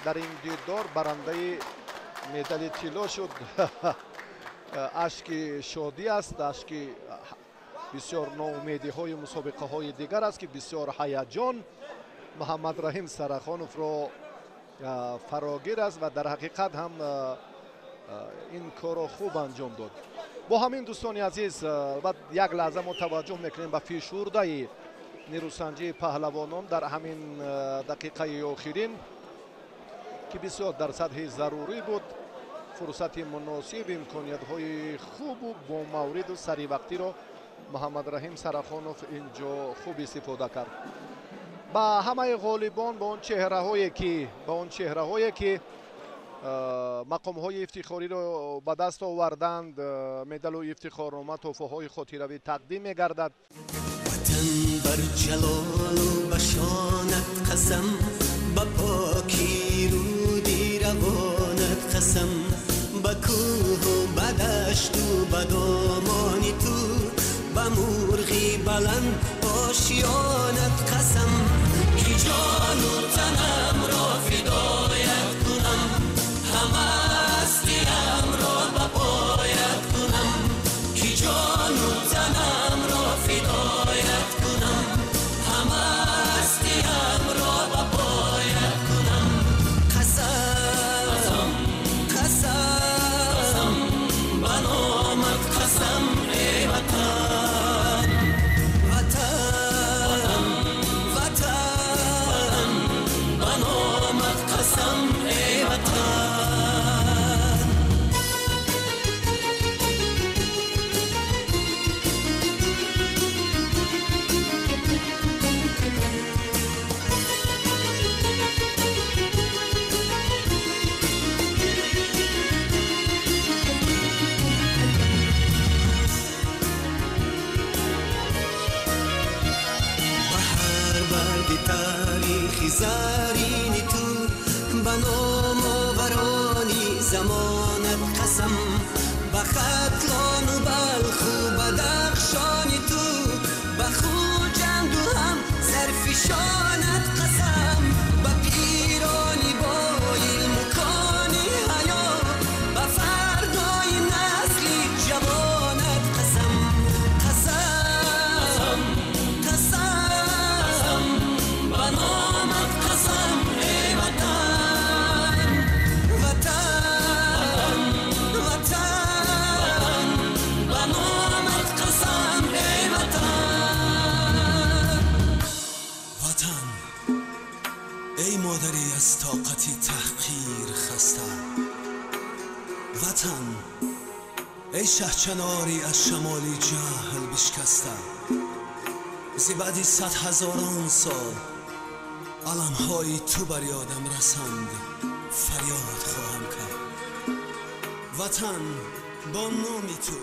در این دیدار برنده مدال طلا شد. اشک شادی است، اشک بسیار ناامیدی های مسابقه های دیگر است که بسیار هیجان محمد رحیم سرخانov رو فراگیر است و در حقیقت هم این کار رو خوب انجام داد. با همین دوستان عزیز بعد یک لحظه ما توجه میکنیم به فشرده نیروسنجی پهلوانان در همین دقیقه آخرین که بسیار در سطح ضروری بود. فرصت مناسب، امکانیت های خوب و با مورد و سری وقتی رو محمد رحیم سرخانov اینجا خوب استفاده کرد. با همه غالبان با اون چهره هایی که مقام های افتخاری رو به دست آوردند، مدال و افتخارنامه، تحفه های خاطروی تقدیم می‌گردد.
وطن بر جلال و بشانت قسم، با پاکی رودی روانت قسم، با کوه و با دشت و با دامانی تو، با مرغی بلند آشیانت قسم، که جان و تنم را فدایت کنم، همه هستیم را به پایت کنم، که جان و تنم را فدایت کنم، همه هستیم را به پایت کنم. قسم قسم به نامت قسم ای وطن، وطن به نامت قسم ای وطن. تاریخی زرین تو به نام آورانی زمانت قسم، به ختلان و بلخ و بدخشان تو، به خوجند و هم زرفشانت قسم، به پیرانی با علم و کان حیا، به فردای نسلی جوانت قسم. قسم قسم به نامت قسم ای وطن، وطن به نامت قسم ای وطن. وطن ای مادری از طاقتی تحقیر خسته، وطن ای شهچناری از شمالی جهل بشکسته، زی بعدی 100,000 سال علمهای تو بر یادم رسند، فریاد خواهم کرد. وطن با نامی تو